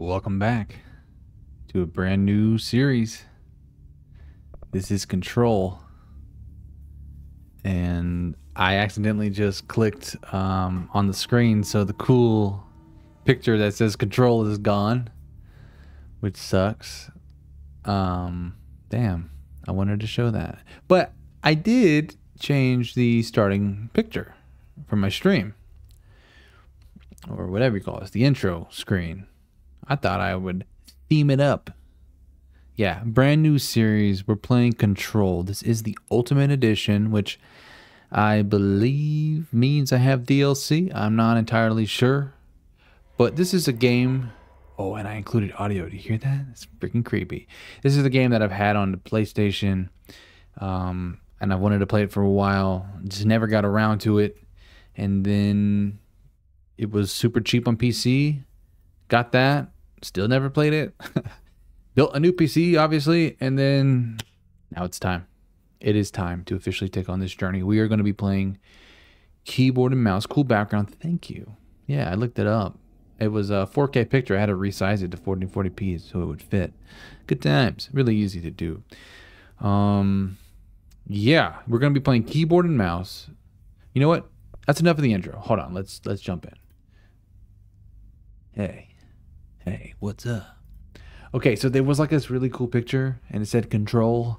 Welcome back to a brand new series. This is Control, and I accidentally just clicked on the screen, so the cool picture that says Control is gone, which sucks. Damn, I wanted to show that, but I did change the starting picture from my stream, or whatever you call it, the intro screen. I thought I would theme it up. Yeah, brand new series. We're playing Control. This is the Ultimate Edition, which I believe means I have DLC. I'm not entirely sure. But this is a game. Oh, and I included audio. Do you hear that? It's freaking creepy. This is a game that I've had on the PlayStation. And I wanted to play it for a while. Just never got around to it. And then it was super cheap on PC. Got that. Still never played it. Built a new PC, obviously, and then now it's time. It is time to officially take on this journey. We are going to be playing keyboard and mouse. Cool background. Thank you. Yeah, I looked it up. It was a 4K picture. I had to resize it to 1440p so it would fit. Good times. Really easy to do. Yeah, we're going to be playing keyboard and mouse. You know what? That's enough of the intro. Hold on. Let's jump in. Hey, what's up? Okay, so there was like this really cool picture and it said Control,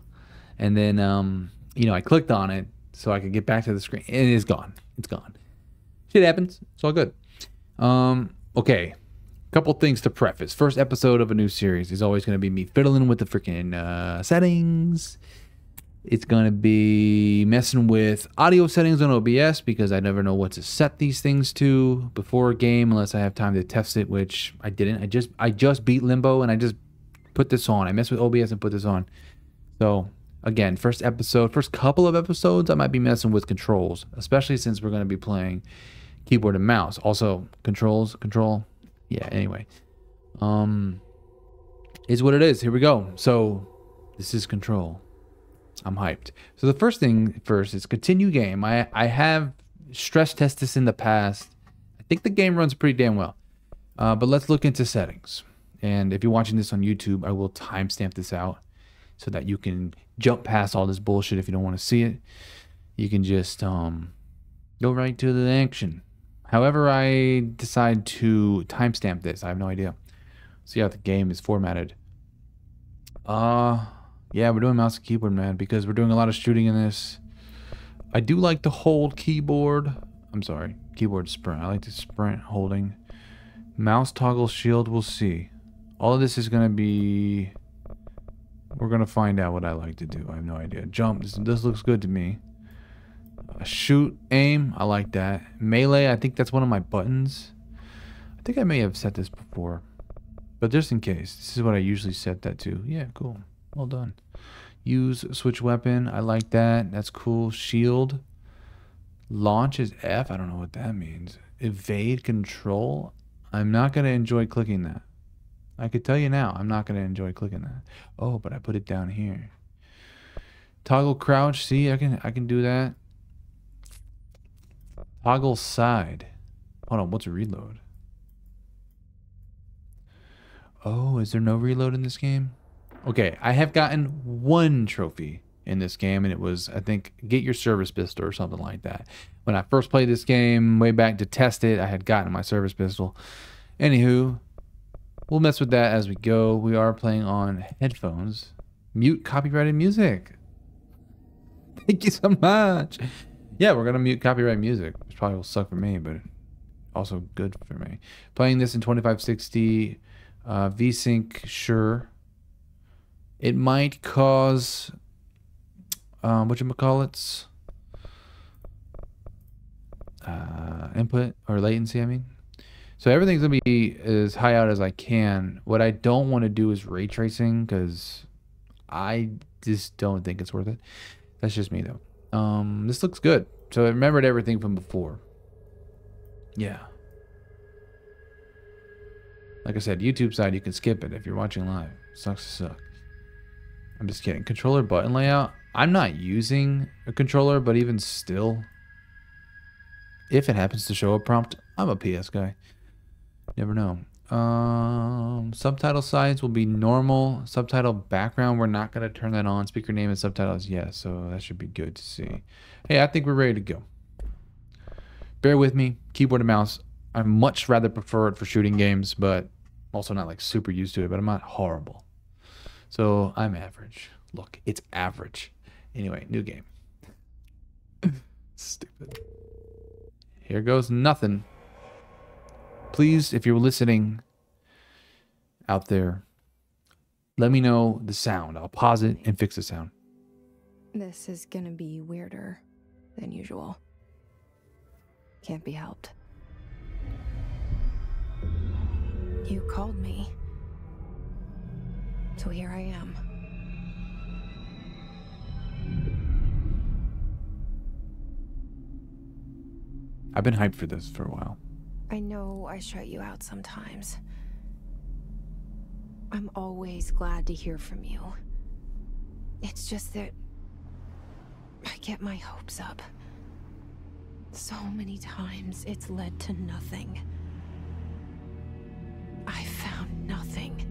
and then I clicked on it so I could get back to the screen, and it is gone. It's gone. Shit happens. It's all good. Okay, couple things to preface. First episode of a new series is always going to be me fiddling with the freaking settings. It's going to be messing with audio settings on OBS because I never know what to set these things to before a game unless I have time to test it, which I didn't. I just beat Limbo and I just put this on. I messed with OBS and put this on. So again, first couple of episodes, I might be messing with controls, especially since we're going to be playing keyboard and mouse. Also, control. Yeah, anyway. Is what it is. Here we go. So this is Control. I'm hyped. So the first thing is continue game. I have stress tested this in the past. I think the game runs pretty damn well. But let's look into settings. And if you're watching this on YouTube, I will timestamp this out so that you can jump past all this bullshit if you don't want to see it. You can just go right to the action. However I decide to timestamp this, I have no idea. See how the game is formatted. Yeah, we're doing mouse and keyboard, man, because we're doing a lot of shooting in this. I do like to hold keyboard. I'm sorry, keyboard sprint. I like to sprint holding. Mouse toggle shield, we'll see. All of this is going to be... We're going to find out what I like to do. I have no idea. Jump, this looks good to me. Shoot, aim, I like that. Melee, I think that's one of my buttons. I think I may have set this before. But just in case, this is what I usually set that to. Yeah, cool. Well done. Use switch weapon. I like that. That's cool. Shield. Launch is F. I don't know what that means. Evade control. I'm not going to enjoy clicking that. I could tell you now, I'm not going to enjoy clicking that. Oh, but I put it down here. Toggle crouch. See, I can do that. Toggle side. Hold on, what's a reload? Oh, is there no reload in this game? Okay, I have gotten one trophy in this game, and it was, I think, get your service pistol or something like that. When I first played this game, way back to test it, I had gotten my service pistol. Anywho, we'll mess with that as we go. We are playing on headphones. Mute copyrighted music. Thank you so much. Yeah, we're going to mute copyright music, which probably will suck for me, but also good for me. Playing this in 2560, VSync, sure. It might cause whatchamacallits, input or latency, I mean. So everything's gonna be as high out as I can. What I don't want to do is ray tracing because I just don't think it's worth it. That's just me though. This looks good. So I remembered everything from before. Yeah. Like I said, YouTube side, you can skip it if you're watching live. Sucks to suck. I'm just kidding. Controller button layout. I'm not using a controller, but even still, if it happens to show a prompt, I'm a PS guy. Never know. Subtitle size will be normal. Subtitle background, we're not going to turn that on. Speaker name and subtitles, yes. So that should be good to see. Hey, I think we're ready to go. Bear with me. Keyboard and mouse. I much rather prefer it for shooting games, but I'm also not like super used to it, but I'm not horrible. So I'm average. Look, it's average. Anyway, new game. Stupid. Here goes nothing. Please, if you're listening out there, let me know the sound. I'll pause it and fix the sound. This is gonna be weirder than usual. Can't be helped. You called me. So here I am. I've been hyped for this for a while. I know I shut you out sometimes. I'm always glad to hear from you. It's just that I get my hopes up. So many times it's led to nothing. I found nothing.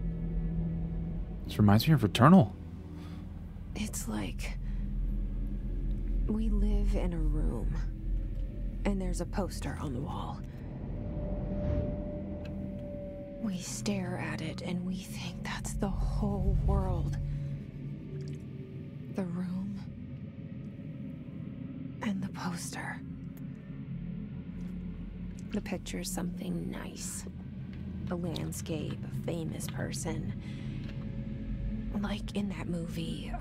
This reminds me of Returnal. It's like we live in a room and there's a poster on the wall. We stare at it and we think that's the whole world. The room and the poster. The picture's something nice. A landscape, a famous person. Like in that movie,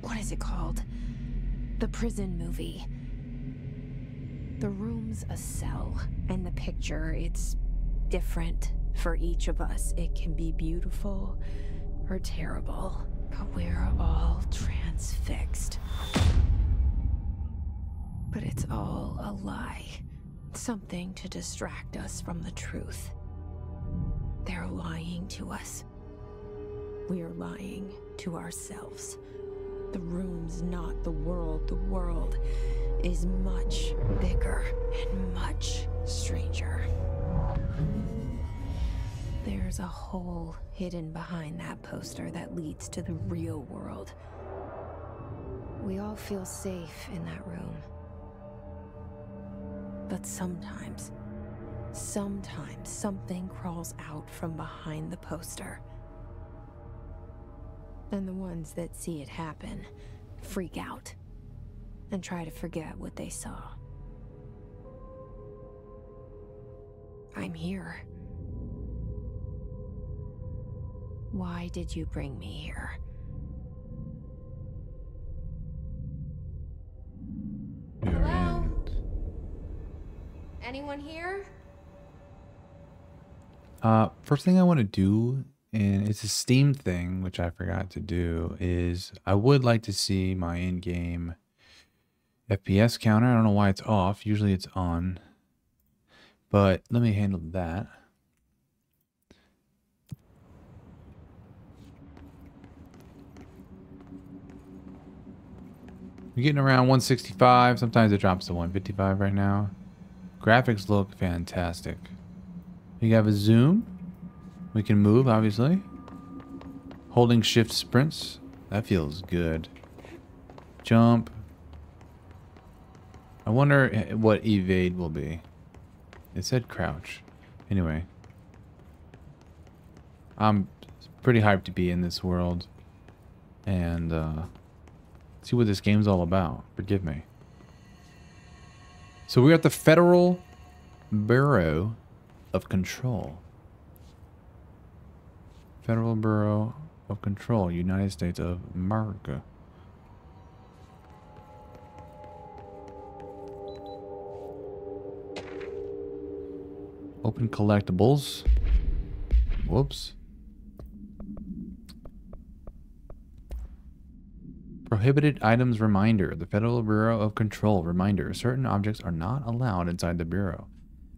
what is it called? The prison movie. The room's a cell, and the picture, it's different for each of us. It can be beautiful or terrible, but we're all transfixed. But it's all a lie. Something to distract us from the truth. They're lying to us. We're lying to ourselves. The room's not the world. The world is much bigger and much stranger. There's a hole hidden behind that poster that leads to the real world. We all feel safe in that room. But sometimes something crawls out from behind the poster. And the ones that see it happen freak out and try to forget what they saw. I'm here. Why did you bring me here? Hello? Anyone here? First thing I want to do, and it's a Steam thing, which I forgot to do, is I would like to see my in-game FPS counter. I don't know why it's off. Usually it's on. But let me handle that. We're getting around 165. Sometimes it drops to 155 right now. Graphics look fantastic. We have a zoom. We can move, obviously. Holding shift sprints. That feels good. Jump. I wonder what evade will be. It said crouch. Anyway. I'm pretty hyped to be in this world. And, see what this game's all about. Forgive me. So we're at the Federal Bureau of Control. Federal Bureau of Control, United States of America. Open collectibles. Whoops. Prohibited items reminder. The Federal Bureau of Control reminder. Certain objects are not allowed inside the Bureau.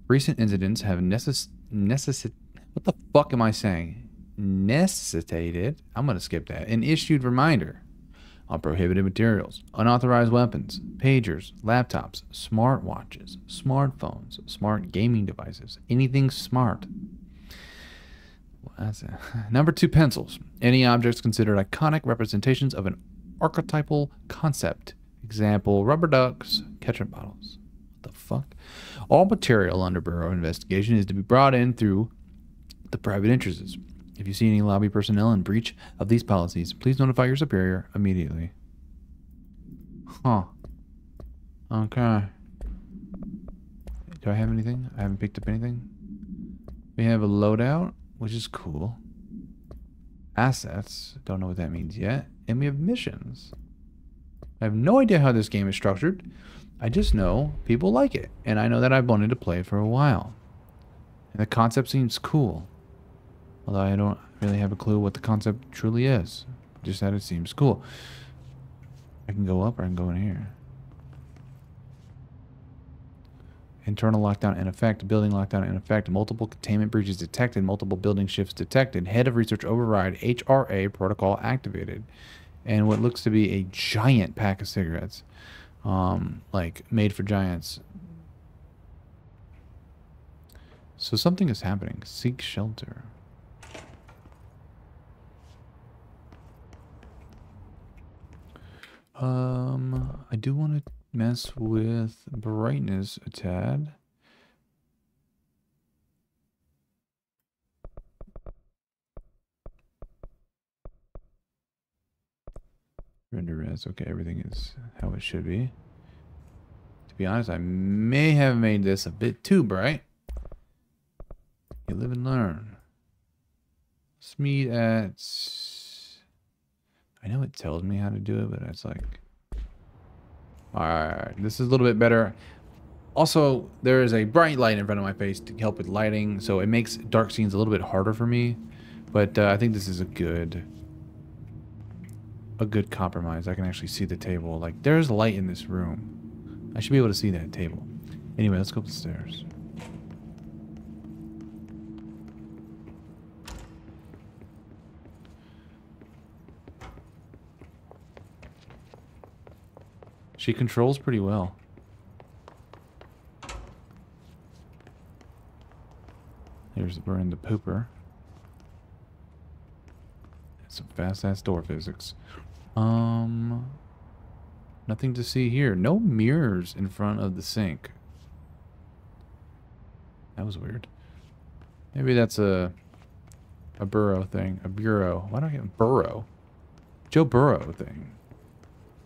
Recent incidents have what the fuck am I saying? Necessitated. I'm going to skip that. An issued reminder on prohibited materials, unauthorized weapons, pagers, laptops, smartwatches, smartphones, smart gaming devices, anything smart. That's it. Number 2, pencils. Any objects considered iconic representations of an archetypal concept. Example, rubber ducks, ketchup bottles. What the fuck? All material under Bureau investigation is to be brought in through the private interests. If you see any lobby personnel in breach of these policies, please notify your superior immediately. Huh. Okay. Do I have anything? I haven't picked up anything. We have a loadout, which is cool. Assets. Don't know what that means yet. And we have missions. I have no idea how this game is structured. I just know people like it. And I know that I've wanted to play for a while. And the concept seems cool. Although I don't really have a clue what the concept truly is. Just that it seems cool. I can go up or I can go in here. Internal lockdown in effect. Building lockdown in effect. Multiple containment breaches detected. Multiple building shifts detected. Head of research override. HRA protocol activated. And what looks to be a giant pack of cigarettes. Like made for giants. So something is happening. Seek shelter. I do want to mess with brightness a tad. Render res. Okay, everything is how it should be. To be honest, I may have made this a bit too bright. You live and learn. Speed at... I know it tells me how to do it, but it's like... Alright, this is a little bit better. Also, there is a bright light in front of my face to help with lighting, so it makes dark scenes a little bit harder for me. But I think this is a good compromise. I can actually see the table. Like, there's light in this room. I should be able to see that table. Anyway, let's go up the stairs. She controls pretty well. We're in the pooper. Some fast-ass door physics. Nothing to see here. No mirrors in front of the sink. That was weird. Maybe that's a Burrow thing. A bureau. Why don't I get Burrow? Joe Burrow thing.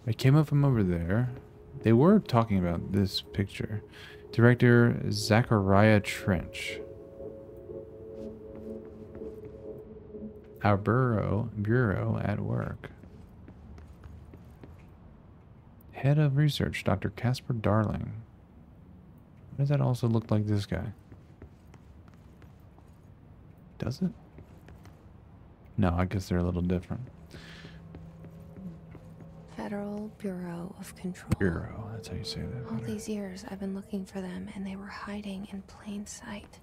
It came up from over there. They were talking about this picture. Director Zachariah Trench. Our bureau at work. Head of research, Dr. Casper Darling. Why does that also look like this guy? Does it? No, I guess they're a little different. Federal Bureau of Control. Bureau, that's how you say that. All these years I've been looking for them and they were hiding in plain sight.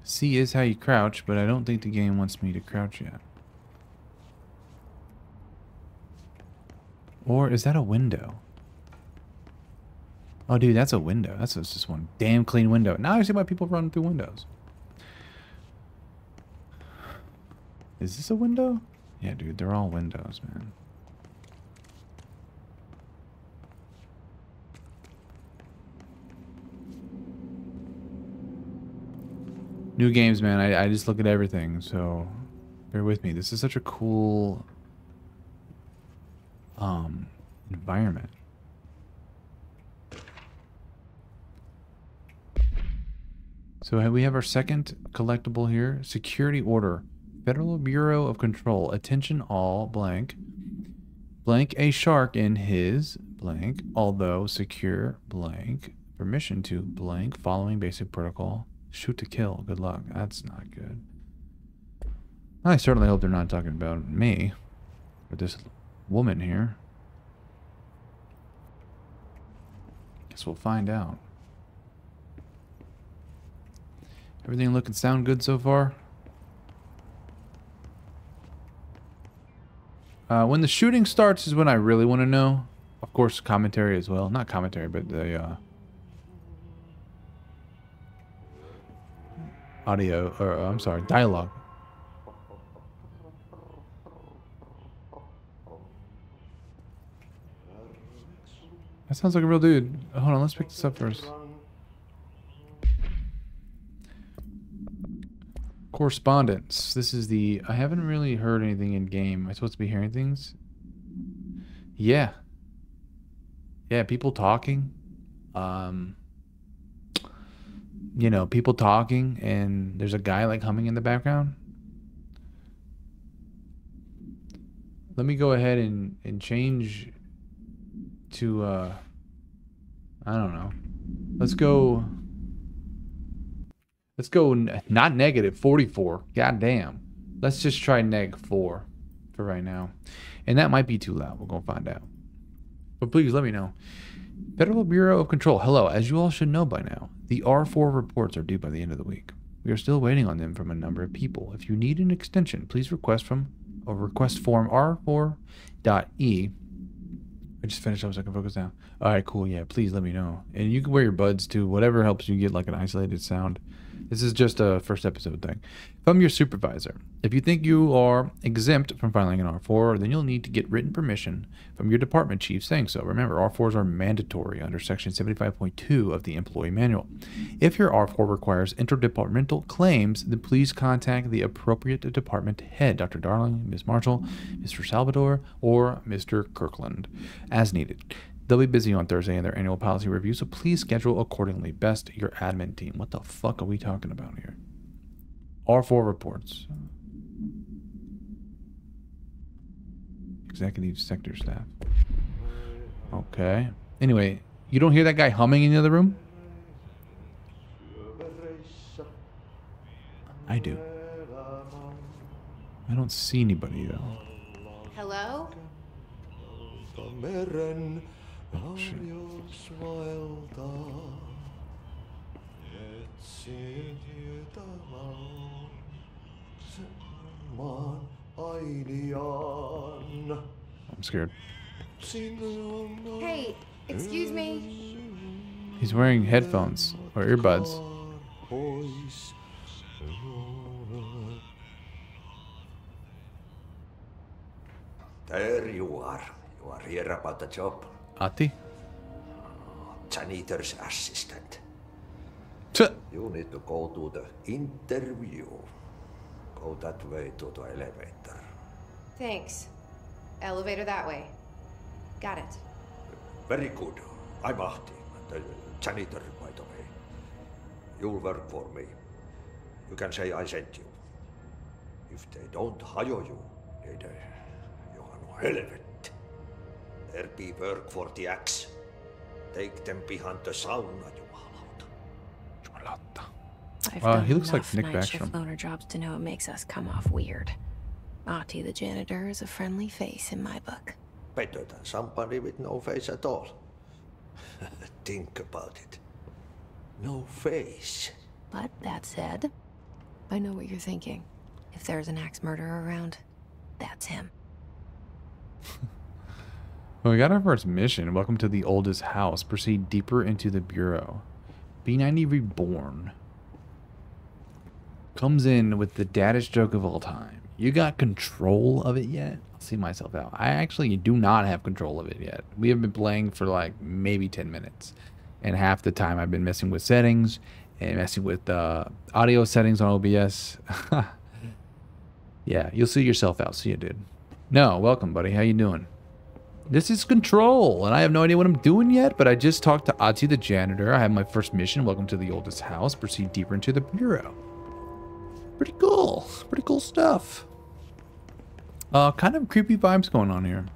C is how you crouch, but I don't think the game wants me to crouch yet. Or is that a window? Oh, dude, that's a window. That's just one damn clean window. Now I see why people run through windows. Is this a window? Yeah, dude, they're all windows, man. New games, man. I just look at everything, so bear with me. This is such a cool environment. So we have our second collectible here. Security order. Federal Bureau of Control. Attention all blank. Blank a shark in his blank. Although secure blank. Permission to blank. Following basic protocol. Shoot to kill. Good luck. That's not good. I certainly hope they're not talking about me. But this woman here. Guess we'll find out. Everything look and sound good so far? When the shooting starts is when I really want to know. Of course, commentary as well. Not commentary, but the audio, or I'm sorry, dialogue. That sounds like a real dude. Hold on, let's pick this up first. Correspondence. This is the... I haven't really heard anything in game. Am I supposed to be hearing things? Yeah. Yeah, people talking. You know, people talking, and there's a guy like humming in the background. Let me go ahead and change to I don't know. Let's go not negative 44. God damn. Let's just try neg 4 for right now. And that might be too loud. We're gonna find out. But please let me know. Federal Bureau of Control. Hello. As you all should know by now, the R4 reports are due by the end of the week. We are still waiting on them from a number of people. If you need an extension, please request form R4.E. I just finished up so I can focus now. All right, cool. Yeah, please let me know. And you can wear your buds too. Whatever helps you get like an isolated sound. This is just a first episode thing. From your supervisor. If you think you are exempt from filing an R4, then you'll need to get written permission from your department chief saying so. Remember, R4s are mandatory under Section 75.2 of the Employee Manual. If your R4 requires interdepartmental claims, then please contact the appropriate department head, Dr. Darling, Ms. Marshall, Mr. Salvador, or Mr. Kirkland, as needed. They'll be busy on Thursday in their annual policy review, so please schedule accordingly. Best, your admin team. What the fuck are we talking about here? R4 reports. Executive sector staff. Okay. Anyway, you don't hear that guy humming in the other room? I do. I don't see anybody though. Hello? Oh, shit. I'm scared. Hey, excuse me. He's wearing headphones or earbuds. There you are. You are here about the job. Ati? Janitor's assistant. Tuh. You need to go to the interview. Go that way to the elevator. Thanks. Elevator that way. Got it. Very good. I'm Ahti, the janitor, by the way. You'll work for me. You can say I sent you. If they don't hire you, they you are no helvet. There be work for the axe. Take them behind the sauna, jumalauta. I've done he looks like enough Nick night Backstrom. shift loner jobs to know it makes us come off weird. Ahti the janitor is a friendly face in my book. Better than somebody with no face at all. Think about it. No face. But that said, I know what you're thinking. If there's an axe murderer around, that's him. Well, we got our first mission. Welcome to the oldest house. Proceed deeper into the bureau. B90 Reborn comes in with the daddest joke of all time. You got control of it yet? I'll see myself out. I actually do not have control of it yet. We have been playing for like maybe 10 minutes. And half the time I've been messing with settings and messing with audio settings on OBS. Yeah, you'll see yourself out. See you, dude. No, welcome, buddy. How you doing? This is Control, and I have no idea what I'm doing yet, but I just talked to Ati the janitor. I have my first mission. Welcome to the oldest house. Proceed deeper into the bureau. Pretty cool. Pretty cool stuff. Kind of creepy vibes going on here.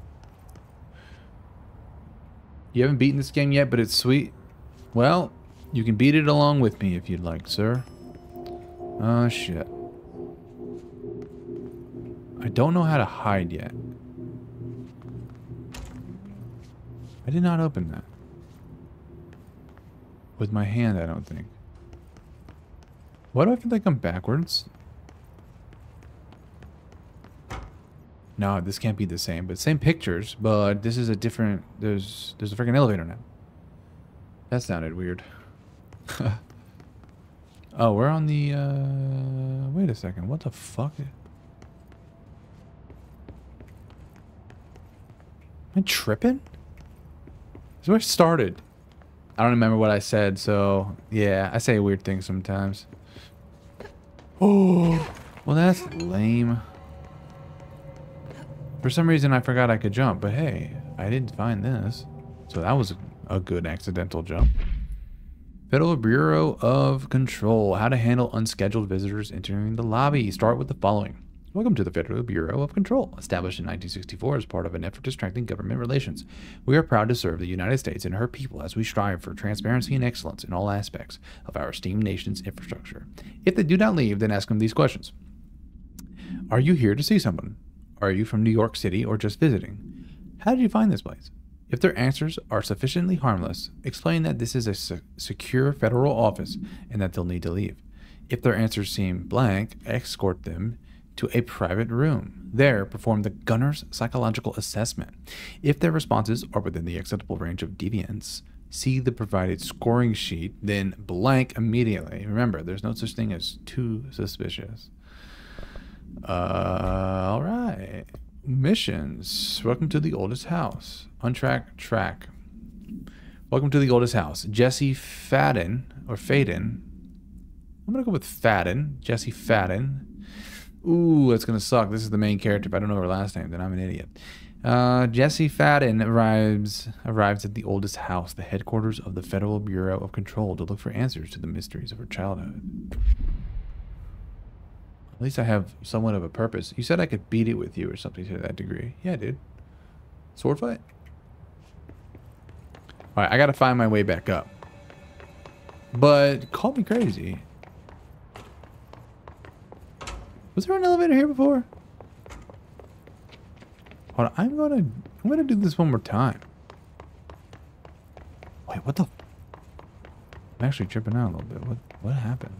You haven't beaten this game yet, but it's sweet. Well, you can beat it along with me if you'd like, sir. Oh, shit. I don't know how to hide yet. I did not open that. With my hand, I don't think. Why do I feel like I'm backwards? No, this can't be the same. But same pictures, but this is a different... There's a freaking elevator now. That sounded weird. Oh, we're on the, wait a second. What the fuck? Am I tripping? This is where I started. I don't remember what I said, so yeah, I say weird things sometimes. Oh, well, that's lame. For some reason, I forgot I could jump, but hey, I didn't find this. So that was a good accidental jump. Federal Bureau of Control. How to handle unscheduled visitors entering the lobby. Start with the following. Welcome to the Federal Bureau of Control. Established in 1964 as part of an effort to strengthen government relations, we are proud to serve the United States and her people as we strive for transparency and excellence in all aspects of our esteemed nation's infrastructure. If they do not leave, then ask them these questions. Are you here to see someone? Are you from New York City or just visiting? How did you find this place? If their answers are sufficiently harmless, explain that this is a secure federal office and that they'll need to leave. If their answers seem blank, escort them to a private room. There, perform the gunner's psychological assessment. If their responses are within the acceptable range of deviance, see the provided scoring sheet, then blank immediately. Remember, there's no such thing as too suspicious. All right. Missions. Welcome to the oldest house. Untrack track. Welcome to the oldest house. Jesse Fadden, or Faden. I'm going to go with Fadden. Jesse Fadden. Ooh, that's going to suck. This is the main character. If I don't know her last name, then I'm an idiot. Jesse Fadden arrives at the oldest house, the headquarters of the Federal Bureau of Control, to look for answers to the mysteries of her childhood. At least I have somewhat of a purpose. You said I could beat it with you or something to that degree. Yeah, dude. Sword fight? Alright, I gotta find my way back up. But call me crazy. Was there an elevator here before? Hold on, I'm gonna do this one more time. Wait, what the? I'm actually tripping out a little bit. What happened?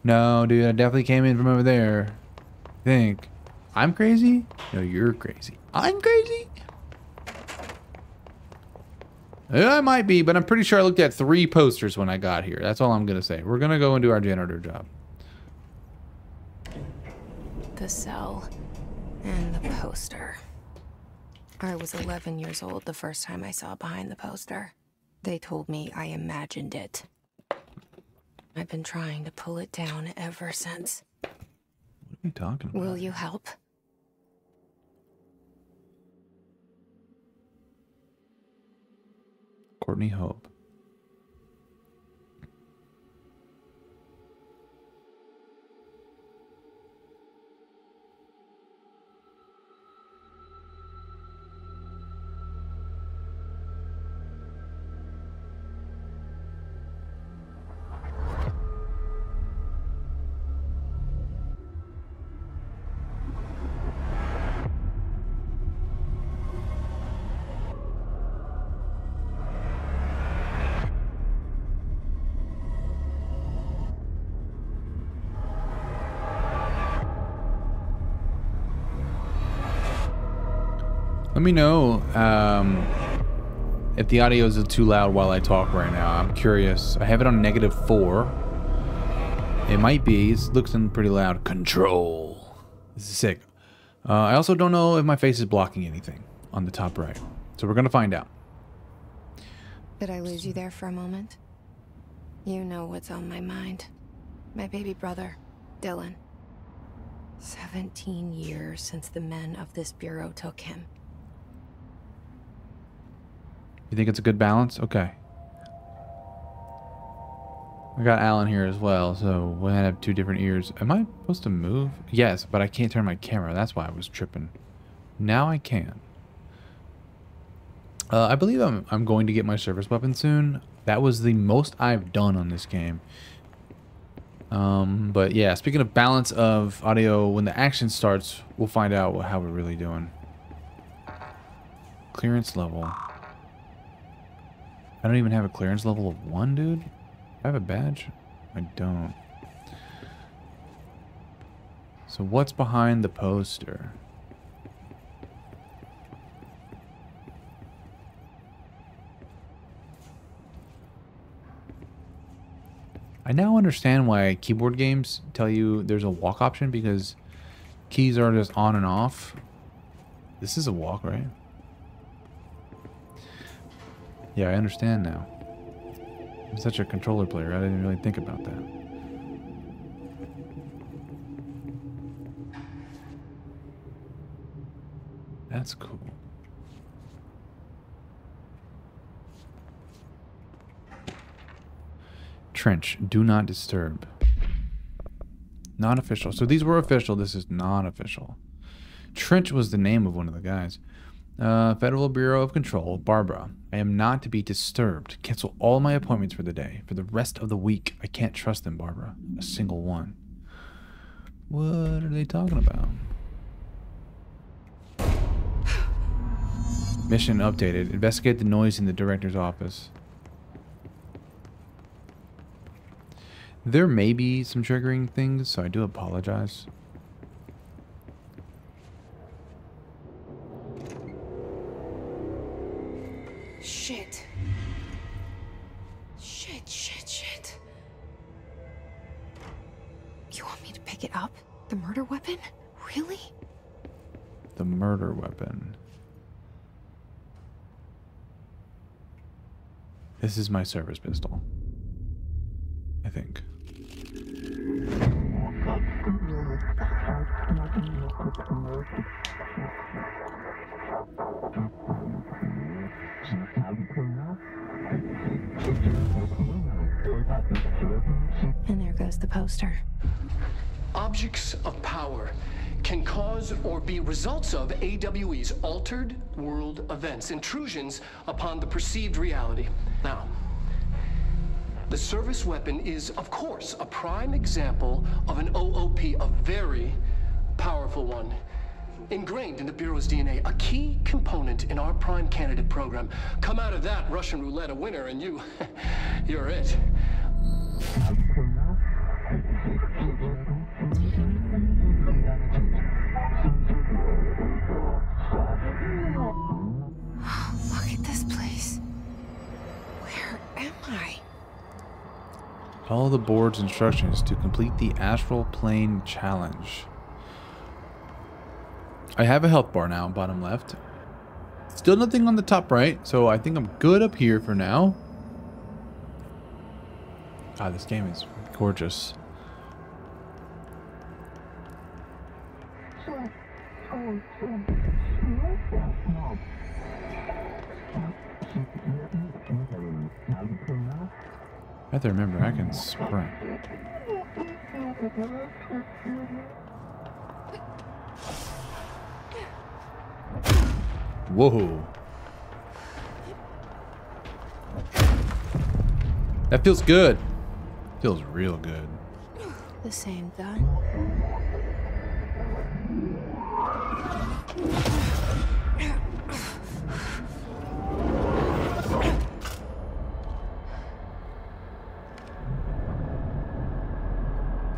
No, dude, I definitely came in from over there. I think. I'm crazy? No, you're crazy. I'm crazy? Yeah, I might be, but I'm pretty sure I looked at 3 posters when I got here. That's all I'm going to say. We're going to go and do our janitor job. The cell and the poster. I was 11 years old the first time I saw behind the poster. They told me I imagined it. I've been trying to pull it down ever since. What are we talking about? Will you help? Courtney Hope. Let me know if the audio is too loud while I talk right now. I'm curious. I have it on -4. It might be. It looks pretty loud. Control. This is sick. I also don't know if my face is blocking anything on the top right. So we're going to find out. Did I lose you there for a moment? You know what's on my mind. My baby brother, Dylan. 17 years since the men of this bureau took him. You think it's a good balance? Okay. I got Alan here as well, so we'll have 2 different ears. Am I supposed to move? Yes, but I can't turn my camera. That's why I was tripping. Now I can. I believe I'm going to get my service weapon soon. That was the most I've done on this game. But yeah, speaking of balance of audio, when the action starts, we'll find out how we're really doing. Clearance level. I don't even have a clearance level of 1, dude. Do I have a badge? I don't. So what's behind the poster? I now understand why keyboard games tell you there's a walk option, because keys are just on and off. This is a walk, right? Yeah, I understand now. I'm such a controller player. I didn't really think about that. That's cool. Trench, do not disturb. Not official. So these were official. This is not official. Trench was the name of one of the guys. Federal Bureau of Control, Barbara. I am not to be disturbed. Cancel all my appointments for the day. For the rest of the week. I can't trust them, Barbara. A single one. What are they talking about? Mission updated. Investigate the noise in the director's office. There may be some triggering things, so I do apologize. Shit. Shit. You want me to pick it up? The murder weapon? Really? The murder weapon. This is my service pistol, I think. And there goes the poster. Objects of power can cause or be results of AWE's altered world events, intrusions upon the perceived reality. Now, the service weapon is, of course, a prime example of an OOP, a very powerful one. Ingrained in the Bureau's DNA, a key component in our prime candidate program. Come out of that Russian roulette a winner and you're it. Look at this place. Where am I? Follow the board's instructions to complete the astral plane challenge. I have a health bar now, bottom left. Still nothing on the top right, so I think I'm good up here for now. God, this game is gorgeous. I have to remember, I can sprint. Whoa. That feels good. Feels real good. The same gun.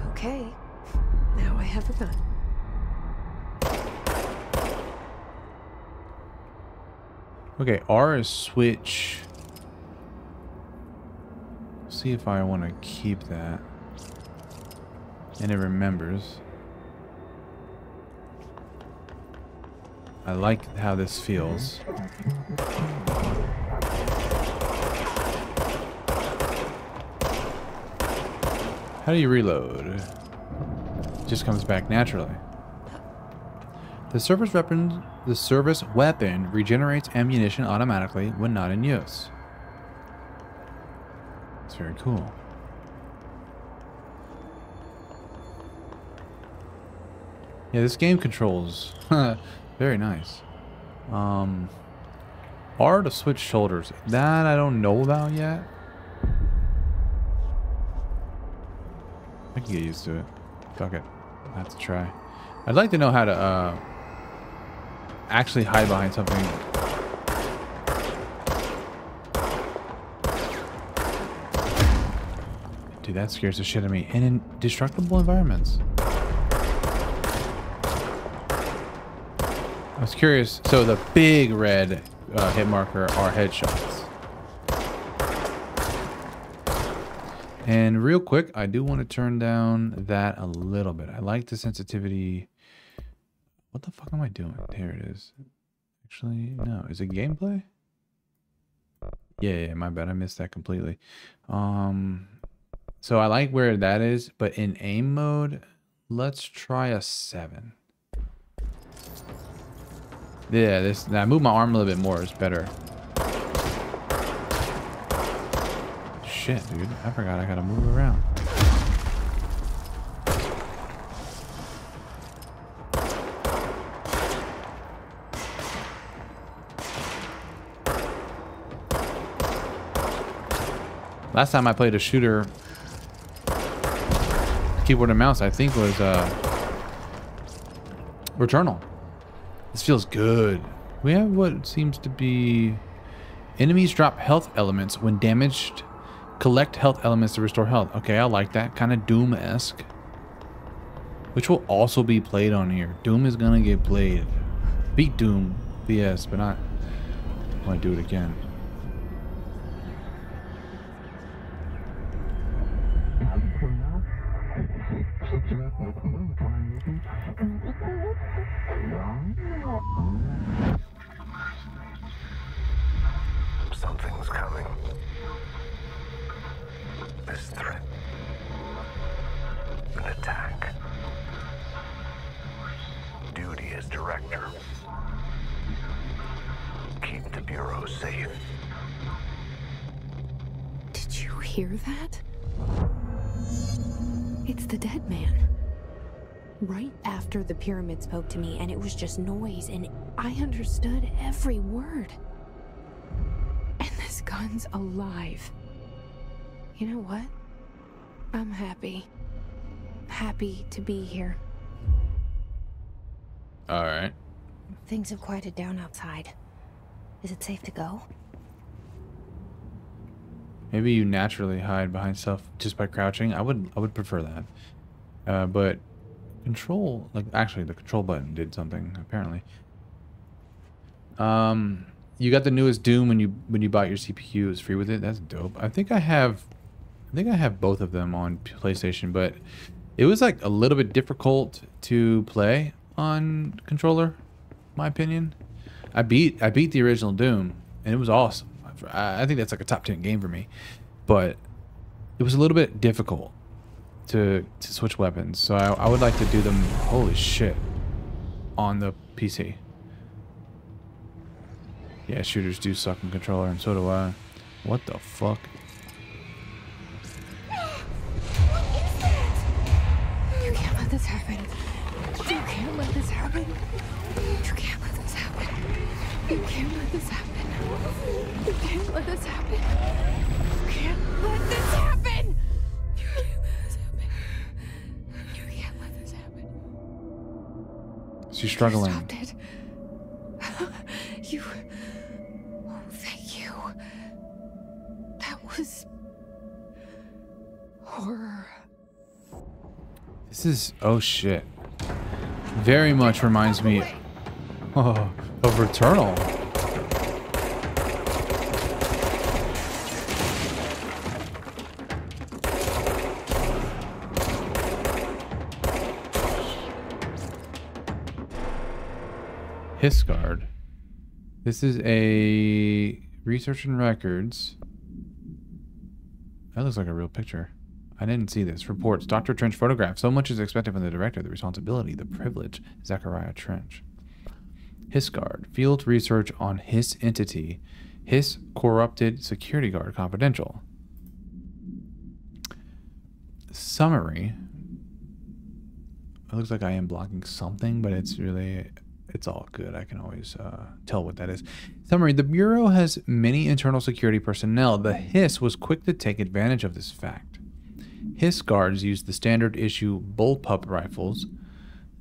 Okay. Now I have a gun. Okay, R is switch. See if I want to keep that. And it remembers. I like how this feels. How do you reload? It just comes back naturally. The service weapon regenerates ammunition automatically when not in use. It's very cool. Yeah, this game controls very nice. R to switch shoulders. That I don't know about yet. I can get used to it. Fuck it. I have to try. I'd like to know how to actually hide behind something. Dude, that scares the shit out of me. And in destructible environments. I was curious. So the big red hit marker are headshots. And real quick, I do want to turn down that a little bit. I like the sensitivity. What the fuck am I doing? Here it is. Actually, no. Is it gameplay? Yeah, my bad. I missed that completely. So I like where that is, but in aim mode, let's try a 7. Yeah, I move my arm a little bit more. It's better. Shit, dude. I forgot I gotta move around. Last time I played a shooter, keyboard and mouse, I think was Returnal. This feels good. We have what seems to be enemies drop health elements when damaged. Collect health elements to restore health. Okay, I like that. Kind of Doom-esque. Which will also be played on here. Doom is gonna get played. Beat Doom. BS, but not. I want to do it again. Something's coming. This threat. An attack. Duty as director. Keep the Bureau safe. Did you hear that? It's the dead man. Right after the pyramid spoke to me, and it was just noise, and I understood every word. And this gun's alive. You know what? I'm happy. Happy to be here. All right. Things have quieted down outside. Is it safe to go? Maybe you naturally hide behind stuff just by crouching. I would prefer that. But control, like actually the control button did something apparently. You got the newest Doom when you bought your CPU. It's free with it. That's dope. I think I have both of them on PlayStation, but it was like a little bit difficult to play on controller, my opinion. I beat the original Doom and it was awesome. I think that's like a top 10 game for me, but it was a little bit difficult to switch weapons. So I would like to do them, holy shit, on the PC. Yeah, shooters do suck in controller, and so do I. What the fuck? What is that? You can't let this happen. You can't let this happen. You can't let this happen. You can't let this happen. You can't let this happen. You can't let this happen. You can't let this happen. You can't let this happen. She's struggling. You stopped it. You. Oh, thank you. That was horror. This is, oh shit. Very much reminds me of Returnal. Hisguard. This is a research and records. That looks like a real picture. I didn't see this. Reports. Dr. Trench photograph. So much is expected from the director. The responsibility, the privilege. Zachariah Trench. Hisguard. Field research on Hiss entity. Hiss corrupted security guard. Confidential. Summary. It looks like I am blocking something, but it's really... It's all good. I can always tell what that is. Summary. The Bureau has many internal security personnel. The Hiss was quick to take advantage of this fact. Hiss guards used the standard issue bullpup rifles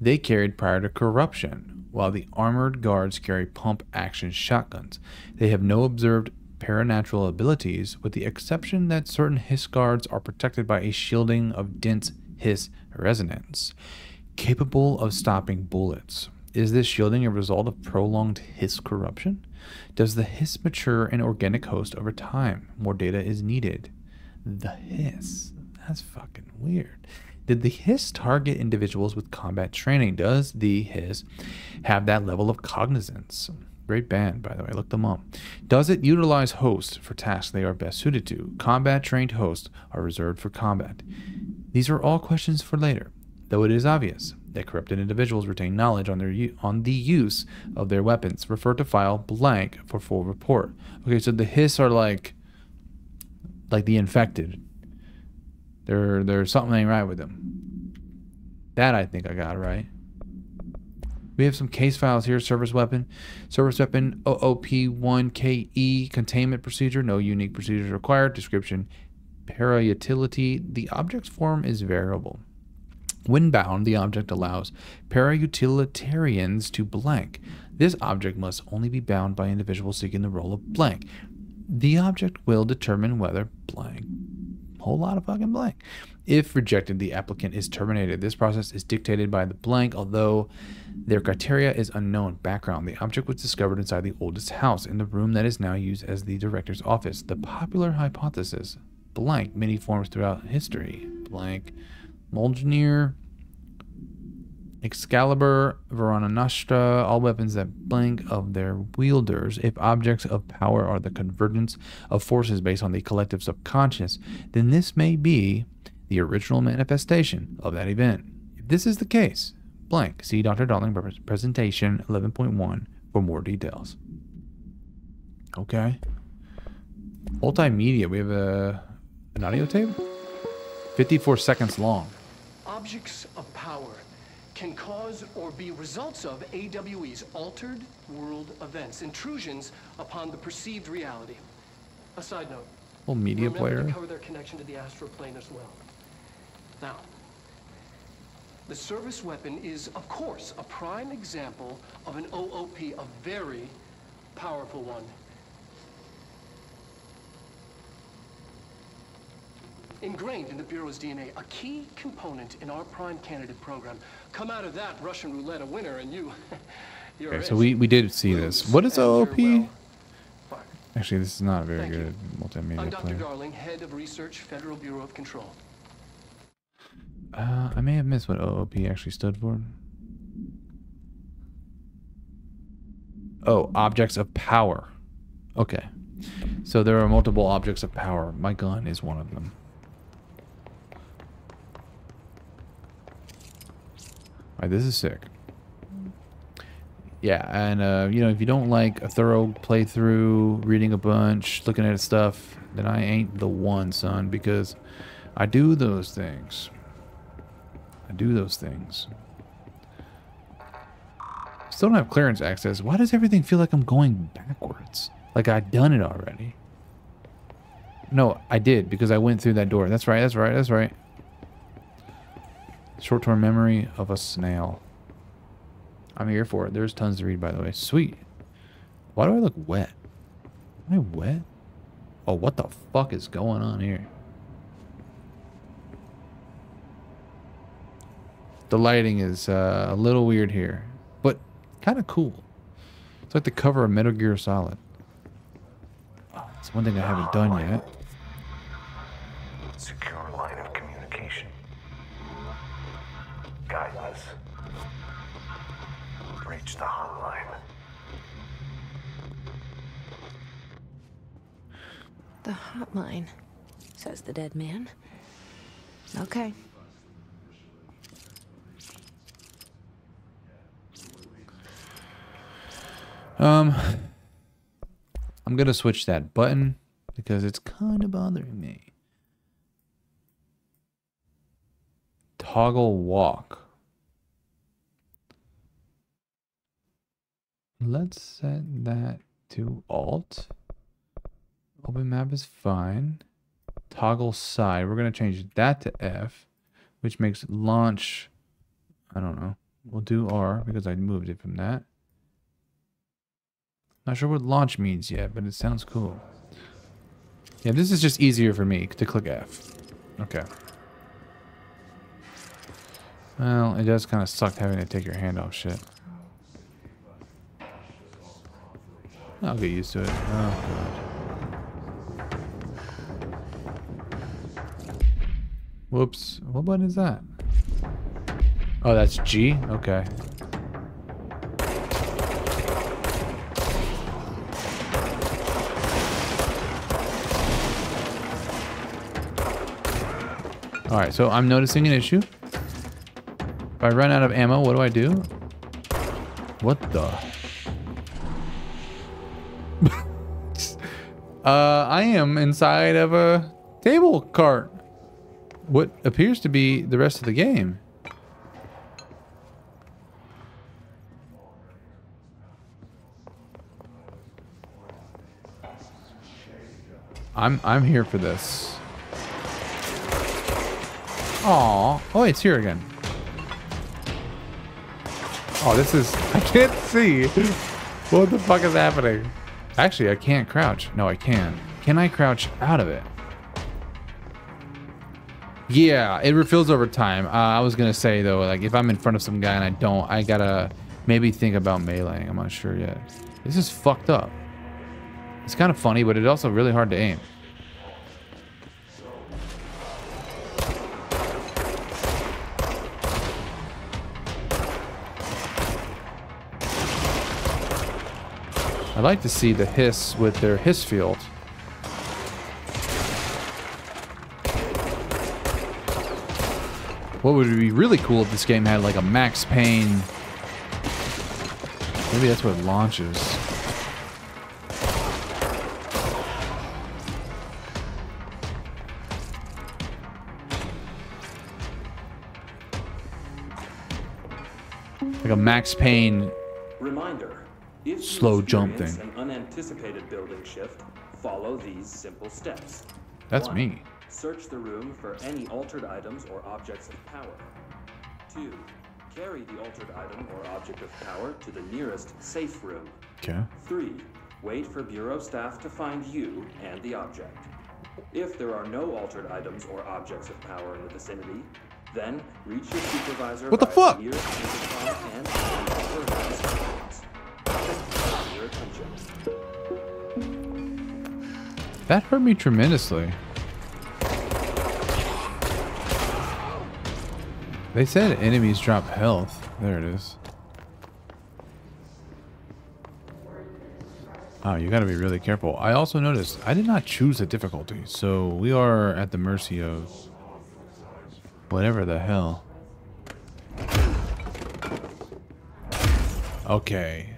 they carried prior to corruption, while the armored guards carry pump action shotguns. They have no observed paranatural abilities, with the exception that certain Hiss guards are protected by a shielding of dense Hiss resonance, capable of stopping bullets. Is this shielding a result of prolonged Hiss corruption? Does the Hiss mature an organic host over time? More data is needed. The Hiss. That's fucking weird. Did the HISS target individuals with combat training? Does the HISS have that level of cognizance? Great band, by the way. Look them up. Does it utilize hosts for tasks they are best suited to? Combat-trained hosts are reserved for combat. These are all questions for later, though it is obvious that corrupted individuals retain knowledge on the use of their weapons. Refer to file blank for full report. Okay, so the HISS are like the infected. There's something ain't right with them. That I think I got right. We have some case files here. Service weapon OOP1KE containment procedure. No unique procedures required. Description: para-utility. The object's form is variable. When bound, the object allows para-utilitarians to blank. This object must only be bound by individuals seeking the role of blank. The object will determine whether blank. Whole lot of fucking blank. If rejected, the applicant is terminated. This process is dictated by the blank, although their criteria is unknown. Background: the object was discovered inside the oldest house in the room that is now used as the director's office. The popular hypothesis: blank. Many forms throughout history. Blank. Mjolnir, Excalibur, Verona Nostra, all weapons that blank of their wielders. If objects of power are the convergence of forces based on the collective subconscious, then this may be the original manifestation of that event. If this is the case, blank. See Dr. Darling presentation 11.1 for more details. Okay. Multimedia. We have an audio tape? 54 seconds long. Objects of power can cause or be results of AWE's altered world events, intrusions upon the perceived reality. A side note. Little media Remember player. to cover their connection to the astral plane as well. Now, the service weapon is, of course, a prime example of an OOP, a very powerful one. Ingrained in the Bureau's DNA, a key component in our prime candidate program. Come out of that Russian roulette a winner, and you're Okay, so we did see this. What is OOP? Fine. Actually, this is not a very Thank good multimedia I'm Dr. player. Darling, head of research, Federal Bureau of Control. I may have missed what OOP actually stood for. Oh, objects of power. Okay. So there are multiple objects of power. My gun is one of them. Alright, this is sick. Yeah, and you know, if you don't like a thorough playthrough, reading a bunch, looking at stuff, then I ain't the one, son, because I do those things. I do those things. Still don't have clearance access. Why does everything feel like I'm going backwards? Like I'd done it already. No, I did, because I went through that door. That's right, that's right, that's right. Short-term memory of a snail. I'm here for it. There's tons to read, by the way. Sweet. Why do I look wet? Am I wet? Oh, what the fuck is going on here? The lighting is a little weird here, but kind of cool. It's like the cover of Metal Gear Solid. Oh, it's one thing I haven't done yet. Secure line of communication. Guidance. Reach the hotline. The hotline, says the dead man. Okay. I'm gonna switch that button because it's kind of bothering me. Toggle walk. Let's set that to Alt. Open map is fine. Toggle side. We're gonna change that to F, which makes launch. I don't know. We'll do R because I moved it from that. Not sure what launch means yet, but it sounds cool. Yeah, this is just easier for me to click F. Okay. Well, it does kind of suck having to take your hand off shit. I'll get used to it. Oh, God. Whoops. What button is that? Oh, that's G? Okay. Alright, so I'm noticing an issue. If I run out of ammo, what do I do? What the? I am inside of a table cart. What appears to be the rest of the game. I'm here for this. Aw. Oh, it's here again. Oh, this is... I can't see. What the fuck is happening? Actually, I can't crouch. No, I can. Can I crouch out of it? Yeah, it refills over time. I was going to say, though, like, if I'm in front of some guy and I don't, I gotta maybe think about meleeing. I'm not sure yet. This is fucked up. It's kind of funny, but it's also really hard to aim. I'd like to see the hiss with their hiss field. What would be really cool if this game had like a Max Payne... Maybe that's what launches. Like a Max Payne Reminder. If slow you jump experience thing. an unanticipated building shift, follow these simple steps. That's 1. me. Search the room for any altered items or objects of power. 2. Carry the altered item or object of power to the nearest safe room. Okay. 3. Wait for Bureau staff to find you and the object. If there are no altered items or objects of power in the vicinity, then reach your supervisor. What the via fuck? nearest intercom and organize commands. Thank you for your attention. That hurt me tremendously. They said enemies drop health. There it is. Oh, you gotta be really careful. I also noticed I did not choose a difficulty, so we are at the mercy of whatever the hell. Okay.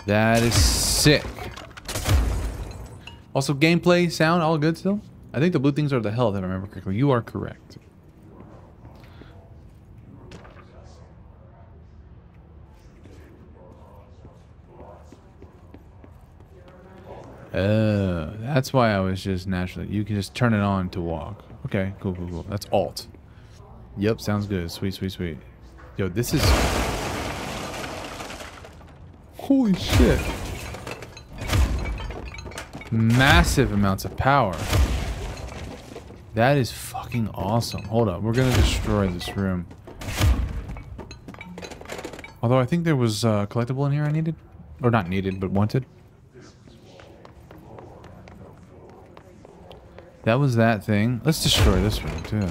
That is sick. Also, gameplay, sound, all good still? I think the blue things are the health, if I remember correctly. You are correct. That's why I was just naturally... You can just turn it on to walk. Okay, cool, cool, cool. That's alt. Yep, sounds good. Sweet, sweet, sweet. Yo, this is... Holy shit. Massive amounts of power. That is fucking awesome. Hold up, we're gonna destroy this room. Although I think there was a collectible in here I needed. Or not needed, but wanted. That was that thing. Let's destroy this room too.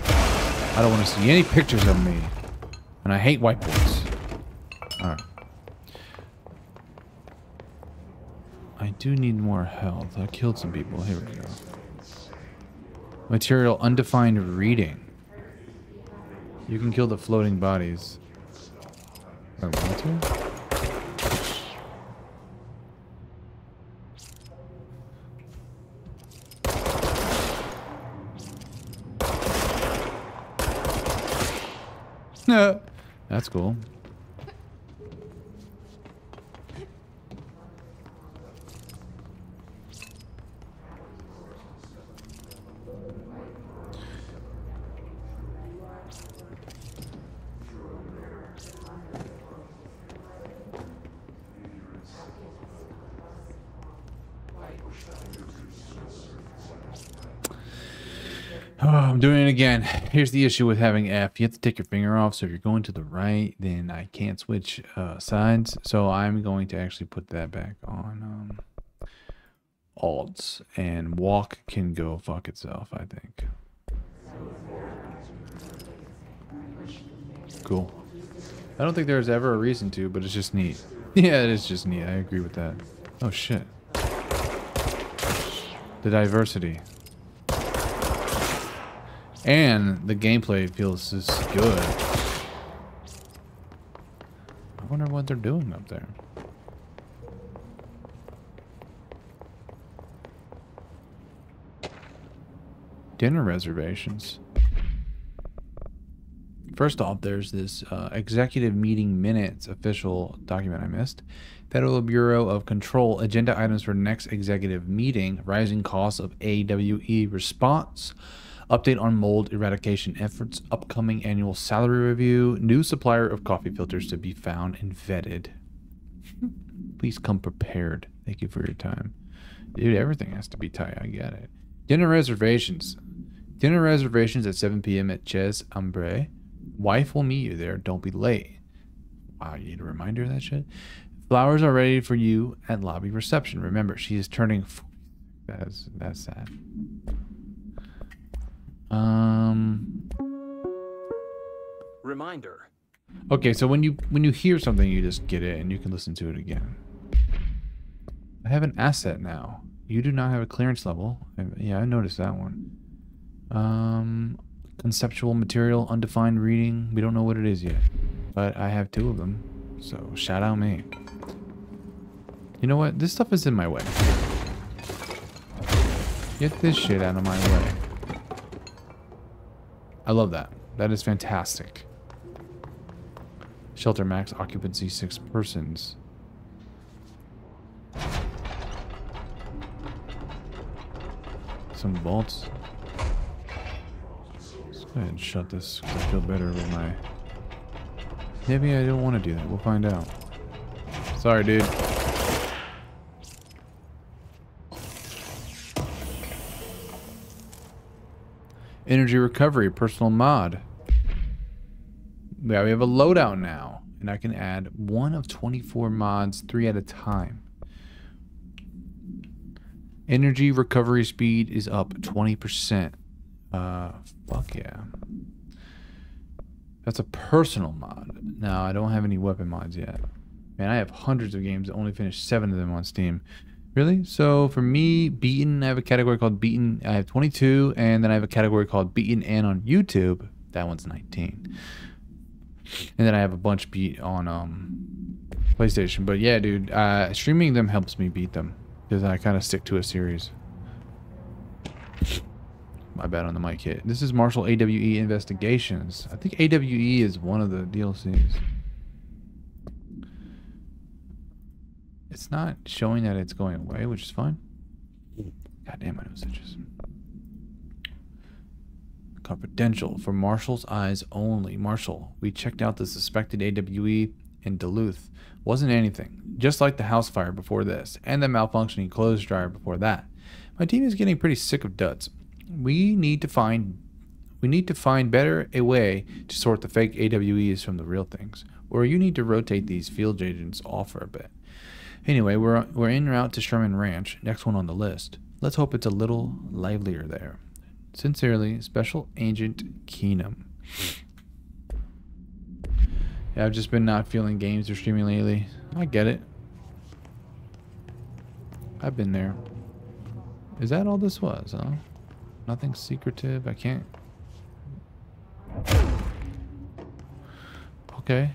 I don't want to see any pictures of me. And I hate whiteboards. Alright. I do need more health. I killed some people. Here we go. Material undefined reading. You can kill the floating bodies. I want to? No. That's cool. Oh, I'm doing it again. Here's the issue with having F. You have to take your finger off, so if you're going to the right, then I can't switch sides. So I'm going to actually put that back on alts, and walk can go fuck itself, I think. cool. I don't think there's ever a reason to, but it's just neat. Yeah, it is just neat. I agree with that. Oh shit. The diversity. And the gameplay feels just good. I wonder what they're doing up there. Dinner reservations. First off, there's this executive meeting minutes official document I missed. Federal Bureau of Control agenda items for next executive meeting. Rising costs of AWE response. Update on mold eradication efforts. Upcoming annual salary review. New supplier of coffee filters to be found and vetted. Please come prepared. Thank you for your time. Dude, everything has to be tight. I get it. Dinner reservations. Dinner reservations at 7 p.m. at Chez Ambre. Wife will meet you there. Don't be late. Wow, you need a reminder of that shit? Flowers are ready for you at lobby reception. Remember, she is turning... That's sad. Reminder. Okay, so when you hear something, you just get it and you can listen to it again. I have an asset now. You do not have a clearance level. Yeah, I noticed that one. Conceptual material, undefined reading. We don't know what it is yet, but I have 2 of them. So shout out me. You know what? This stuff is in my way. Get this shit out of my way. I love that. That is fantastic. Shelter max occupancy 6 persons. Some bolts. Let's go ahead and shut this because I feel better with my... Maybe I don't want to do that. We'll find out. Sorry, dude. Energy recovery, personal mod. Yeah, we have a loadout now. And I can add 1 of 24 mods, 3 at a time. Energy recovery speed is up 20%. Fuck yeah. That's a personal mod. Now, I don't have any weapon mods yet. Man, I have hundreds of games. I only finished 7 of them on Steam. Really? So for me, beaten, I have a category called beaten. I have 22, and then I have a category called beaten and on YouTube. That one's 19. And then I have a bunch beat on PlayStation. But yeah, dude, streaming them helps me beat them because I kind of stick to a series. My bad on the mic hit. This is Marshall AWE Investigations. I think AWE is one of the DLCs. It's not showing that it's going away, which is fine. God damn, my nose itches. Confidential for Marshall's eyes only. Marshall, we checked out the suspected AWE in Duluth. Wasn't anything. Just like the house fire before this, and the malfunctioning clothes dryer before that. My team is getting pretty sick of duds. We need to find better a way to sort the fake AWEs from the real things. Or you need to rotate these field agents off for a bit. Anyway, we're en route to Sherman Ranch, next one on the list. Let's hope it's a little livelier there. Sincerely, Special Agent Keenum. Yeah, I've just been not feeling games or streaming lately. I get it. I've been there. Is that all this was, huh? Nothing secretive. I can't... Okay.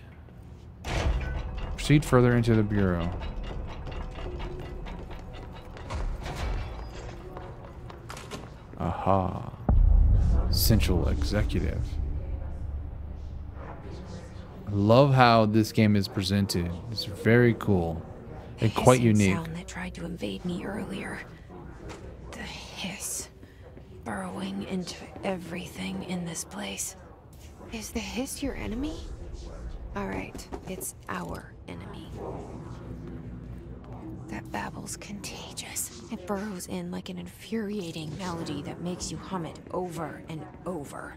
Proceed further into the Bureau. Aha. Central Executive. I love how this game is presented. It's very cool and quite unique. Sound that tried to invade me earlier. The hiss burrowing into everything in this place. Is the hiss your enemy? All right, it's our enemy. That babble's contagious. It burrows in like an infuriating melody that makes you hum it over and over.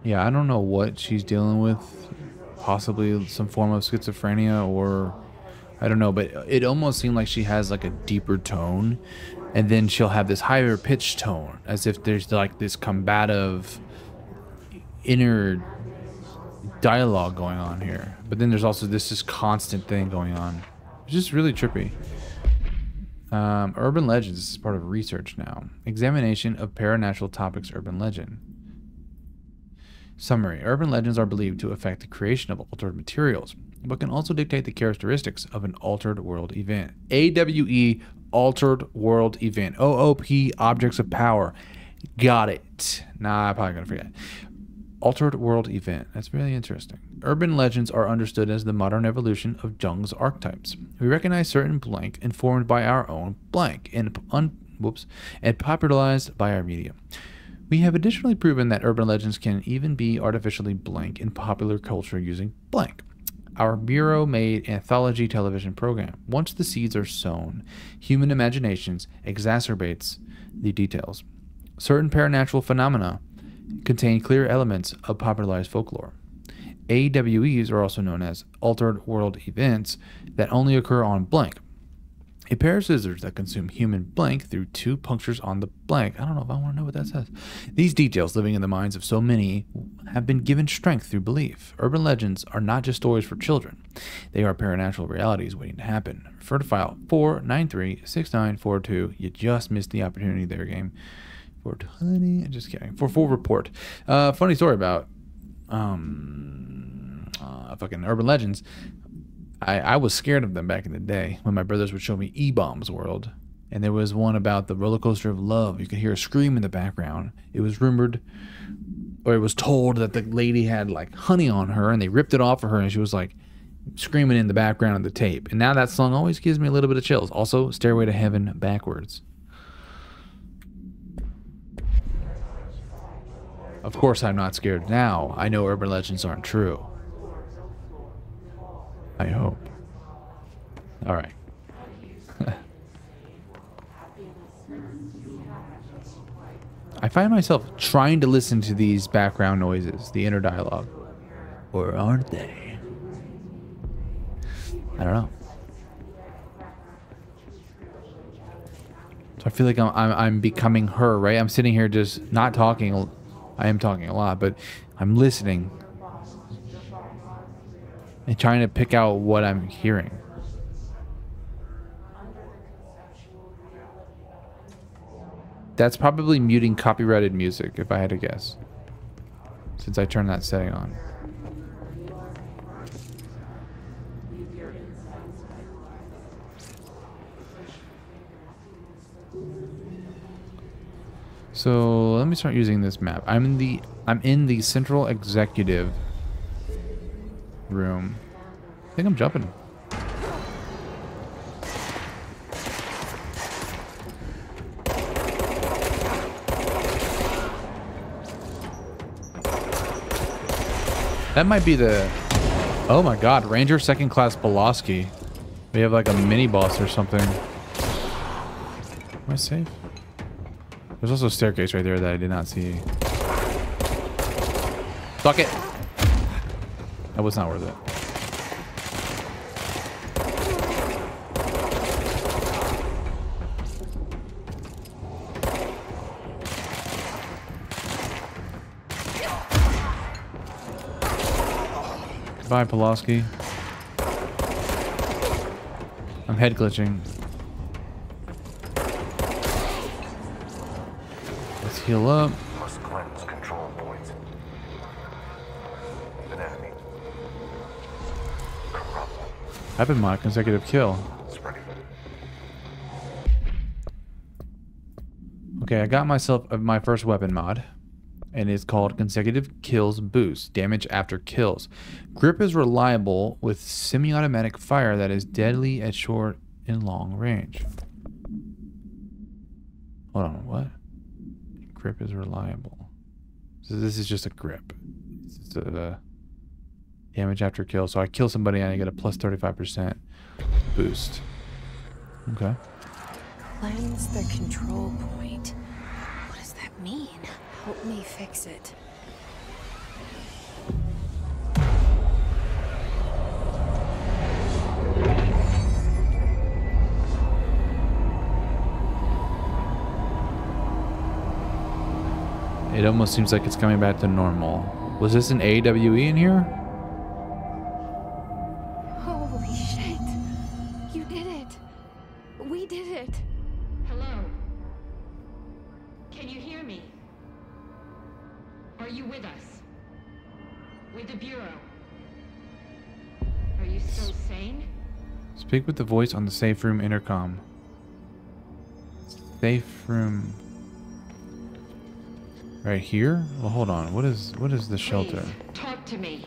Yeah, I don't know what she's dealing with. Possibly some form of schizophrenia or... I don't know, but it almost seemed like she has like a deeper tone And then she'll have this higher pitched tone, as if there's like this combative inner dialogue going on here. But then there's also this just constant thing going on. It's just really trippy. Urban legends. This is part of research now. Examination of paranatural topics. Urban legend. Summary. Urban legends are believed to affect the creation of altered materials, but can also dictate the characteristics of an altered world event. AWE, altered world event. OOP, objects of power. Got it. Nah, I'm probably going to forget. Altered world event. That's really interesting. Urban legends are understood as the modern evolution of Jung's archetypes. We recognize certain blank informed by our own blank and popularized by our media. We have additionally proven that urban legends can even be artificially blank in popular culture using blank. Our bureau-made anthology television program. Once the seeds are sown, human imaginations exacerbates the details. Certain paranatural phenomena contain clear elements of popularized folklore. AWEs are also known as altered world events that only occur on blank. A pair of scissors that consume human blank through 2 punctures on the blank. I don't know if I want to know what that says. These details living in the minds of so many have been given strength through belief. Urban legends are not just stories for children. They are paranatural realities waiting to happen. Refer to file 4936942. You just missed the opportunity there, game. 420. Just kidding. For full report. Funny story about fucking urban legends. I was scared of them back in the day when my brothers would show me E-Bombs World. And there was one about the roller coaster of love. You could hear a scream in the background. It was rumored, or it was told, that the lady had like honey on her and they ripped it off of her and she was like screaming in the background of the tape. And now that song always gives me a little bit of chills. Also, Stairway to Heaven backwards. Of course I'm not scared now. I know urban legends aren't true. I hope. All right. I find myself trying to listen to these background noises, the inner dialogue. Or aren't they? I don't know. So I feel like I'm becoming her, right? I'm sitting here just not talking. I am talking a lot, but I'm listening and trying to pick out what I'm hearing. That's probably muting copyrighted music, if I had to guess, since I turned that setting on. So let me start using this map. I'm in the central executive room. I think I'm jumping. That might be the... Oh my god, Ranger 2nd Class Boloski. We have like a mini boss or something. Am I safe? There's also a staircase right there that I did not see. Fuck it! That was not worth it. Bye, Pulaski. I'm head glitching. Let's heal up. Must cleanse control points. Anatomy. Corrupt. Weapon mod, consecutive kill. Spreading. Okay, I got myself my first weapon mod. And it's called Consecutive Kills Boost. Damage after kills. Grip is reliable with semi-automatic fire that is deadly at short and long range. Hold on, what? Grip is reliable. So this is just a grip. It's a damage after kill. So I kill somebody and I get a plus 35% boost. Okay. Cleanse the control point. What does that mean? Help me fix it. It almost seems like it's coming back to normal. Was this an AWE in here? Holy shit. You did it. We did it. Hello? Can you hear me? Are you with us? With the Bureau? Are you still sane? Speak with the voice on the safe room intercom. Safe room. Right here? Well, hold on. What is the shelter? Please, talk to me.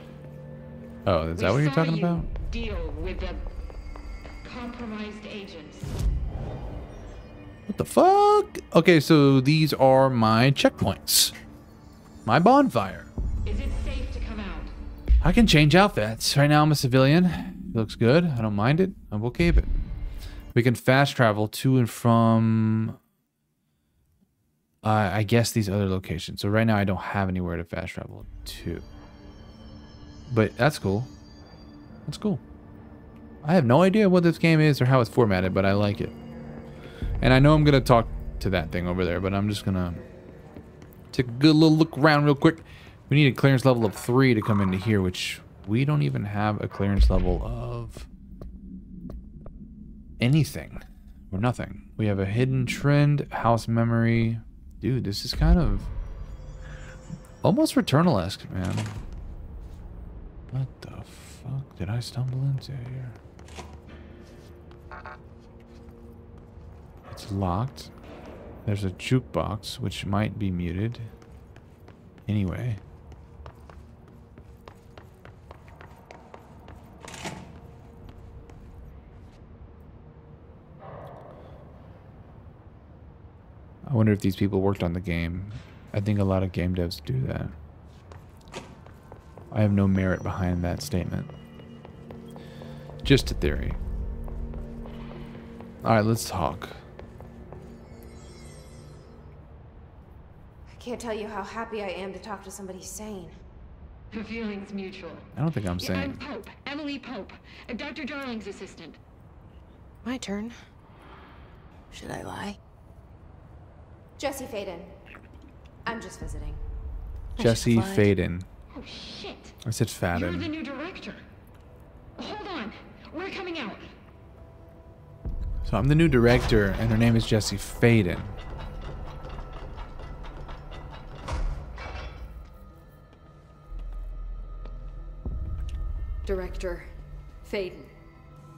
Oh, is that what you're talking about? Deal with the compromised agents. What the fuck? Okay, so these are my checkpoints. My bonfire. Is it safe to come out? I can change outfits. Right now I'm a civilian. It looks good. I don't mind it. I will keep it. We can fast travel to and from, I guess, these other locations. So right now I don't have anywhere to fast travel to. But that's cool. That's cool. I have no idea what this game is or how it's formatted, but I like it. And I know I'm going to talk to that thing over there, but I'm just going to take a good little look around real quick. We need a clearance level of 3 to come into here, which we don't even have a clearance level of anything or nothing. We have a hidden trend, house memory. Dude, this is kind of almost Returnal-esque, man. What the fuck did I stumble into here? It's locked. There's a jukebox, which might be muted. Anyway. I wonder if these people worked on the game. I think a lot of game devs do that. I have no merit behind that statement. Just a theory. Alright, let's talk. I can't tell you how happy I am to talk to somebody sane. The feeling's mutual. I don't think I'm I'm saying. Pope, Emily Pope, Dr. Darling's assistant. My turn. Should I lie? Jesse Faden. I'm just visiting. Jesse Faden. Oh, shit. I said You're the Faden. new director. Hold on. We're coming out. So I'm the new director, and her name is Jesse Faden. Director Faden.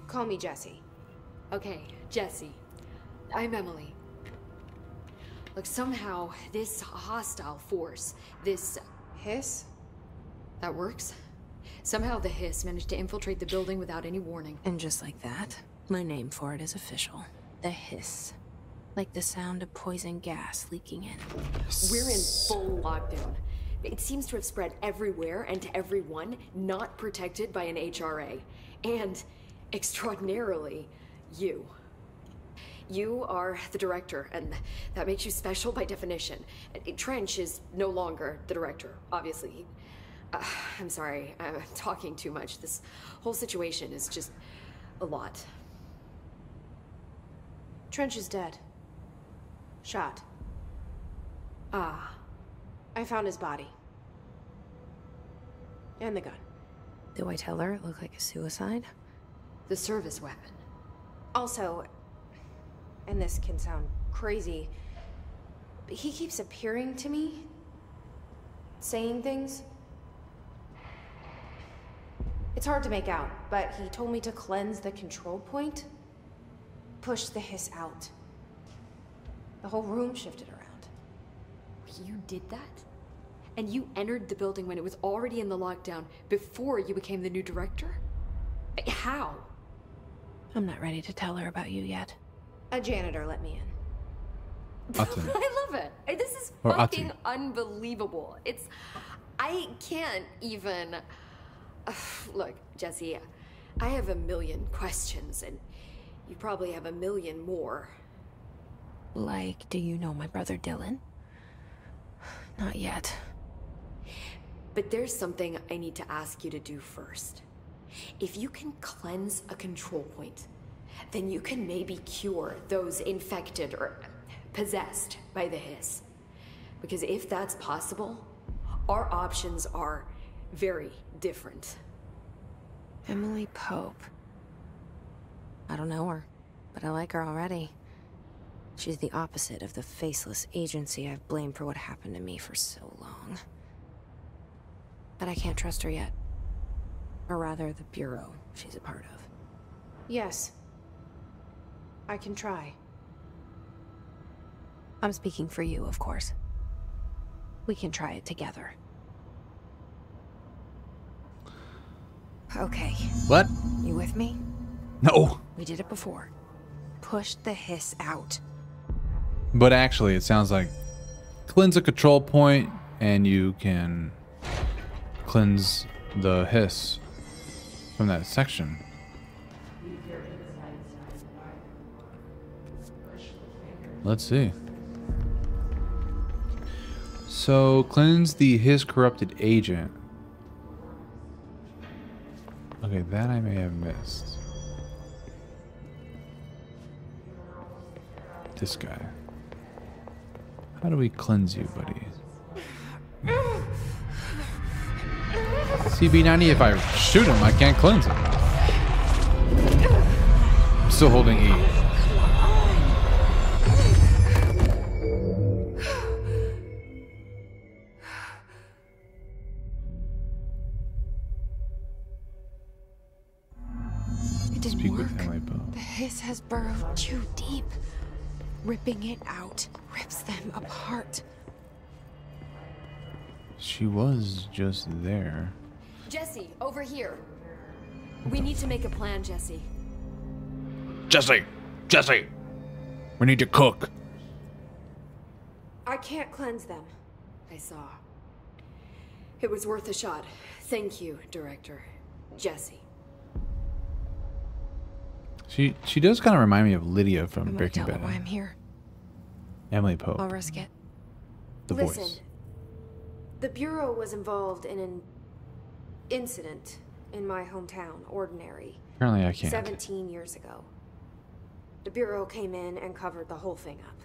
Call me Jesse. Okay, Jesse. I'm Emily. Look, somehow this hostile force, this Hiss? that works. Somehow the hiss managed to infiltrate the building without any warning. And just like that, my name for it is official. The hiss. Like the sound of poison gas leaking in. We're in full lockdown. It seems to have spread everywhere and to everyone not protected by an HRA. And, extraordinarily, you. You are the director, and that makes you special by definition. Trench is no longer the director, obviously. I'm sorry, I'm talking too much. This whole situation is just a lot. Trench is dead. Shot. Ah. I found his body. And the gun. Do I tell her it looked like a suicide? The service weapon. Also, and this can sound crazy, but he keeps appearing to me, saying things. It's hard to make out, but he told me to cleanse the control point, push the hiss out. The whole room shifted around. You did that? And you entered the building when it was already in the lockdown before you became the new director? How? I'm not ready to tell her about you yet. A janitor let me in. Aten. I love it. This is Or fucking Ati. unbelievable. I can't even... Look, Jesse, I have a million questions, and you probably have a million more. Like, do you know my brother Dylan? Not yet. But there's something I need to ask you to do first. If you can cleanse a control point, then you can maybe cure those infected or possessed by the hiss. Because if that's possible, our options are very different. Emily Pope. I don't know her, but I like her already. She's the opposite of the faceless agency I've blamed for what happened to me for so long. But I can't trust her yet. Or rather, the Bureau she's a part of. Yes. I can try. I'm speaking for you, of course. We can try it together. Okay. What? You with me? No. We did it before. Push the hiss out. But actually, it sounds like cleanse a control point and you can cleanse the hiss from that section. Let's see. So, cleanse the hiss corrupted agent. Okay, that I may have missed. This guy. How do we cleanse you, buddy? CB90, if I shoot him, I can't cleanse him. I'm still holding E. It didn't Speak work. with Emily Pope. The hiss has burrowed too deep. Ripping it out rips them apart. She was just there. Jesse, over here. We need to make a plan, Jesse. Jesse! We need to cook. I can't cleanse them. I saw. It was worth a shot. Thank you, Director. Jesse. She does kind of remind me of Lydia from I'm gonna Breaking tell her Bad. why I'm here. Emily Pope. I'll risk it. The Listen, voice. the Bureau was involved in an incident in my hometown, Ordinary. Apparently I can't. 17 years ago. The Bureau came in and covered the whole thing up.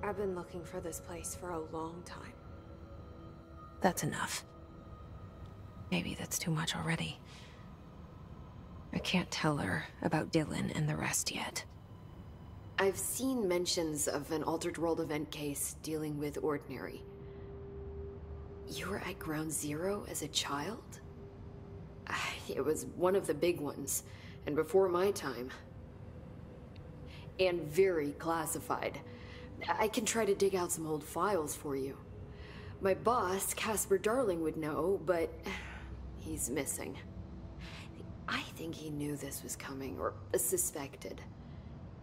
I've been looking for this place for a long time. That's enough. Maybe that's too much already. I can't tell her about Dylan and the rest yet. I've seen mentions of an Altered World event case dealing with Ordinary. You were at Ground Zero as a child? It was one of the big ones, and before my time. And very classified. I can try to dig out some old files for you. My boss, Casper Darling, would know, but he's missing. I think he knew this was coming, or suspected.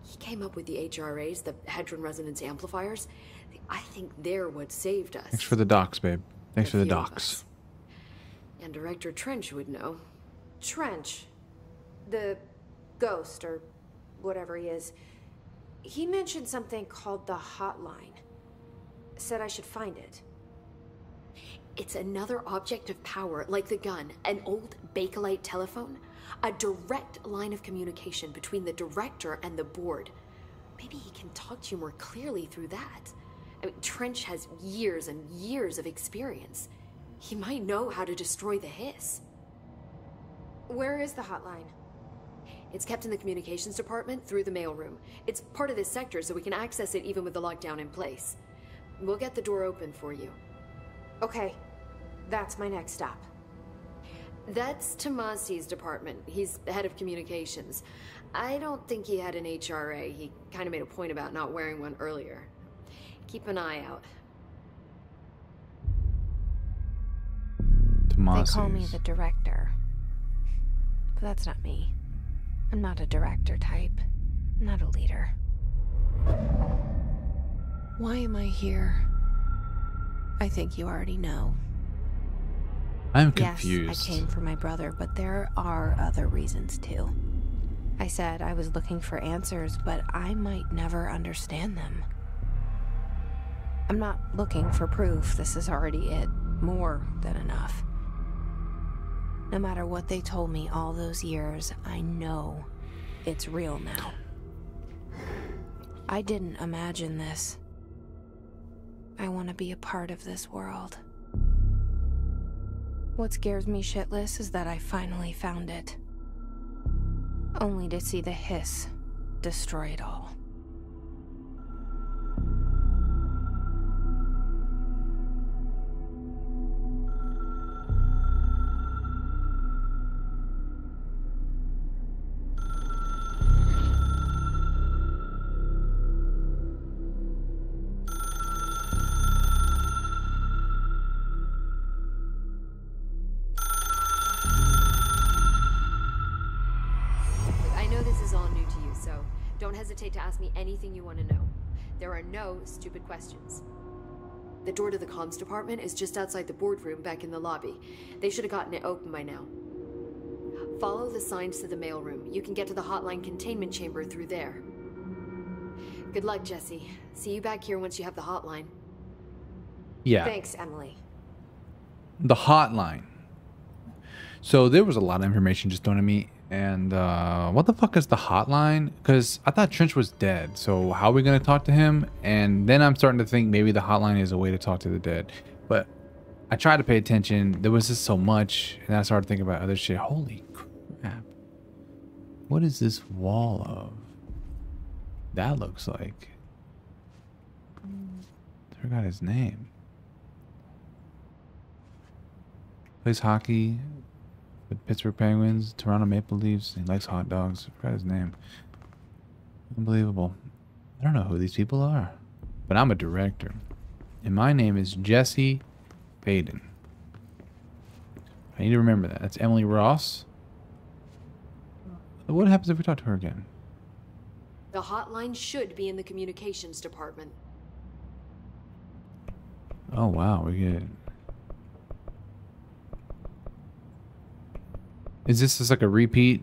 He came up with the HRAs, the Hadron Resonance Amplifiers. I think they're what saved us. Thanks for the docs, babe. Thanks for the docs. And Director Trench would know. Trench. The ghost, or whatever he is. He mentioned something called the Hotline. Said I should find it. It's another object of power, like the gun, an old Bakelite telephone. A direct line of communication between the director and the board. Maybe he can talk to you more clearly through that. I mean, Trench has years and years of experience. He might know how to destroy the hiss. Where is the hotline? It's kept in the communications department through the mailroom. It's part of this sector, so we can access it even with the lockdown in place. We'll get the door open for you. Okay, that's my next stop. That's Tomasi's department. He's the head of communications. I don't think he had an HRA. He kind of made a point about not wearing one earlier. Keep an eye out. They call me the director. But that's not me. I'm not a director type. I'm not a leader. Why am I here? I think you already know. I'm confused. Yes, I came for my brother, but there are other reasons too. I said I was looking for answers, but I might never understand them. I'm not looking for proof. This is already it. More than enough. No matter what they told me all those years, I know it's real now. I didn't imagine this. I want to be a part of this world. What scares me shitless is that I finally found it. Only to see the hiss destroy it all. Don't hesitate to ask me anything you want to know. There are no stupid questions. The door to the comms department is just outside the boardroom back in the lobby. They should have gotten it open by now. Follow the signs to the mailroom. You can get to the hotline containment chamber through there. Good luck, Jesse. See you back here once you have the hotline. Yeah. Thanks, Emily. The hotline. So there was a lot of information just thrown at me. And what the fuck is the hotline? Because I thought Trench was dead. So how are we going to talk to him? And then I'm starting to think maybe the hotline is a way to talk to the dead. But I tried to pay attention. There was just so much. And I started thinking about other shit. Holy crap. What is this wall of? That looks like. I forgot his name. Plays hockey. With Pittsburgh Penguins, Toronto Maple Leafs. He likes hot dogs. I forgot his name. Unbelievable. I don't know who these people are. But I'm a director. And my name is Jesse Faden. I need to remember that. That's Emily Ross. What happens if we talk to her again? The hotline should be in the communications department. Oh, wow. We get... Is this just like a repeat?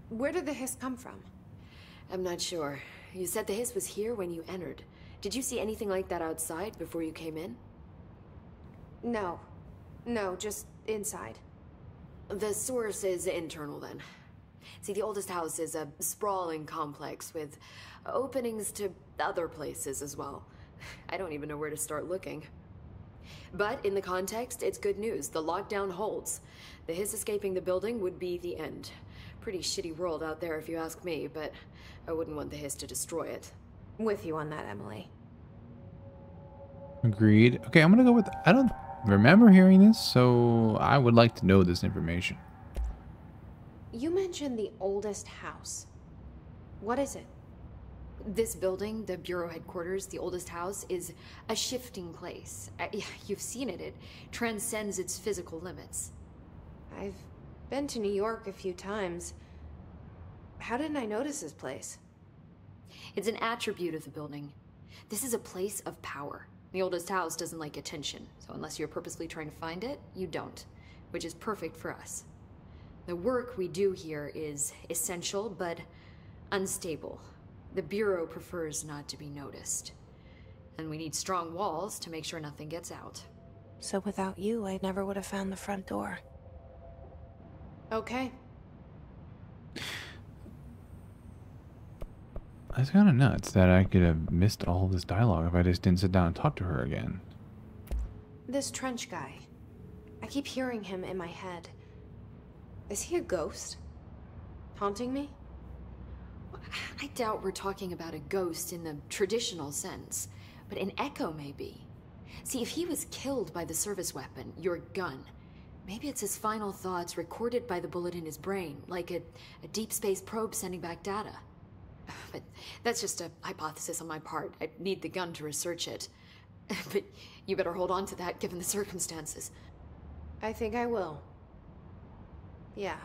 Where did the hiss come from? I'm not sure. You said the hiss was here when you entered. Did you see anything like that outside before you came in? No. No, just inside. The source is internal then. See, the oldest house is a sprawling complex with openings to other places as well. I don't even know where to start looking. But in the context, it's good news. The lockdown holds. The hiss escaping the building would be the end. Pretty shitty world out there if you ask me, but I wouldn't want the hiss to destroy it. With you on that, Emily. Agreed. Okay, I'm gonna go with... I don't remember hearing this, so I would like to know this information. You mentioned the oldest house. What is it? This building, the Bureau headquarters, the oldest house, is a shifting place. You've seen it. It transcends its physical limits. I've been to New York a few times. How didn't I notice this place? It's an attribute of the building. This is a place of power. The oldest house doesn't like attention, so unless you're purposely trying to find it, you don't, which is perfect for us. The work we do here is essential, but unstable. The Bureau prefers not to be noticed. And we need strong walls to make sure nothing gets out. So without you, I never would have found the front door. Okay. That's kind of nuts that I could have missed all this dialogue if I just didn't sit down and talk to her again. This Trench guy. I keep hearing him in my head. Is he a ghost? Haunting me? I doubt we're talking about a ghost in the traditional sense, but an echo maybe. See, if he was killed by the service weapon, your gun, maybe it's his final thoughts recorded by the bullet in his brain, like a deep space probe sending back data. But that's just a hypothesis on my part. I'd need the gun to research it. But you better hold on to that given the circumstances. I think I will. Yeah.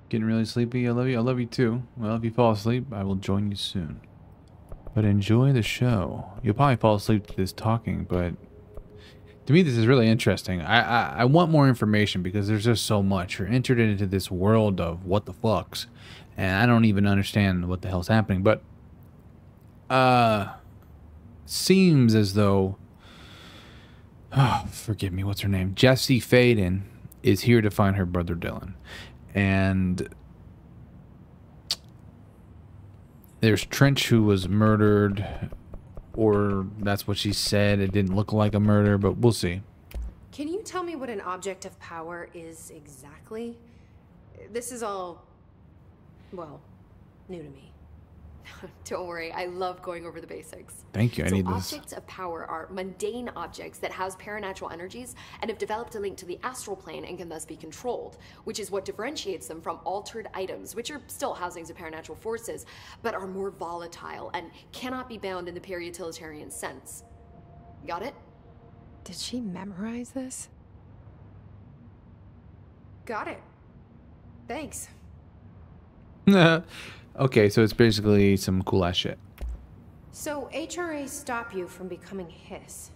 Getting really sleepy. I love you. I love you too. Well, if you fall asleep, I will join you soon. But enjoy the show. You'll probably fall asleep to this talking, but to me, this is really interesting. I want more information because there's just so much. You're entered into this world of what the fucks, and I don't even understand what the hell's happening. But seems as though, oh, forgive me, what's her name? Jesse Faden is here to find her brother Dylan. And There's Trench, who was murdered, or that's what she said. It didn't look like a murder, but we'll see. Can you tell me what an object of power is exactly? This is all, well, new to me. Don't worry, I love going over the basics. Thank you, I need this. Objects of power are mundane objects that house paranatural energies and have developed a link to the astral plane and can thus be controlled, which is what differentiates them from altered items, which are still housings of paranatural forces, but are more volatile and cannot be bound in the pure utilitarian sense. Got it? Did she memorize this? Got it. Thanks. Okay, so it's basically some cool ass shit. So HRA stop you from becoming Hiss?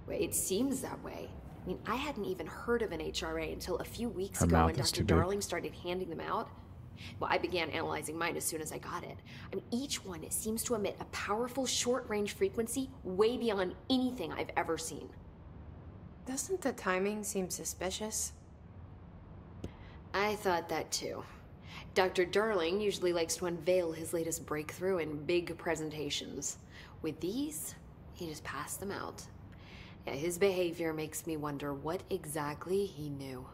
Well, it seems that way. I mean, I hadn't even heard of an HRA until a few weeks Her ago mouth when is Dr. too big. Darling started handing them out. Well, I began analyzing mine as soon as I got it. I mean, each one seems to emit a powerful short-range frequency way beyond anything I've ever seen. Doesn't the timing seem suspicious? I thought that too. Dr. Darling usually likes to unveil his latest breakthrough in big presentations. With these, he just passed them out. Yeah, his behavior makes me wonder what exactly he knew.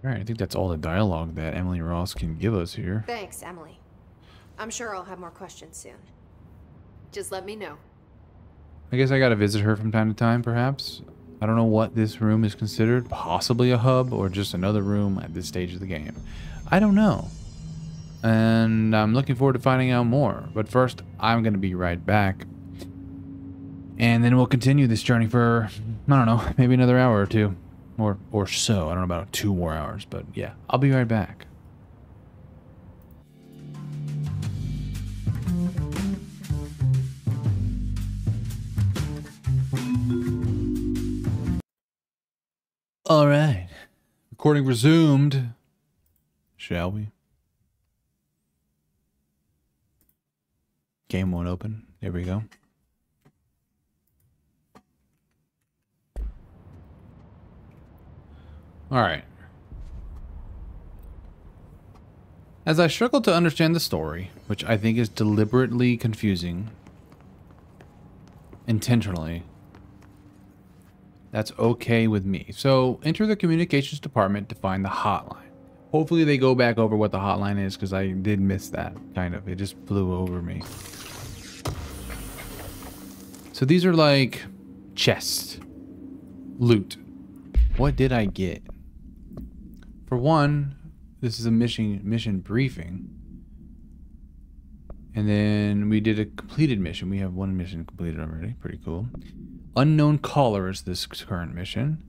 Alright, I think that's all the dialogue that Emily Ross can give us here. Thanks, Emily. I'm sure I'll have more questions soon. Just let me know. I guess I gotta visit her from time to time, perhaps. I don't know what this room is considered. Possibly a hub or just another room at this stage of the game. I don't know. And I'm looking forward to finding out more. But first, I'm gonna be right back. And then we'll continue this journey for, I don't know, maybe another hour or two. Or so. I don't know about 2 more hours, but yeah, I'll be right back. All right. Recording resumed. Shall we? Game won't open. There we go. All right. As I struggle to understand the story, which I think is deliberately confusing, intentionally, that's okay with me. So enter the communications department to find the hotline. Hopefully they go back over what the hotline is, because I did miss that, kind of. It just flew over me. So these are like chests. Loot. What did I get? For one, this is a mission briefing. And then we did a completed mission. We have 1 mission completed already. Pretty cool. Unknown caller is this current mission.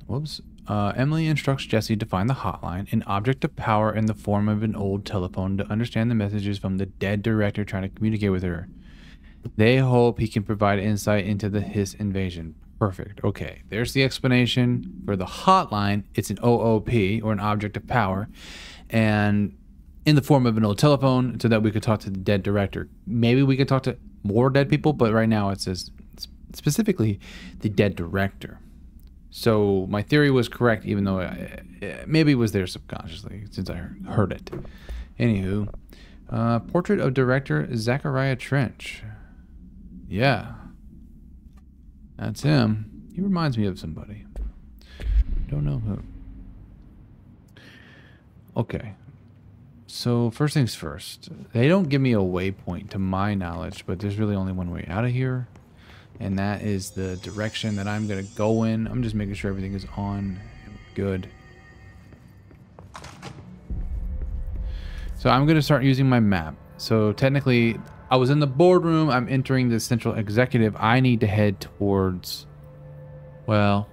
Whoops. Emily instructs Jesse to find the hotline, an object of power in the form of an old telephone, to understand the messages from the dead director trying to communicate with her. They hope he can provide insight into the Hiss invasion. Perfect. Okay, there's the explanation for the hotline. It's an OOP, or an object of power, and in the form of an old telephone, so that we could talk to the dead director. Maybe we could talk to more dead people, but right now it says specifically the dead director. So my theory was correct, even though maybe it was there subconsciously since I heard it. Anywho, portrait of director Zachariah Trench. Yeah, that's him. He reminds me of somebody. Don't know who. Okay. So first things first, they don't give me a waypoint to my knowledge, but there's really only one way out of here. And that is the direction that I'm going to go in. I'm just making sure everything is on and good. So I'm going to start using my map. So technically, I was in the boardroom. I'm entering the central executive. I need to head towards, well,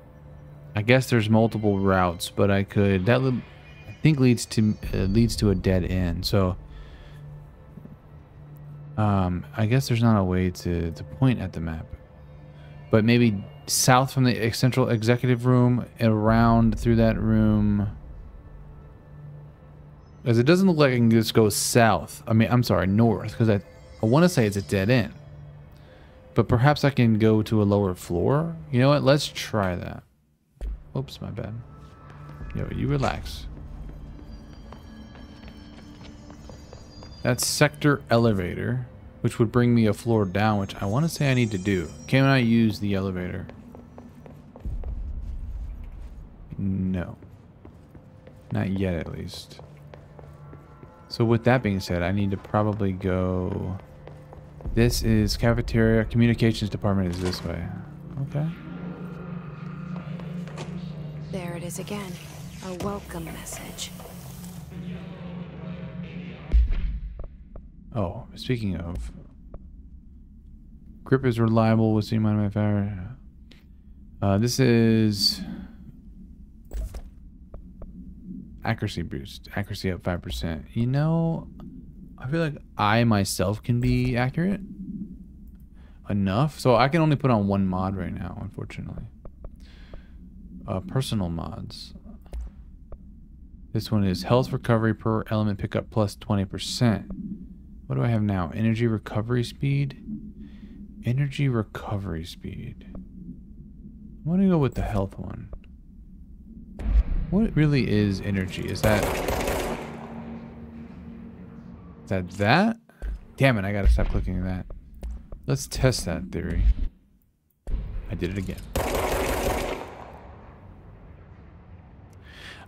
I guess there's multiple routes, but I could, that I think leads to a dead end. So I guess there's not a way to point at the map. But maybe south from the central executive room, around through that room. Because it doesn't look like I can just go south. I mean, I'm sorry, north. Because I want to say it's a dead end. But perhaps I can go to a lower floor. You know what? Let's try that. Oops, my bad. Yo, you relax. That's sector elevator, which would bring me a floor down, which I want to say I need to do. Can I use the elevator? No. Not yet, at least. So with that being said, I need to probably go... This is cafeteria. Communications department is this way. Okay. There it is again. A welcome message. Oh, speaking of... Grip is reliable with the amount of my fire. This is... Accuracy boost. Accuracy up 5%. You know, I feel like I myself can be accurate enough. So I can only put on one mod right now, unfortunately. Personal mods. This one is health recovery per element pickup plus 20%. What do I have now? Energy recovery speed? Energy recovery speed. I want to go with the health one. What really is energy? Is that... that? Damn it, I gotta stop clicking that. Let's test that theory. I did it again.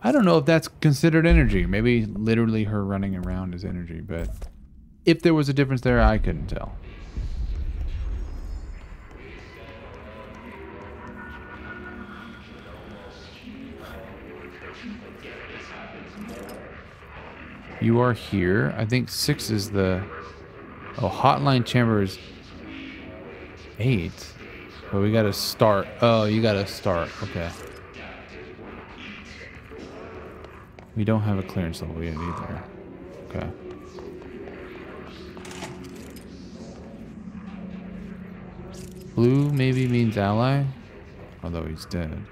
I don't know if that's considered energy. Maybe literally her running around is energy, but if there was a difference there, I couldn't tell. You are here. I think 6 is the... Oh, hotline chamber is 8. But we gotta start. Oh, you gotta start. Okay. We don't have a clearance level yet either. Okay. Blue maybe means ally. Although he's dead.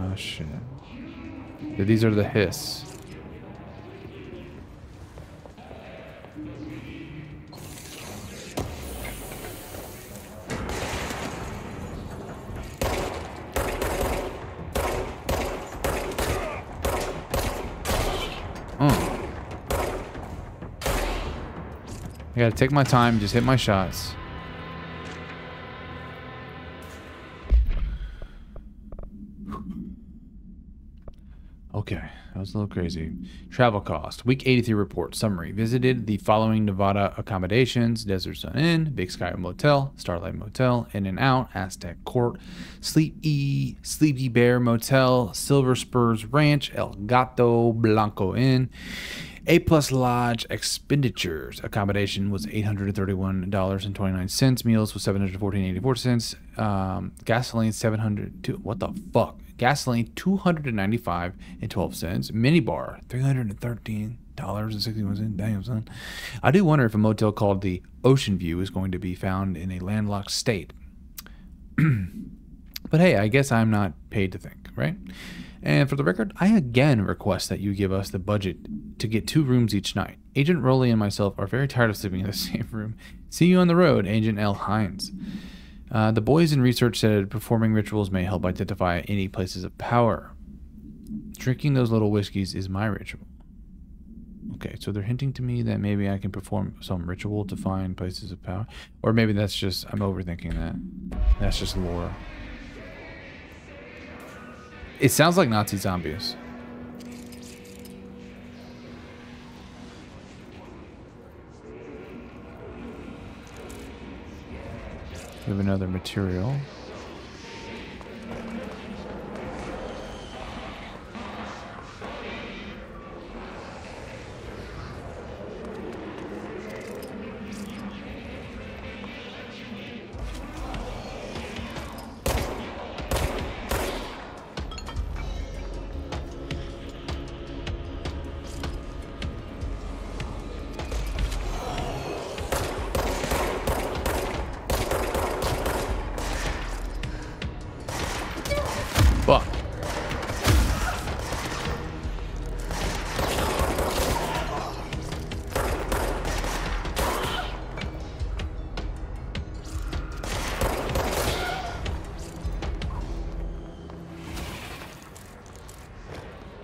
Oh shit. Yeah, these are the hiss. I gotta take my time, just hit my shots. Okay, that was a little crazy. Travel cost. Week 83 report. Summary. Visited the following Nevada accommodations: Desert Sun Inn, Big Sky Motel, Starlight Motel, In and Out, Aztec Court, Sleepy Bear Motel, Silver Spurs Ranch, El Gato Blanco Inn, A Plus Lodge. Expenditures. Accommodation was $831.29. Meals was $714.84. Gasoline $700. What the fuck? Gasoline $295.12. Minibar $313.61. Damn, son. I do wonder if a motel called the Ocean View is going to be found in a landlocked state. But hey, I guess I'm not paid to think, right? And for the record, I again request that you give us the budget to get 2 rooms each night. Agent Rowley and myself are very tired of sleeping in the same room. See you on the road, Agent L. Hines. The boys in research said performing rituals may help identify any places of power. Drinking those little whiskeys is my ritual. Okay, so they're hinting to me that maybe I can perform some ritual to find places of power. Or maybe that's just, I'm overthinking that. That's just lore. It sounds like Nazi zombies. We have another material.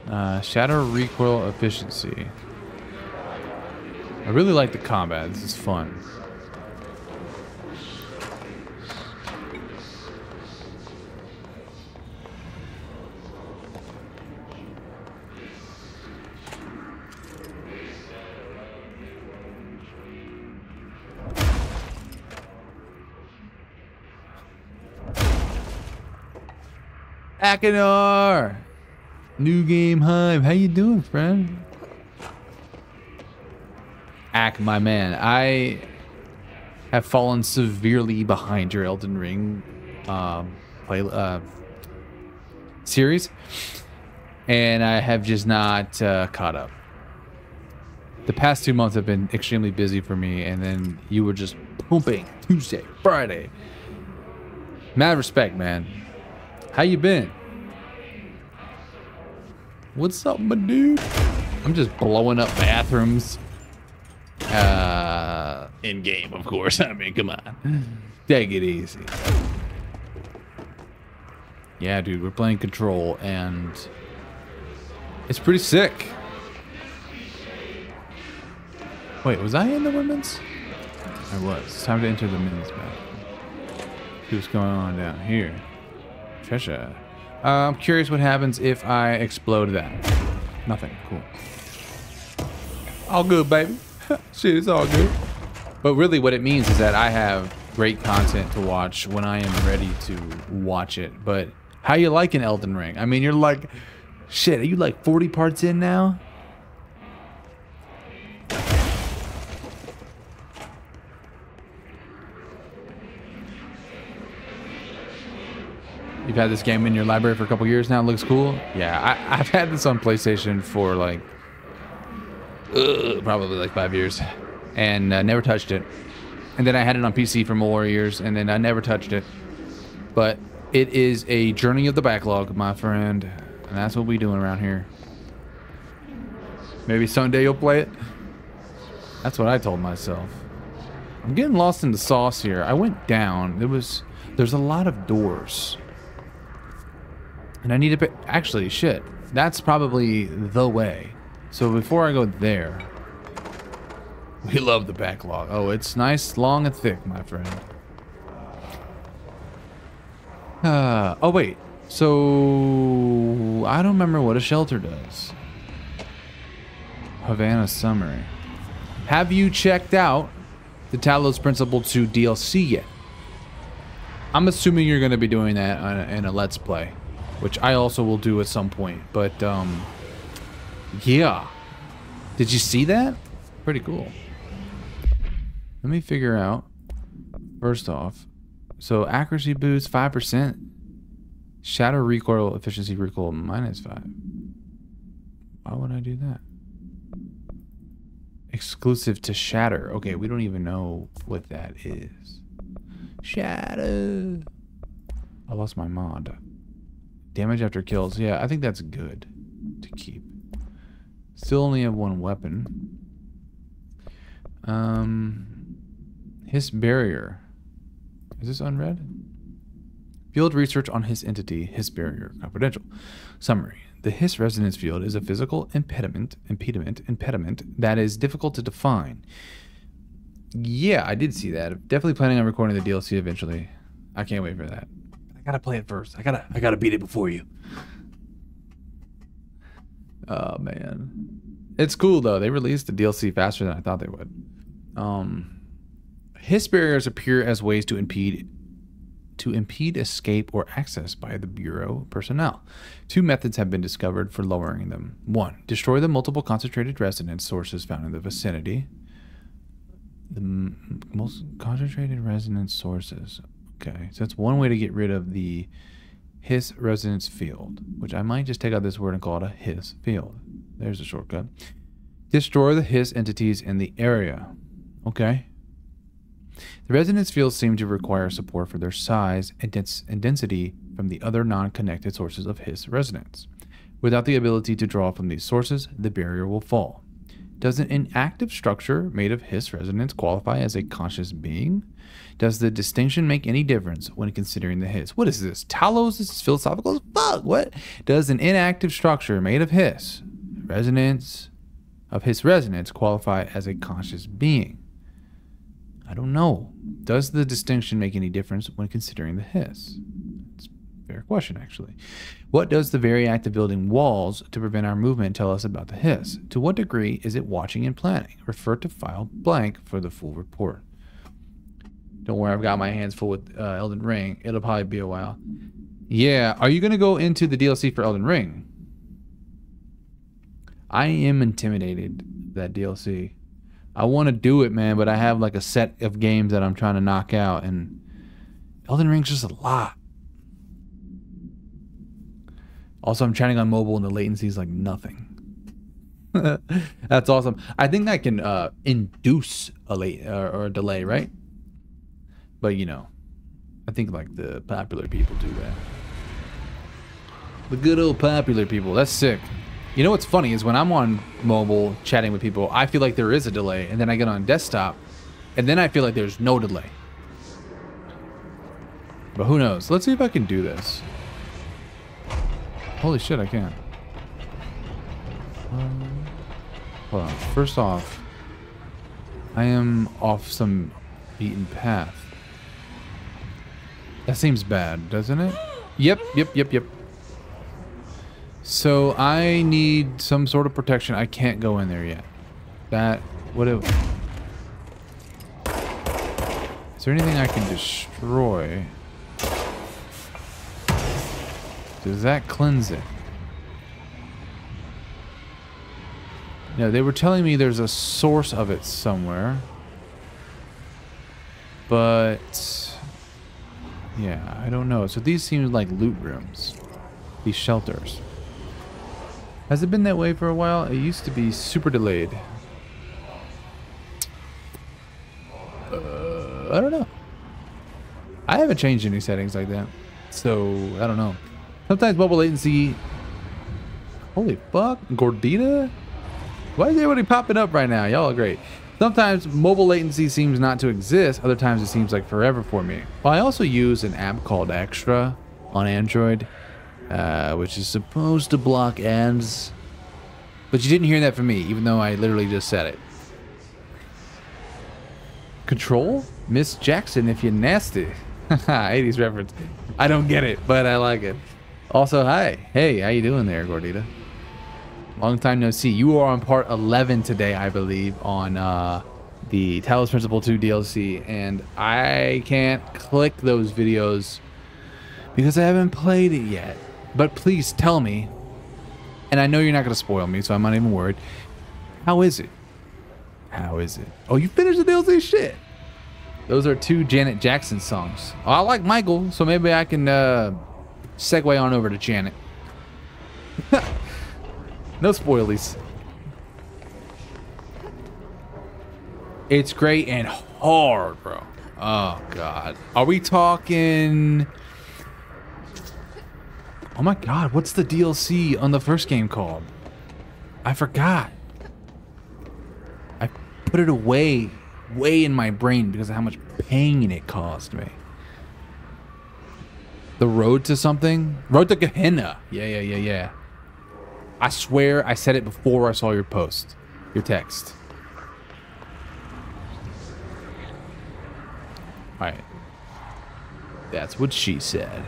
Shatter recoil efficiency. I really like the combat. This is fun. Akinar! New game Hive. How you doing, friend? Ack, my man. I have fallen severely behind your Elden Ring series. And I have just not caught up. The past 2 months have been extremely busy for me. And then you were just pumping Tuesday, Friday. Mad respect, man. How you been? What's up, my dude? I'm just blowing up bathrooms. In game, of course. I mean, come on. Take it easy. Yeah, dude, we're playing Control, and it's pretty sick. Wait, was I in the women's? I was. It's time to enter the men's match. See what's going on down here. Trisha. I'm curious what happens if I explode that. Nothing. Cool. All good, baby. Shit, it's all good. But really what it means is that I have great content to watch when I am ready to watch it. But how you liking Elden Ring? I mean, you're like, shit, are you like 40 parts in now? You've had this game in your library for a couple years now. It looks cool. Yeah, I've had this on PlayStation for like probably like 5 years, and never touched it. And then I had it on PC for more years, and then I never touched it. But it is a journey of the backlog, my friend, and that's what we doing around here. Maybe someday you'll play it. That's what I told myself. I'm getting lost in the sauce here. I went down. There's a lot of doors. And I need to pay, actually, shit. That's probably the way. So before I go there, we love the backlog. Oh, it's nice, long, and thick, my friend. Oh, wait. So, I don't remember what a shelter does. Havana summary. Have you checked out the Talos Principle 2 DLC yet? I'm assuming you're going to be doing that in a Let's Play, which I also will do at some point. But, yeah. Did you see that? Pretty cool. Let me figure out, first off, so accuracy boost 5%. Shadow recoil efficiency recoil -5. Why would I do that? Exclusive to Shatter. Okay, we don't even know what that is. Shadow. I lost my mod. Damage after kills. Yeah, I think that's good to keep. Still only have one weapon. His barrier. Is this unread? Field research on his entity, his barrier. Confidential. Summary. The Hiss resonance field is a physical impediment that is difficult to define. Yeah, I did see that. Definitely planning on recording the DLC eventually. I can't wait for that. I gotta play it first. I gotta beat it before you. Oh man. It's cool though. They released the DLC faster than I thought they would. Hiss barriers appear as ways to impede escape or access by the Bureau personnel. 2 methods have been discovered for lowering them. 1. Destroy the multiple concentrated resonance sources found in the vicinity. The most concentrated resonance sources. Okay, so that's one way to get rid of the Hiss resonance field, which I might just take out this word and call it a Hiss field. There's a shortcut. Destroy the Hiss entities in the area. Okay. The resonance fields seem to require support for their size and density from the other non-connected sources of Hiss resonance. Without the ability to draw from these sources, the barrier will fall. Does an inactive structure made of Hiss resonance qualify as a conscious being? Does the distinction make any difference when considering the Hiss? What is this? Talos? This is philosophical as fuck. What? Does an inactive structure made of Hiss resonance qualify as a conscious being? I don't know. Does the distinction make any difference when considering the Hiss? It's a fair question, actually. What does the very act of building walls to prevent our movement tell us about the Hiss? To what degree is it watching and planning? Refer to file blank for the full report. Don't worry, I've got my hands full with Elden Ring. It'll probably be a while. Yeah, are you going to go into the DLC for Elden Ring? I am intimidated, that DLC. I want to do it, man, but I have like a set of games that I'm trying to knock out, and Elden Ring's just a lot. Also, I'm chatting on mobile, and the latency is like nothing. That's awesome. I think that can induce a or a delay, right? But you know, I think like the popular people do that. The good old popular people. That's sick. You know what's funny is when I'm on mobile chatting with people, I feel like there is a delay, and then I get on desktop, and then I feel like there's no delay. But who knows? Let's see if I can do this. Holy shit, I can't. Hold on. First off, I am off some beaten path. That seems bad, doesn't it? Yep. So I need some sort of protection. I can't go in there yet. Is there anything I can destroy? Does that cleanse it? No, they were telling me there's a source of it somewhere. But yeah, I don't know. So these seem like loot rooms. These shelters. Has it been that way for a while? It used to be super delayed. I don't know. I haven't changed any settings like that. So, I don't know. Sometimes mobile latency... Holy fuck. Gordita? Why is everybody popping up right now? Y'all are great. Sometimes mobile latency seems not to exist. Other times it seems like forever for me. Well, I also use an app called Extra on Android. Which is supposed to block ads. But you didn't hear that from me, even though I literally just said it. Control? Miss Jackson if you're nasty. 80s reference. I don't get it, but I like it. Also, hi. Hey, how you doing there, Gordita? Long time no see. You are on part 11 today, I believe, on the Talos Principle 2 DLC. And I can't click those videos because I haven't played it yet. But please tell me, and I know you're not going to spoil me, so I'm not even worried. How is it? How is it? Oh, you finished the DLC? Shit. Those are 2 Janet Jackson songs. Oh, I like Michael, so maybe I can segue on over to Janet. No spoilies. It's great and hard, bro. Oh, God. Are we talking... Oh my god, what's the DLC on the first game called? I forgot. I put it away, way in my brain because of how much pain it caused me. The Road to something? Road to Gehenna. Yeah. I swear I said it before I saw your post, your text. Alright. That's what she said.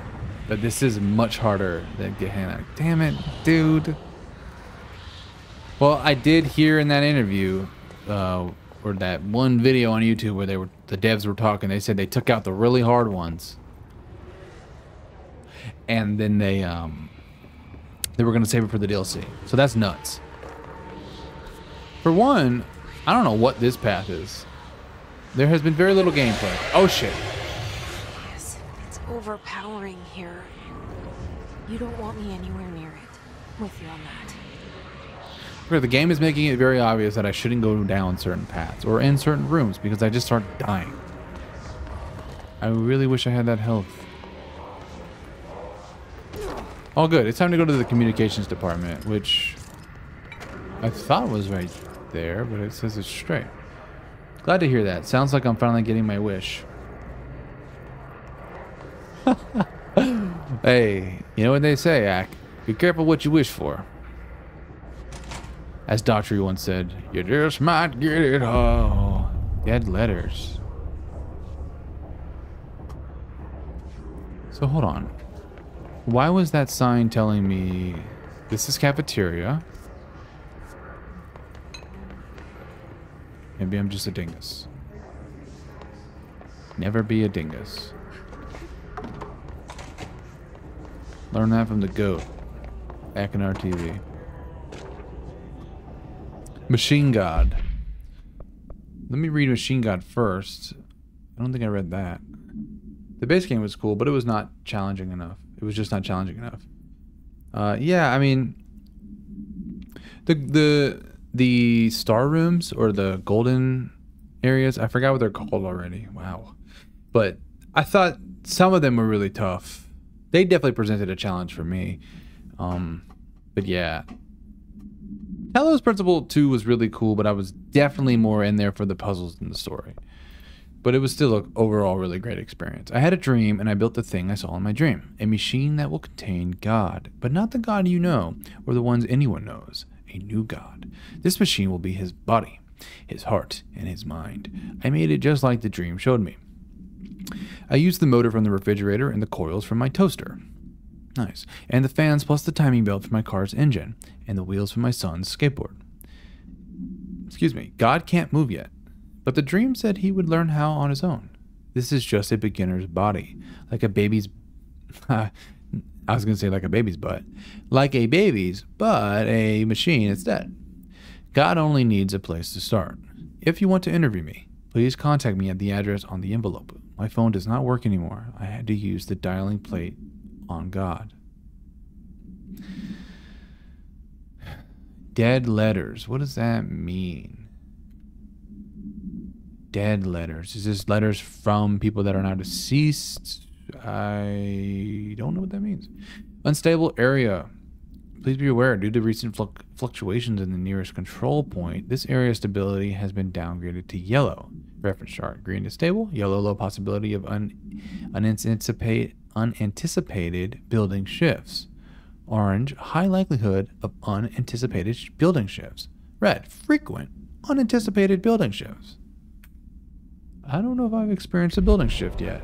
But this is much harder than Gehenna. Damn it, dude. Well, I did hear in that interview, or that one video on YouTube where the devs were talking. They said they took out the really hard ones, and then they were gonna save it for the DLC. So that's nuts. For one, I don't know what this path is. There has been very little gameplay. Oh shit. It's overpowering here. You don't want me anywhere near it. I'm with you on that. Okay, the game is making it very obvious that I shouldn't go down certain paths or in certain rooms because I just start dying. I really wish I had that health. All good. It's time to go to the communications department, which I thought was right there, but it says it's straight. Glad to hear that. Sounds like I'm finally getting my wish. Hey, you know what they say, Ak? Be careful what you wish for. As Doctor once said, you just might get it all. Dead letters. So hold on. Why was that sign telling me this is cafeteria? Maybe I'm just a dingus. Never be a dingus. Learn that from the GOAT. Back in our TV. Machine God. Let me read Machine God first. I don't think I read that. The base game was cool, but it was not challenging enough. It was just not challenging enough. Yeah, I mean, the star rooms or the golden areas, I forgot what they're called already. Wow. But I thought some of them were really tough. They definitely presented a challenge for me. But yeah. Talos Principle 2 was really cool, but I was definitely more in there for the puzzles than the story. But it was still an overall really great experience. I had a dream, and I built the thing I saw in my dream. A machine that will contain God, but not the God you know, or the ones anyone knows. A new God. This machine will be his body, his heart, and his mind. I made it just like the dream showed me. I used the motor from the refrigerator and the coils from my toaster. Nice. And the fans plus the timing belt for my car's engine, and the wheels for my son's skateboard. Excuse me, God can't move yet. But the dream said he would learn how on his own. This is just a beginner's body. Like a baby's... I was going to say like a baby's butt. Like a baby's, but a machine instead. God only needs a place to start. If you want to interview me, please contact me at the address on the envelope. My phone does not work anymore. I had to use the dialing plate on God. Dead letters. What does that mean? Dead letters. Is this letters from people that are now deceased? I don't know what that means. Unstable area. Please be aware, due to recent fluctuations in the nearest control point, this area's stability has been downgraded to yellow. Reference chart. Green is stable. Yellow, low possibility of unanticipated building shifts. Orange, high likelihood of unanticipated building shifts. Red, frequent unanticipated building shifts. I don't know if I've experienced a building shift yet.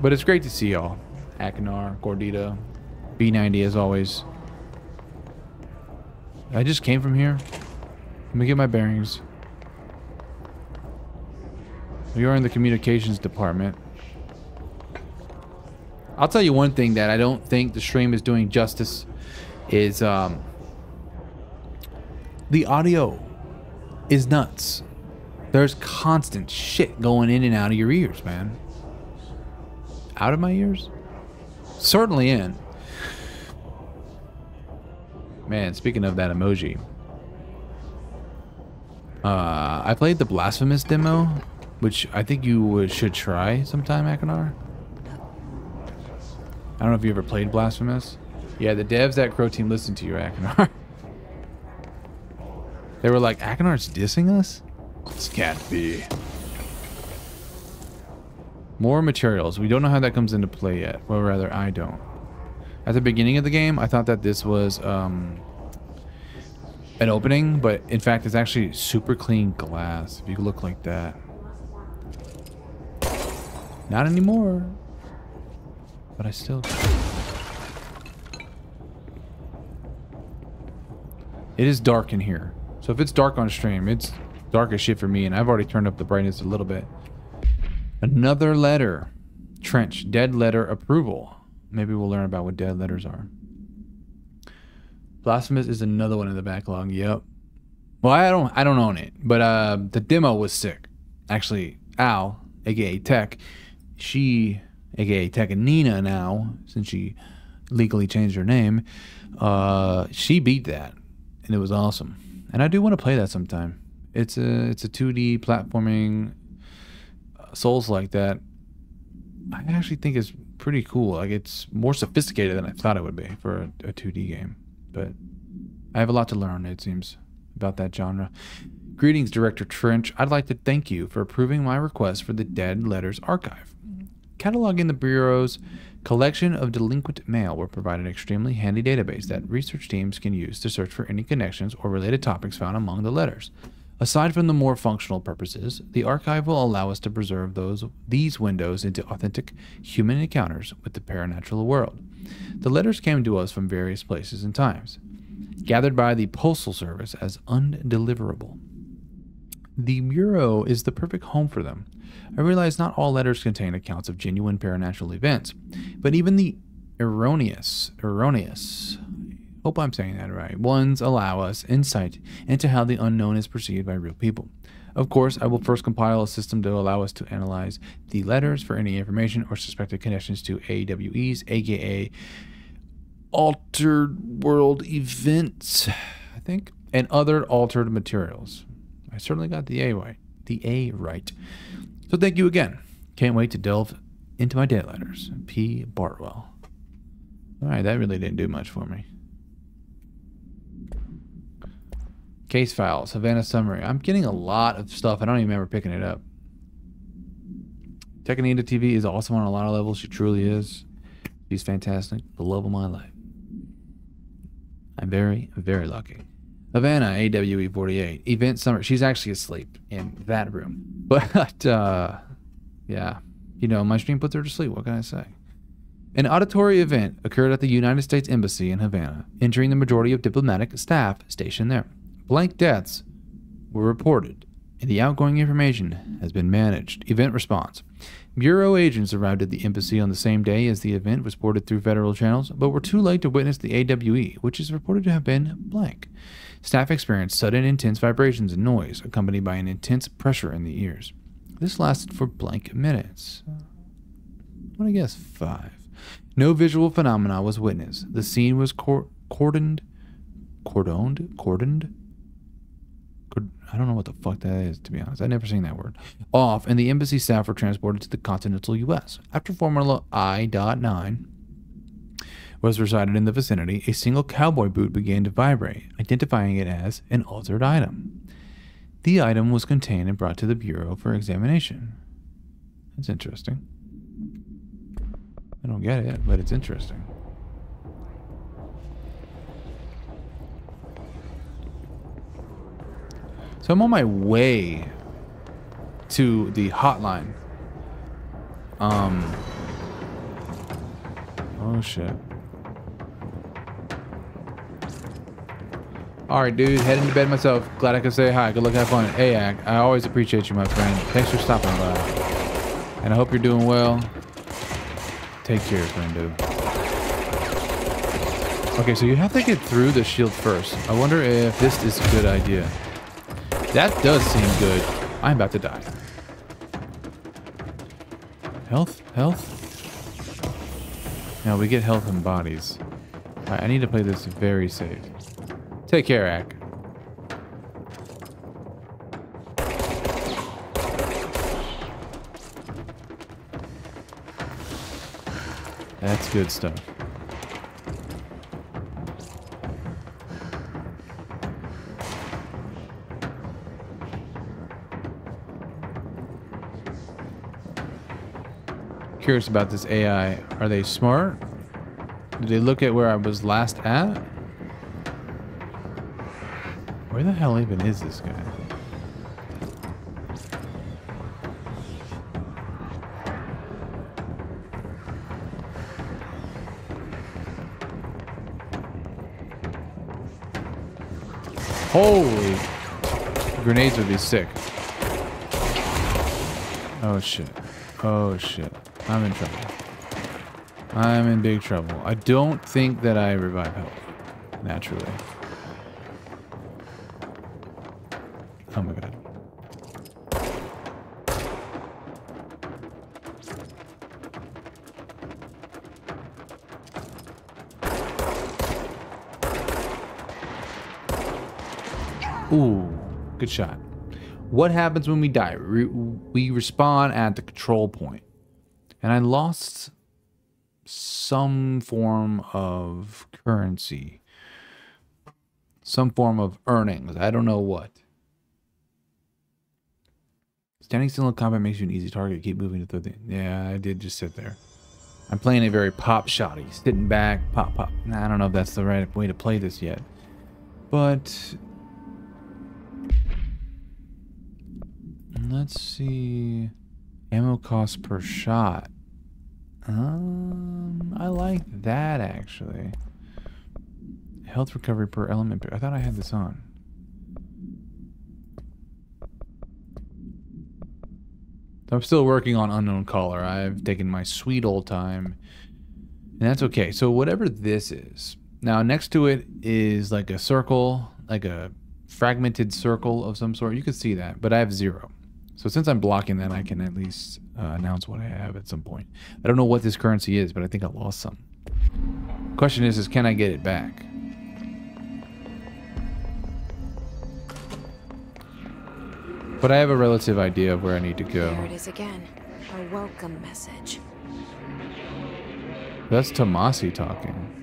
But it's great to see y'all. Akinar, Gordita, B90 as always. I just came from here. Let me get my bearings. We are in the communications department. I'll tell you one thing that I don't think the stream is doing justice is the audio is nuts. There's constant shit going in and out of your ears, man. Out of my ears? Certainly in. Man, speaking of that emoji. I played the Blasphemous demo, which I think you should try sometime, Akinar. I don't know if you ever played Blasphemous. Yeah, the devs at Crow Team listened to you, Akinar. They were like, Akinar's dissing us? This can't be. More materials. We don't know how that comes into play yet. Well, rather, I don't. At the beginning of the game, I thought that this was an opening, but in fact, it's actually super clean glass. If you look like that. Not anymore. But I still... It is dark in here. So if it's dark on stream, it's dark as shit for me, and I've already turned up the brightness a little bit. Another letter. Trench. Dead letter approval. Maybe we'll learn about what dead letters are. Blasphemous is another one in the backlog. Yep. Well, I don't own it, but the demo was sick. Actually, Al, aka Tech, she, aka Tech and Nina now, since she legally changed her name, she beat that, and it was awesome. And I do want to play that sometime. It's a 2D platforming Souls like that. I actually think it's pretty cool. Like, it's more sophisticated than I thought it would be for a 2D game. But I have a lot to learn, it seems, about that genre. Greetings, Director Trench. I'd like to thank you for approving my request for the Dead Letters Archive. Cataloging the Bureau's collection of delinquent mail will provide an extremely handy database that research teams can use to search for any connections or related topics found among the letters. Aside from the more functional purposes, the archive will allow us to preserve these windows into authentic human encounters with the paranatural world. The letters came to us from various places and times, gathered by the Postal Service as undeliverable. The Bureau is the perfect home for them. I realize not all letters contain accounts of genuine paranatural events, but even the erroneous, hope I'm saying that right, ones allow us insight into how the unknown is perceived by real people. Of course, I will first compile a system to allow us to analyze the letters for any information or suspected connections to AWEs, aka altered world events, I think, and other altered materials. I certainly got the A right. So thank you again. Can't wait to delve into my dead letters. P. Bartwell. All right, that really didn't do much for me. Case files, Havana summary. I'm getting a lot of stuff. I don't even remember picking it up. Tekanita TV is awesome on a lot of levels. She truly is. She's fantastic. The love of my life. I'm very, very lucky. Havana, AWE 48. Event summary. She's actually asleep in that room. But, yeah. You know, my stream puts her to sleep. What can I say? An auditory event occurred at the United States Embassy in Havana, injuring the majority of diplomatic staff stationed there. Blank deaths were reported, and the outgoing information has been managed. Event response. Bureau agents arrived at the embassy on the same day as the event was reported through federal channels, but were too late to witness the AWE, which is reported to have been blank. Staff experienced sudden intense vibrations and noise, accompanied by an intense pressure in the ears. This lasted for blank minutes. I'm gonna guess 5. No visual phenomena was witnessed. The scene was cordoned. I don't know what the fuck that is, to be honest. I've never seen that word. Off, and the embassy staff were transported to the continental U.S. After Formula I.9 was recited in the vicinity, a single cowboy boot began to vibrate, identifying it as an altered item. The item was contained and brought to the Bureau for examination. That's interesting. I don't get it, but it's interesting. So I'm on my way to the hotline. Oh shit. Alright, dude, heading to bed myself. Glad I could say hi. Good luck, have fun. Hey, I always appreciate you, my friend. Thanks for stopping by. And I hope you're doing well. Take care, friend, dude. Okay, so you have to get through the shield first. I wonder if this is a good idea. That does seem good. I'm about to die. Health? No, we get health and bodies. Alright, I need to play this very safe. Take care, Ak. That's good stuff. Curious about this AI. Are they smart? Did they look at where I was last at? Where the hell even is this guy? Holy! Grenades would be sick. Oh shit. Oh shit. I'm in trouble. I'm in big trouble. I don't think that I revive health. Naturally. Oh my god. Ooh, good shot. What happens when we die? We respawn at the control point. And I lost some form of currency. some form of earnings. I don't know what. Standing still in combat makes you an easy target. Keep moving to throw the... Yeah, I did just sit there. I'm playing a very pop-shotty. Sitting back, pop, pop. Nah, I don't know if that's the right way to play this yet. But... let's see... ammo cost per shot. I like that, actually. Health recovery per element. I thought I had this on. I'm still working on Unknown Caller. I've taken my sweet old time. And that's okay. So whatever this is. Now next to it is like a circle, like a fragmented circle of some sort. You can see that, but I have 0. So since I'm blocking that, I can at least announce what I have at some point. I don't know what this currency is, but I think I lost some. Question is can I get it back? But I have a relative idea of where I need to go. There it is again. A welcome message. That's Tomasi talking.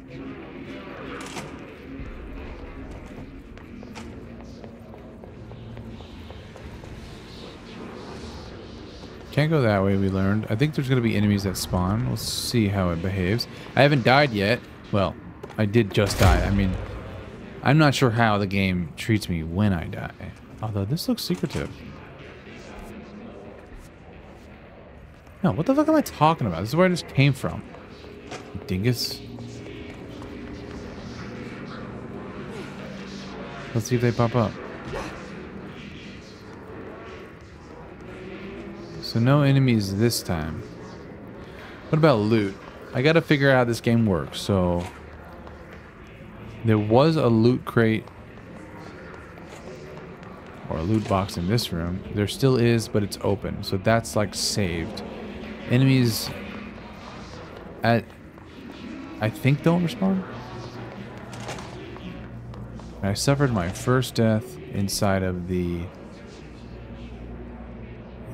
Can't go that way, we learned. I think there's going to be enemies that spawn. We'll see how it behaves. I haven't died yet. Well, I did just die. I mean, I'm not sure how the game treats me when I die. Although this looks secretive. No, what the fuck am I talking about? This is where I just came from. Dingus. Let's see if they pop up. So no enemies this time. What about loot? I gotta figure out how this game works. So there was a loot crate or a loot box in this room. There still is, but it's open. So that's like saved. Enemies at, I think, don't respawn. I suffered my first death inside of the...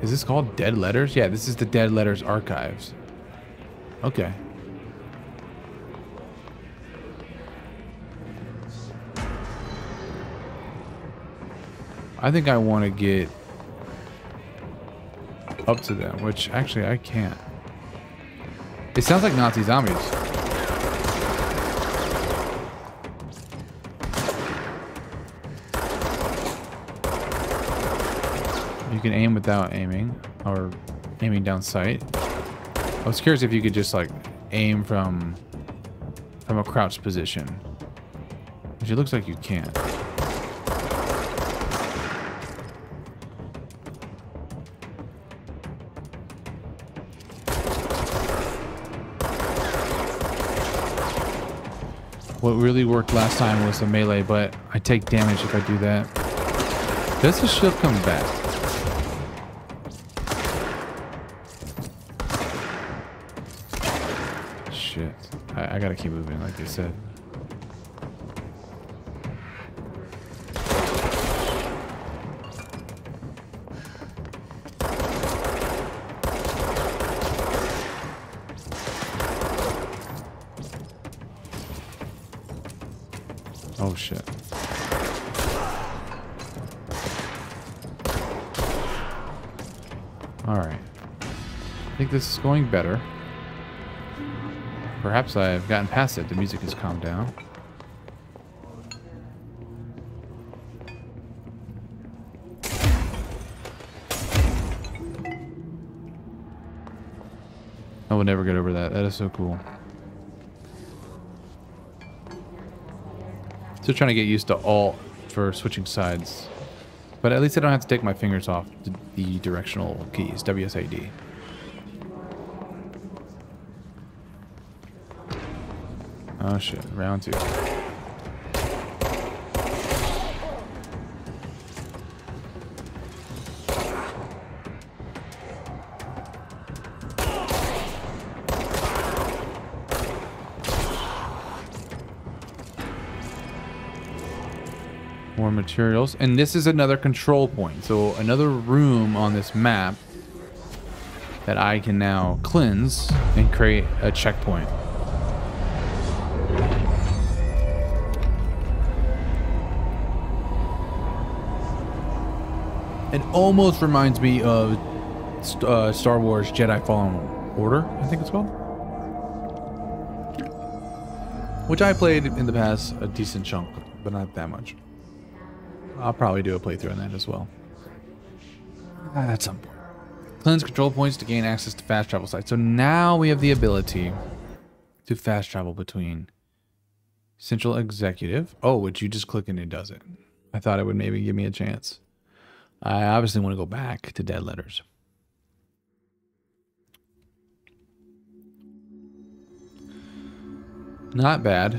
Is this called Dead Letters? Yeah, this is the Dead Letters archives. Okay. I think I want to get up to them, which actually I can't. It sounds like Nazi zombies. You can aim without aiming, or aiming down sight. I was curious if you could just like aim from a crouched position, which it looks like you can't. What really worked last time was the melee, but I take damage if I do that. Does the shield come back? Shit. I gotta keep moving like they said. Oh shit. Alright. I think this is going better. Perhaps I've gotten past it. The music has calmed down. I will never get over that. That is so cool. Still trying to get used to alt for switching sides. But at least I don't have to take my fingers off the directional keys. WSAD. Oh shit, round 2. More materials, and this is another control point, so another room on this map that I can now cleanse and create a checkpoint. It almost reminds me of Star Wars Jedi Fallen Order, I think it's called. Which I played in the past a decent chunk, but not that much. I'll probably do a playthrough on that as well. At some point. Cleanse control points to gain access to fast travel sites. So now we have the ability to fast travel between Central Executive. Oh, which you just click and it does it. I thought it would maybe give me a chance. I obviously want to go back to Dead Letters. Not bad.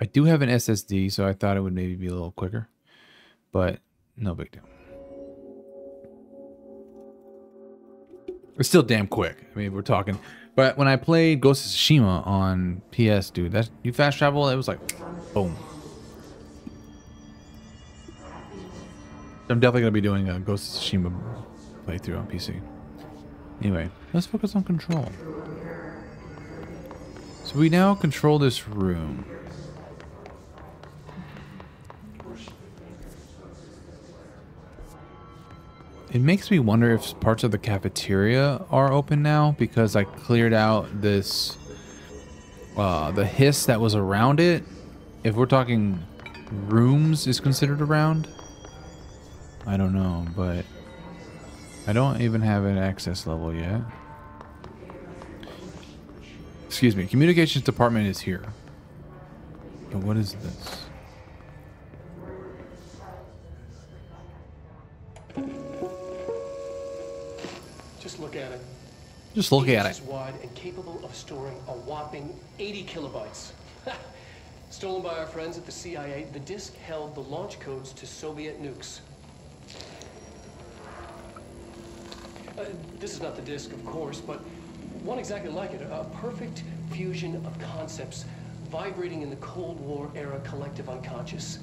I do have an SSD, so I thought it would maybe be a little quicker. But no big deal. It's still damn quick. I mean, we're talking. But when I played Ghost of Tsushima on PS, dude, that you fast travel, it was like, boom. I'm definitely going to be doing a Ghost of Tsushima playthrough on PC. Anyway, let's focus on control. So we now control this room. It makes me wonder if parts of the cafeteria are open now because I cleared out this, the hiss that was around it. If we're talking rooms is considered around, I don't know, but I don't even have an access level yet. Excuse me, communications department is here. But what is this? Just look at it. Just look at it. It's wide and capable of storing a whopping 80 kilobytes. Stolen by our friends at the CIA, the disk held the launch codes to Soviet nukes. This is not the disk, of course, but one exactly like it. A perfect fusion of concepts vibrating in the Cold War era collective unconscious.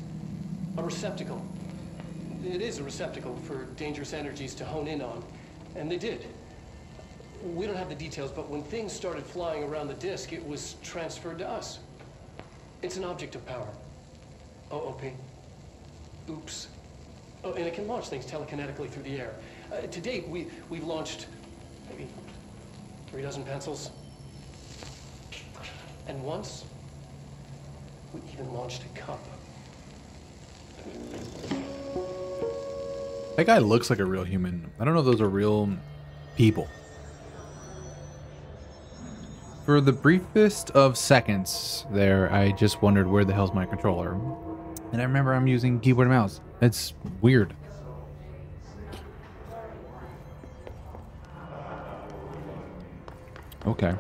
A receptacle. It is a receptacle for dangerous energies to hone in on. And they did. We don't have the details, but when things started flying around the disk, it was transferred to us. It's an object of power. OOP. Oops. Oh, and it can launch things telekinetically through the air. To date, we've launched maybe 3 dozen pencils. And once, we even launched a cup. That guy looks like a real human. I don't know if those are real people. For the briefest of seconds there, I just wondered where the hell's my controller. And I remember I'm using keyboard and mouse. It's weird. Okay.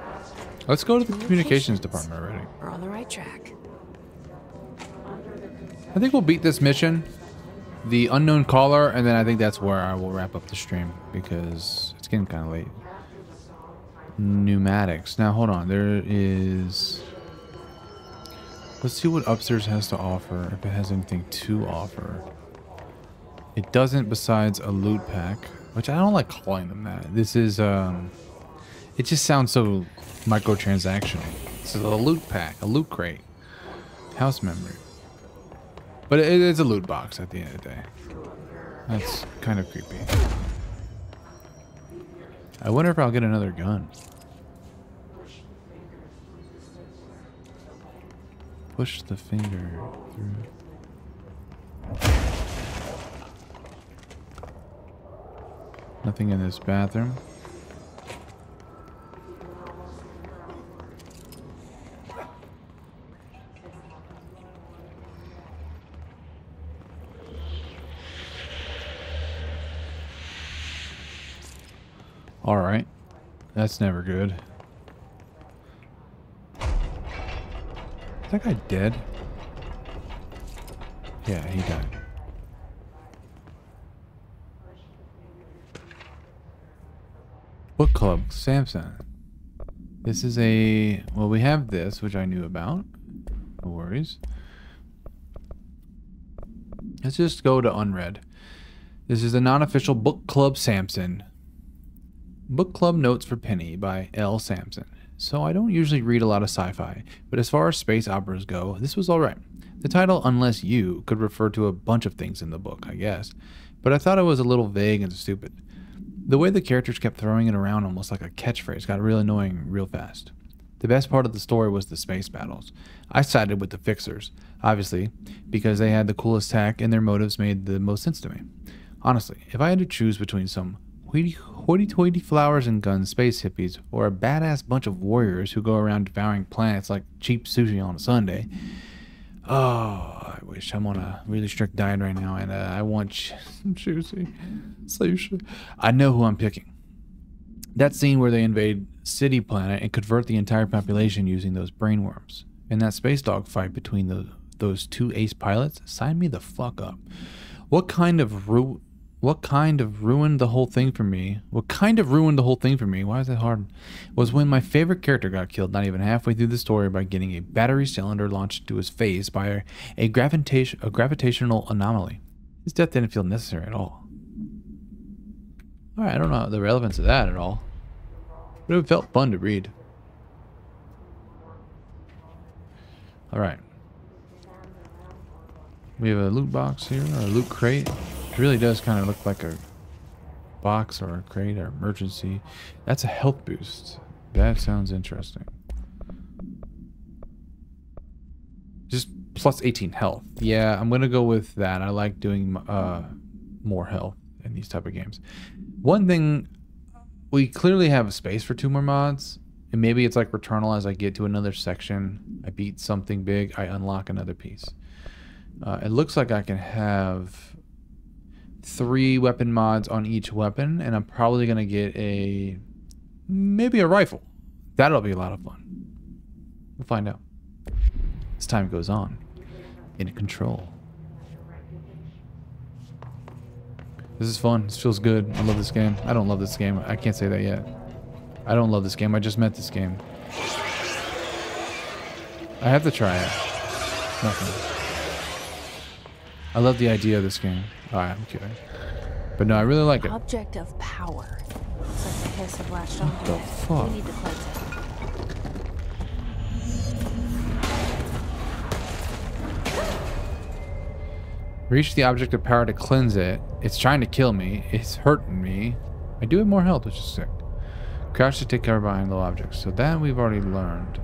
Let's go to the communications department already. We're on the right track. I think we'll beat this mission. The unknown caller, and then I think that's where I will wrap up the stream because it's getting kind of late. Pneumatics. Now, hold on. There is... Let's see what upstairs has to offer, if it has anything to offer. It doesn't besides a loot pack, which I don't like calling them that. This is, it just sounds so microtransactional. This is a loot pack, a loot crate. House memory. But it is a loot box at the end of the day. That's kind of creepy. I wonder if I'll get another gun. Push the finger through. Nothing in this bathroom. All right. That's never good. Is that guy dead? Yeah, he died. Book Club, Samson. This is a... Well, we have this, which I knew about. No worries. Let's just go to unread. This is a non-official Book Club Samson. Book Club Notes for Penny by L. Sampson. So I don't usually read a lot of sci-fi, but as far as space operas go, this was alright. The title, Unless You, could refer to a bunch of things in the book, I guess, but I thought it was a little vague and stupid. The way the characters kept throwing it around almost like a catchphrase got real annoying real fast. The best part of the story was the space battles. I sided with the Fixers, obviously, because they had the coolest tech and their motives made the most sense to me. Honestly, if I had to choose between some hoity-toity flowers and guns space hippies or a badass bunch of warriors who go around devouring planets like cheap sushi on a Sunday, oh, I wish I'm on a really strict diet right now and I want sushi. I know who I'm picking. That scene where they invade City Planet and convert the entire population using those brainworms, and that space dog fight between those two ace pilots, sign me the fuck up. What kind of ruined the whole thing for me? Why is that hard? Was when my favorite character got killed not even halfway through the story by getting a battery cylinder launched to his face by a gravitational anomaly. His death didn't feel necessary at all. Alright, I don't know the relevance of that at all, but it felt fun to read. Alright. We have a loot box here, or a loot crate. It really does kind of look like a box or a crate or emergency. That's a health boost. That sounds interesting. Just plus 18 health. Yeah, I'm going to go with that. I like doing more health in these type of games. One thing, we clearly have a space for 2 more mods. And maybe it's like Returnal. As I get to another section, I beat something big, I unlock another piece. It looks like I can have 3 weapon mods on each weapon, and I'm probably going to get maybe a rifle. That'll be a lot of fun. We'll find out as time goes on. In Control. This is fun. This feels good. I love this game. I don't love this game. I can't say that yet. I don't love this game. I just met this game. I have to try it. Nothing. I love the idea of this game. Alright, I'm kidding. But no, I really like it. Object of power. Looks like the hiss have latched onto it. What the fuck? We need to cleanse it. Reach the object of power to cleanse it. It's trying to kill me. It's hurting me. I do have more health, which is sick. Crouch to take cover behind low objects. So that we've already learned.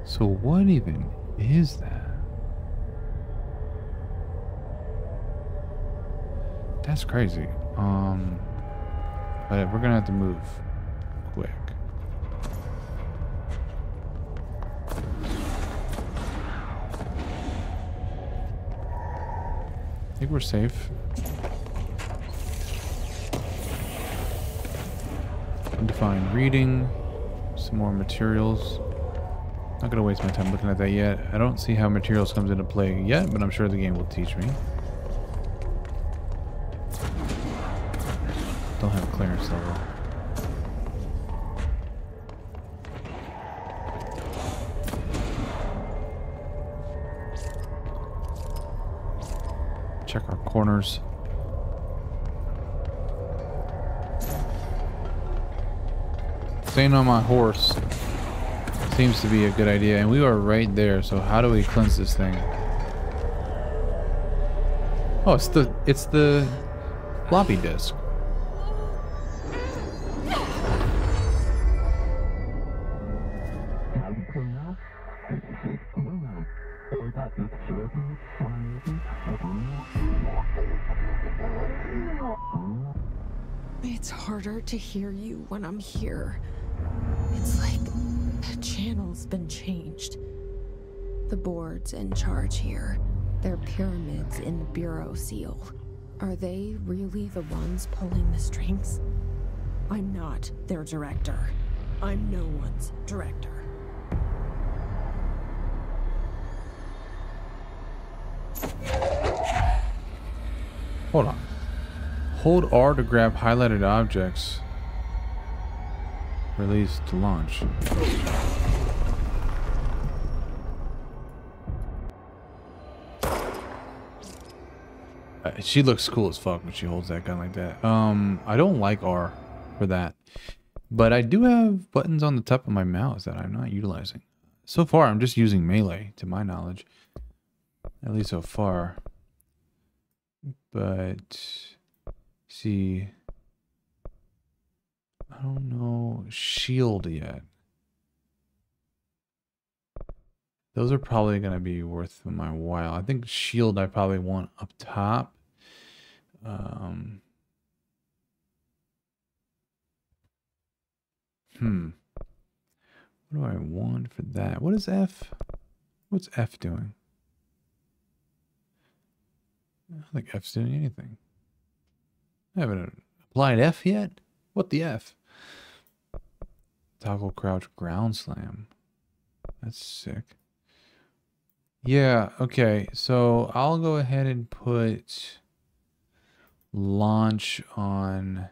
So what even is that? That's crazy. But we're gonna have to move quick. I think we're safe. Undefined reading. Some more materials. Not gonna waste my time looking at that yet. I don't see how materials comes into play yet, but I'm sure the game will teach me. Don't have clearance level. Check our corners. Staying on my horse seems to be a good idea, and we are right there. So how do we cleanse this thing? Oh, it's the floppy disk. It's harder to hear you when I'm here. It's like the channel's been changed. The board's in charge here. They're pyramids in the Bureau seal. Are they really the ones pulling the strings? I'm not their director. I'm no one's director. Hold on. Hold R to grab highlighted objects. Release to launch. She looks cool as fuck when she holds that gun like that. I don't like R for that. But I do have buttons on the top of my mouse that I'm not utilizing. So far, I'm just using melee, to my knowledge. At least so far. But, see, I don't know shield yet. Those are probably going to be worth my while. I think shield I probably want up top. What do I want for that? What is F? What's F doing? I don't think F's doing anything. I haven't applied F yet? What the F? Toggle crouch ground slam. That's sick. Yeah, okay. So I'll go ahead and put launch on,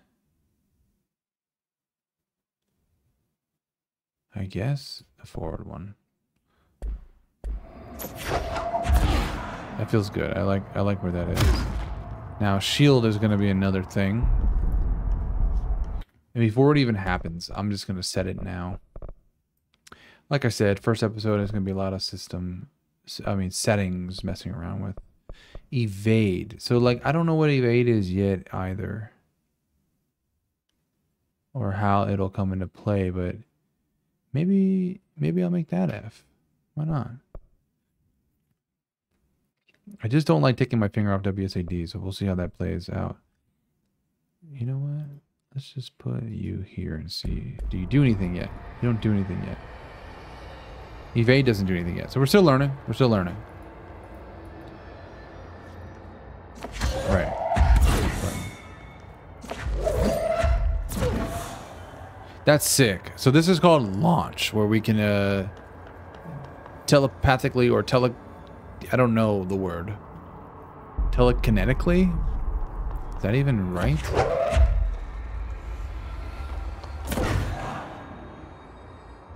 I guess, the forward one. That feels good. I like where that is. Now shield is going to be another thing. And before it even happens, I'm just going to set it now. Like I said, first episode is going to be a lot of settings messing around with. Evade. So like I don't know what evade is yet either. Or how it'll come into play, but maybe I'll make that F. Why not? I just don't like taking my finger off WSAD, so we'll see how that plays out. You know what? Let's just put you here and see. Do you do anything yet? You don't do anything yet. Evade doesn't do anything yet. So we're still learning. We're still learning. Right. That's sick. So this is called launch, where we can telepathically or I don't know the word. Telekinetically? Is that even right?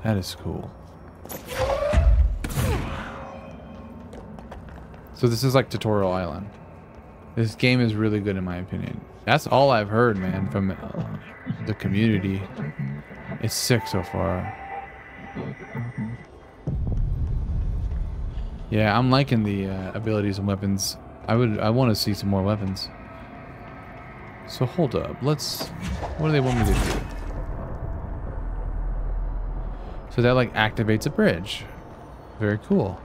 That is cool. So this is like Tutorial Island. This game is really good in my opinion. That's all I've heard, man, from the community. It's sick so far. Yeah, I'm liking the abilities and weapons. I want to see some more weapons. So hold up. What do they want me to do? So that like activates a bridge. Very cool.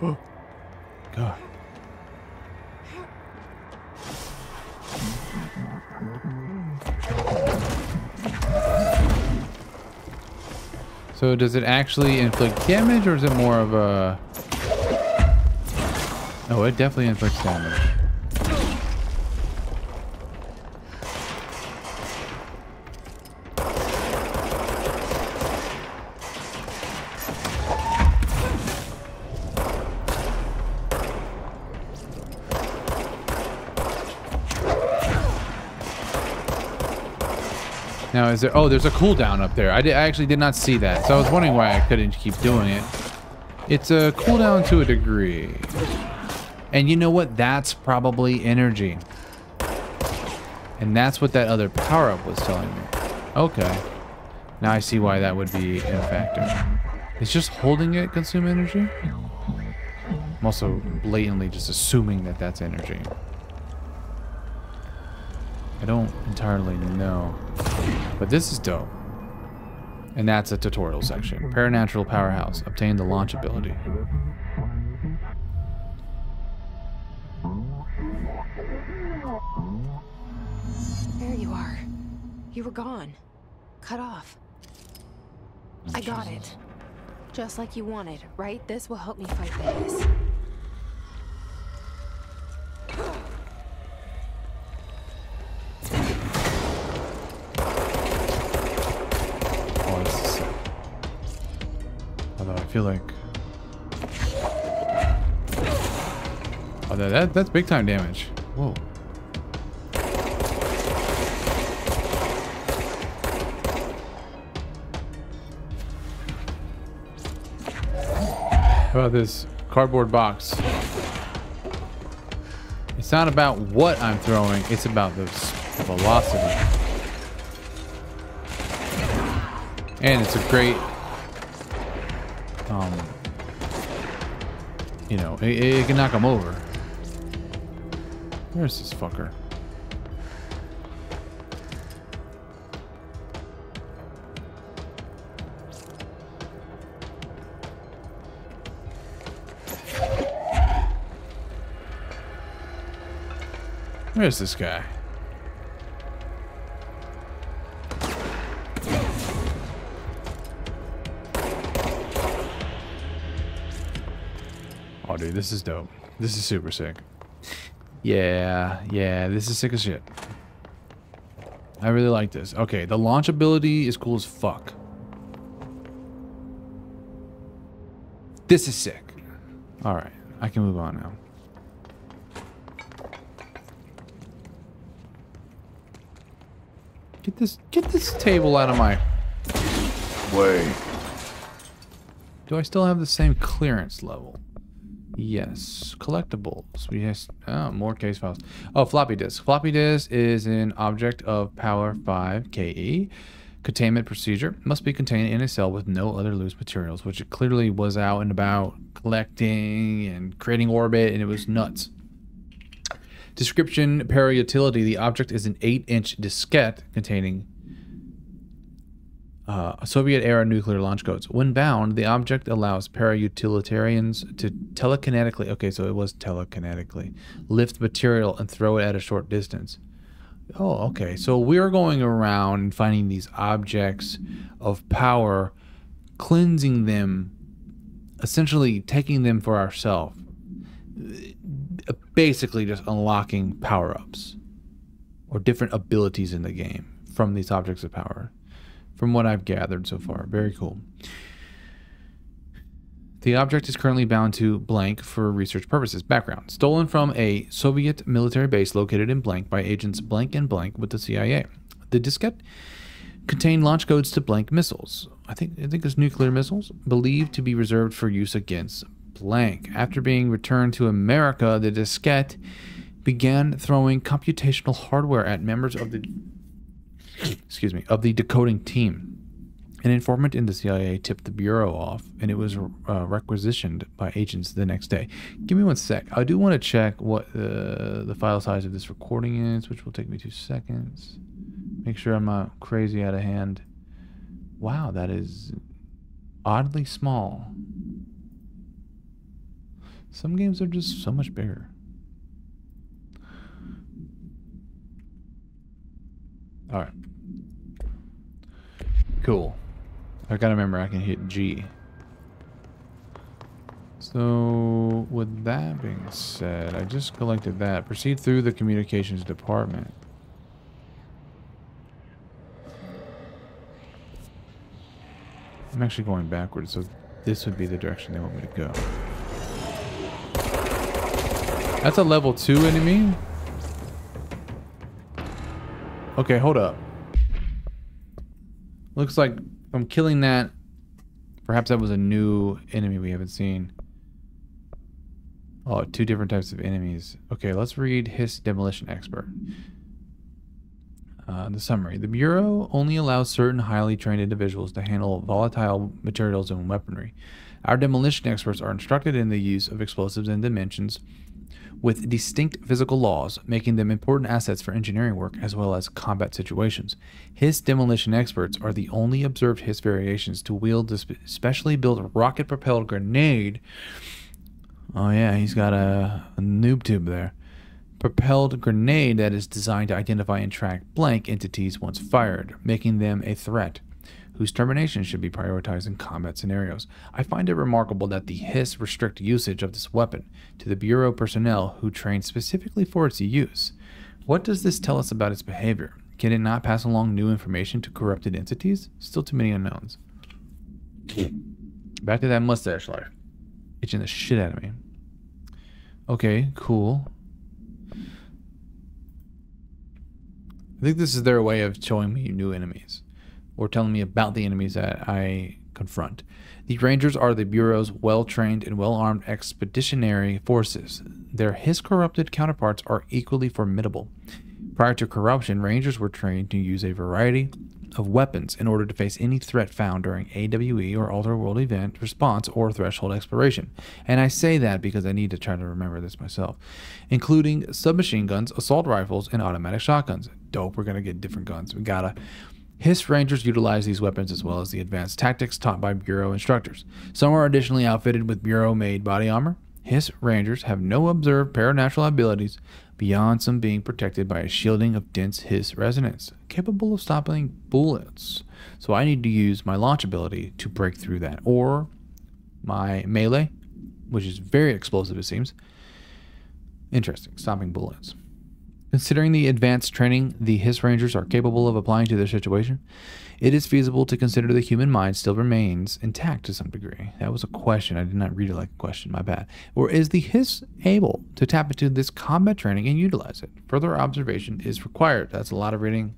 Oh, God. So does it actually inflict damage, or is it more of a... Oh, it definitely inflicts damage. Now, is there... Oh, there's a cooldown up there. I actually did not see that. So I was wondering why I couldn't keep doing it. It's a cooldown to a degree. And you know what? That's probably energy. And that's what that other power-up was telling me. Okay. Now I see why that would be a factor. Is just holding it consume energy? I'm also blatantly just assuming that that's energy. I don't entirely know. But this is dope. And that's a tutorial section. Paranatural powerhouse. Obtain the launch ability. There you are. You were gone. Cut off. I got it. Just like you wanted, right? This will help me fight this. Although I feel like... Oh, that's big time damage. Whoa. How about this cardboard box? It's not about what I'm throwing, it's about the velocity. And it's a great, you know, it can knock them over. Where's this fucker? Where's this guy? Oh, dude, this is dope. This is super sick. Yeah, this is sick as shit. I really like this. Okay, the launch ability is cool as fuck. This is sick. Alright, I can move on now. Get this table out of my way. Do I still have the same clearance level? Yes. Collectibles. We have more case files. Oh, floppy disk. Floppy disk is an object of power 5 KE. Containment procedure must be contained in a cell with no other loose materials, which it clearly was out and about collecting and creating orbit, and it was nuts. Description, para-utility. The object is an 8-inch diskette containing Soviet-era nuclear launch codes. When bound, the object allows para-utilitarians to telekinetically, okay, so it was telekinetically, lift material and throw it at a short distance. Oh, okay, so we're going around and finding these objects of power, cleansing them, essentially taking them for ourselves. Basically just unlocking power-ups or different abilities in the game from these objects of power, from what I've gathered so far. Very cool. The object is currently bound to blank for research purposes. Background: stolen from a Soviet military base located in blank by agents blank and blank with the CIA. The diskette contained launch codes to blank missiles. I think it's nuclear missiles, believed to be reserved for use against blank. After being returned to America, the diskette began throwing computational hardware at members of the decoding team. An informant in the CIA tipped the bureau off, and it was requisitioned by agents the next day. Give me 1 sec. I do want to check what the file size of this recording is, which will take me 2 seconds. Make sure I'm not crazy out of hand. Wow, that is oddly small. Some games are just so much bigger. All right. Cool. I gotta remember I can hit G. So, with that being said, I just collected that. Proceed through the communications department. I'm actually going backwards, so this would be the direction they want me to go. That's a level 2 enemy? Okay, hold up. Looks like from killing that, perhaps that was a new enemy we haven't seen. Oh, 2 different types of enemies. Okay, let's read his demolition expert. The summary. The Bureau only allows certain highly trained individuals to handle volatile materials and weaponry. Our demolition experts are instructed in the use of explosives and dimensions with distinct physical laws, making them important assets for engineering work as well as combat situations. His demolition experts are the only observed Hiss variations to wield this specially built rocket-propelled grenade. Oh yeah, he's got a noob tube there. Propelled grenade that is designed to identify and track blank entities once fired, making them a threat, whose termination should be prioritized in combat scenarios. I find it remarkable that the Hiss restrict usage of this weapon to the Bureau personnel who train specifically for its use. What does this tell us about its behavior? Can it not pass along new information to corrupted entities? Still too many unknowns. Back to that mustache life. Itching the shit out of me. Okay, cool. I think this is their way of showing me new enemies, or telling me about the enemies that I confront. The Rangers are the Bureau's well-trained and well-armed expeditionary forces. Their Hiss-corrupted counterparts are equally formidable. Prior to corruption, Rangers were trained to use a variety of weapons in order to face any threat found during AWE or Alter World event response or threshold exploration. And I say that because I need to try to remember this myself. Including submachine guns, assault rifles, and automatic shotguns. Dope, we're going to get different guns. We gotta. Hiss Rangers utilize these weapons as well as the advanced tactics taught by Bureau instructors. Some are additionally outfitted with Bureau-made body armor. Hiss Rangers have no observed paranatural abilities beyond some being protected by a shielding of dense Hiss resonance, capable of stopping bullets. So I need to use my launch ability to break through that, or my melee, which is very explosive it seems. Interesting, stopping bullets. Considering the advanced training the Hiss Rangers are capable of applying to their situation, it is feasible to consider the human mind still remains intact to some degree. That was a question. I did not read it like a question. My bad. Or is the Hiss able to tap into this combat training and utilize it? Further observation is required. That's a lot of reading.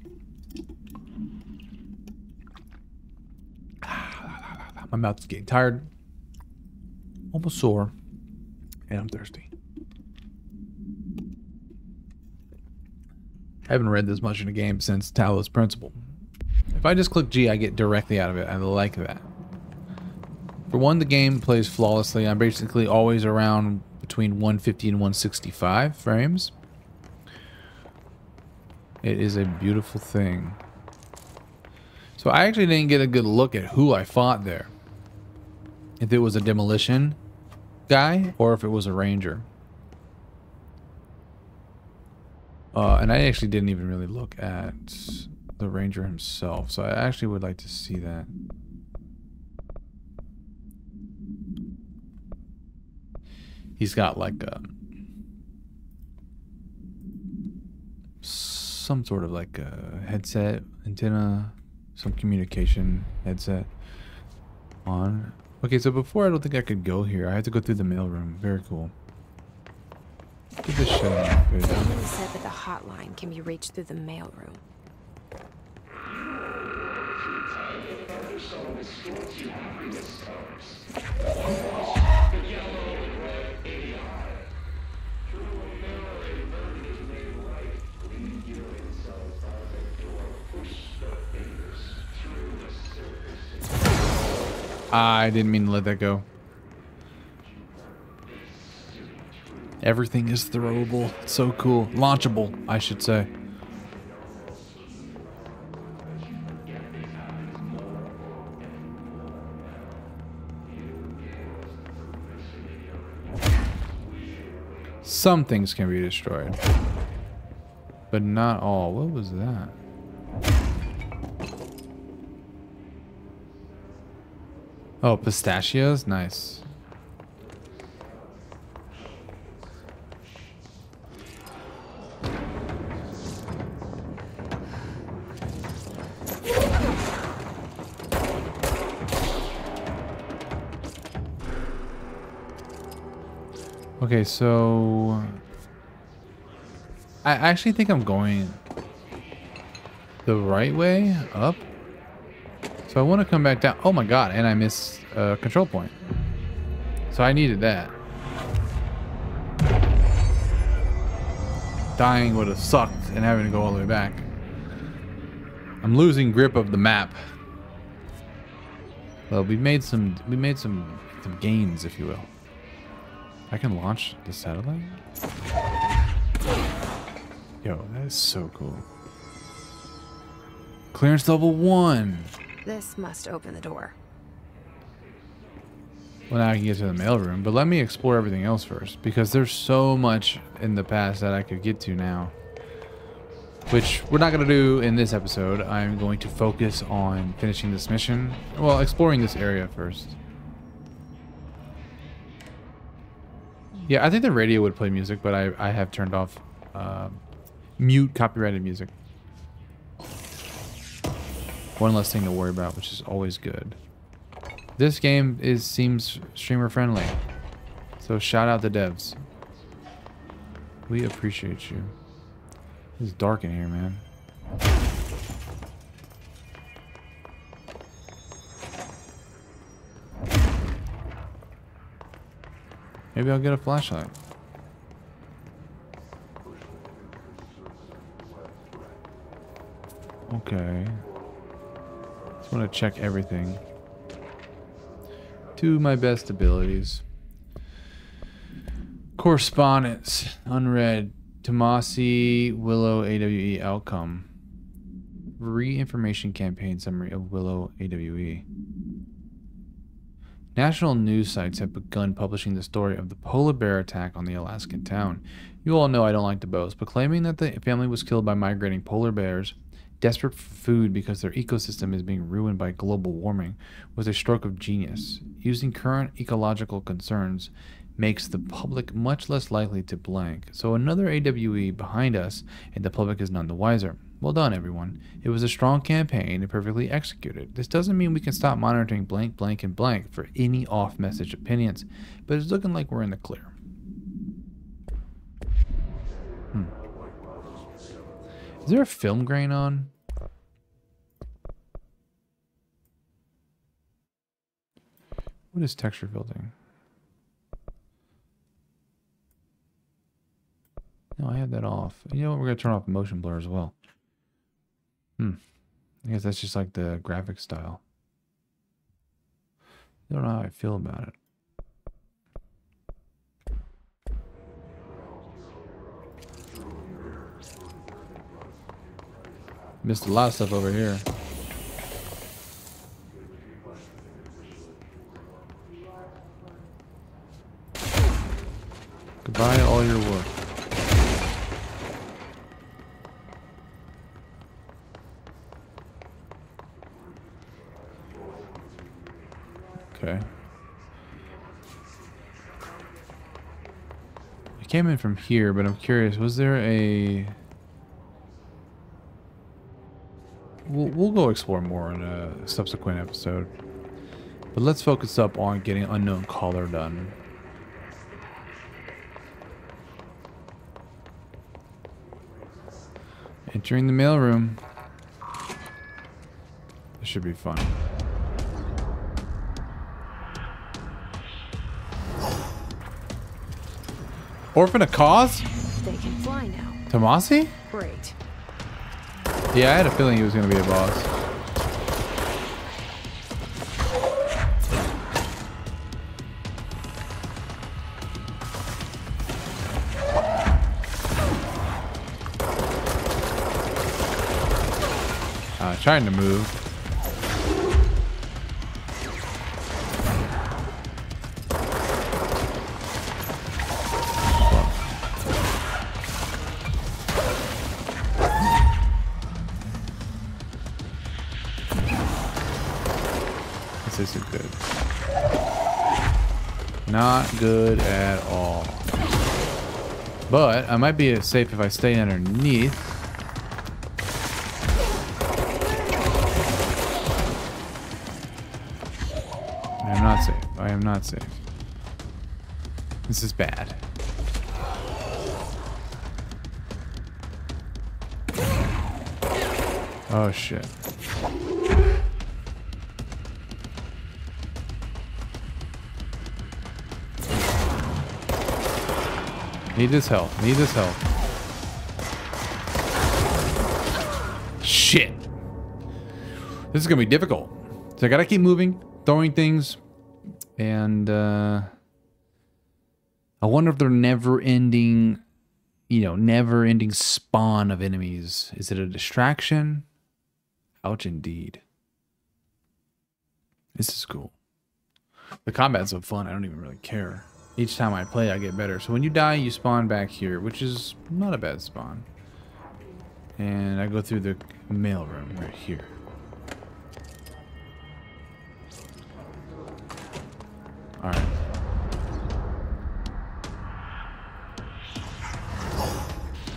My mouth is getting tired, almost sore, and I'm thirsty. I haven't read this much in a game since Talos Principle. If I just click G, I get directly out of it. I like that. For one, the game plays flawlessly. I'm basically always around between 150 and 165 frames. It is a beautiful thing. So I actually didn't get a good look at who I fought there. If it was a demolition guy or if it was a ranger. And I actually didn't even really look at the ranger himself, so I actually would like to see that. He's got like some sort of like a headset, antenna, some communication headset on. Okay, so before I don't think I could go here. I have to go through the mailroom. Very cool. Get this shit out. Somebody said that the hotline can be reached through the mailroom. I didn't mean to let that go. Everything is throwable. It's so cool. Launchable, I should say. Some things can be destroyed, but not all. What was that? Oh, pistachios? Nice. Okay, so I actually think I'm going the right way up. So I want to come back down. Oh my god, and I missed a control point. So I needed that. Dying would have sucked and having to go all the way back. I'm losing grip of the map. Well, we made some gains, if you will. I can launch the satellite? Yo, that is so cool. Clearance level 1. This must open the door. Well, now I can get to the mailroom, but let me explore everything else first, because there's so much in the past that I could get to now. Which we're not going to do in this episode. I'm going to focus on finishing this mission. Well, exploring this area first. Yeah, I think the radio would play music, but I have turned off mute copyrighted music. One less thing to worry about, which is always good. This game seems streamer friendly, so shout out the devs. We appreciate you. It's dark in here, man. Maybe I'll get a flashlight. Okay. Just want to check everything to my best abilities. Correspondence. Unread. Tomasi Willow AWE outcome. Re-information campaign summary of Willow AWE. National news sites have begun publishing the story of the polar bear attack on the Alaskan town. You all know I don't like to boast, but claiming that the family was killed by migrating polar bears, desperate for food because their ecosystem is being ruined by global warming, was a stroke of genius. Using current ecological concerns makes the public much less likely to blank. So another AWE behind us, and the public is none the wiser. Well done, everyone. It was a strong campaign and perfectly executed. This doesn't mean we can stop monitoring blank, blank, and blank for any off-message opinions, but it's looking like we're in the clear. Is there a film grain on? What is texture filtering? No, I had that off. You know what? We're going to turn off motion blur as well. I guess that's just like the graphic style. I don't know how I feel about it. Missed a lot of stuff over here. Goodbye, all your work. Okay. I came in from here, but I'm curious, was there a... We'll go explore more in a subsequent episode. But let's focus up on getting Unknown Caller done. Entering the mailroom. This should be fun. Orphan a cause? They can fly now. Tomasi? Great. Yeah, I had a feeling he was going to be a boss. Trying to move. This isn't good. Not good at all. But I might be safe if I stay underneath. I am not safe. I am not safe. This is bad. Oh shit. Need this help. Need this help. Shit. This is gonna be difficult. So I gotta keep moving, throwing things, and I wonder if they're never-ending, never-ending spawn of enemies. Is it a distraction? Ouch, indeed. This is cool. The combat's so fun. I don't even really care. Each time I play, I get better. So when you die, you spawn back here, which is not a bad spawn. And I go through the mailroom right here. Alright.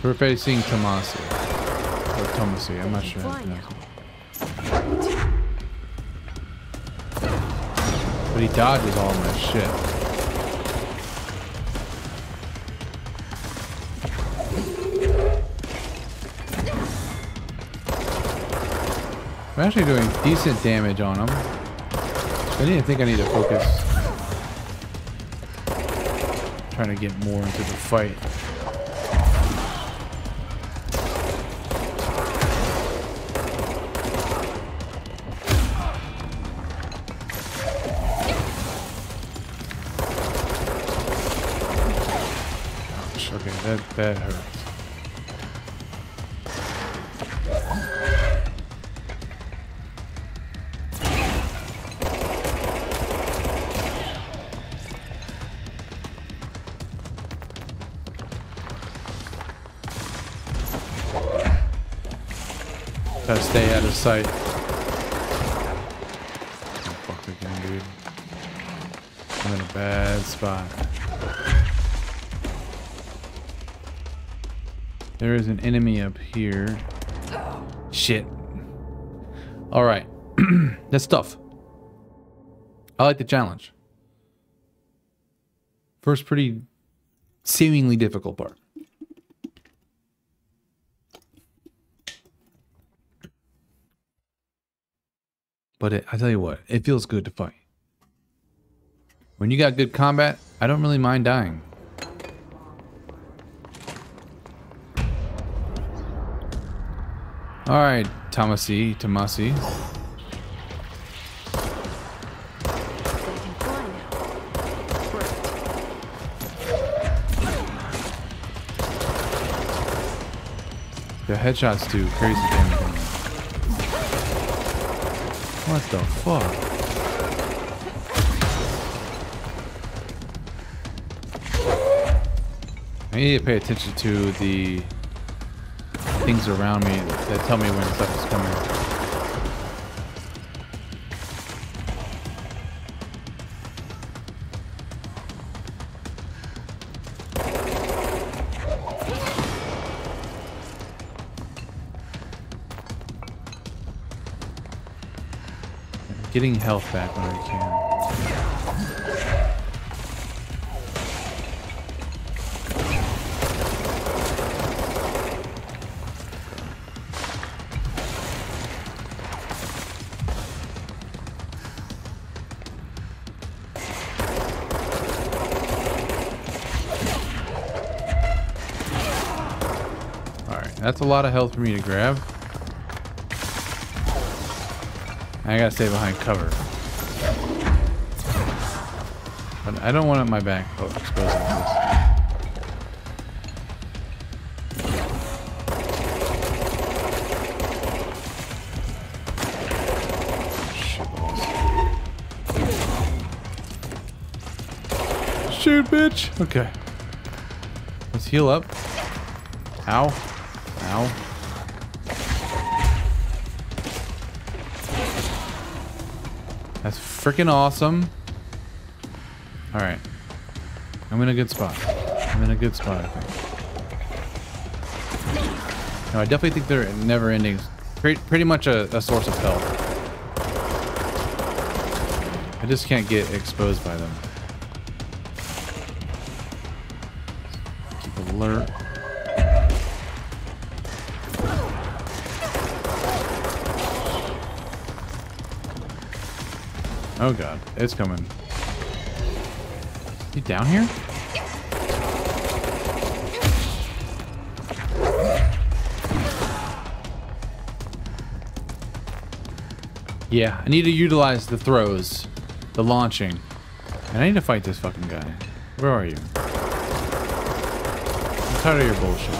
We're facing Tomasi. Or Tomasi, I'm not sure how to pronounce it. But he dodges all my shit. I'm actually doing decent damage on him. I think I need to focus. trying to get more into the fight. Ouch, okay, that hurts. Gotta stay out of sight. Oh, fuck again, dude. I'm in a bad spot. There is an enemy up here. Shit. Alright. That's tough. I like the challenge. First pretty seemingly difficult part. But I tell you what, it feels good to fight. When you got good combat, I don't really mind dying. Alright, Tomasi. The headshots do crazy damage. What the fuck? I need to pay attention to the things around me that tell me when stuff is coming. Getting health back when I can. Alright, that's a lot of health for me to grab. I gotta stay behind cover. But I don't want my back exposed like this. Shoot, bitch! Okay. Let's heal up. Ow. Ow. That's freaking awesome. Alright. I'm in a good spot. I think. No, I definitely think they're never ending. Pretty much a source of health. I just can't get exposed by them. Keep alert. Oh god, it's coming. You down here? Yeah, I need to utilize the throws, the launching. And I need to fight this fucking guy. Where are you? I'm tired of your bullshit.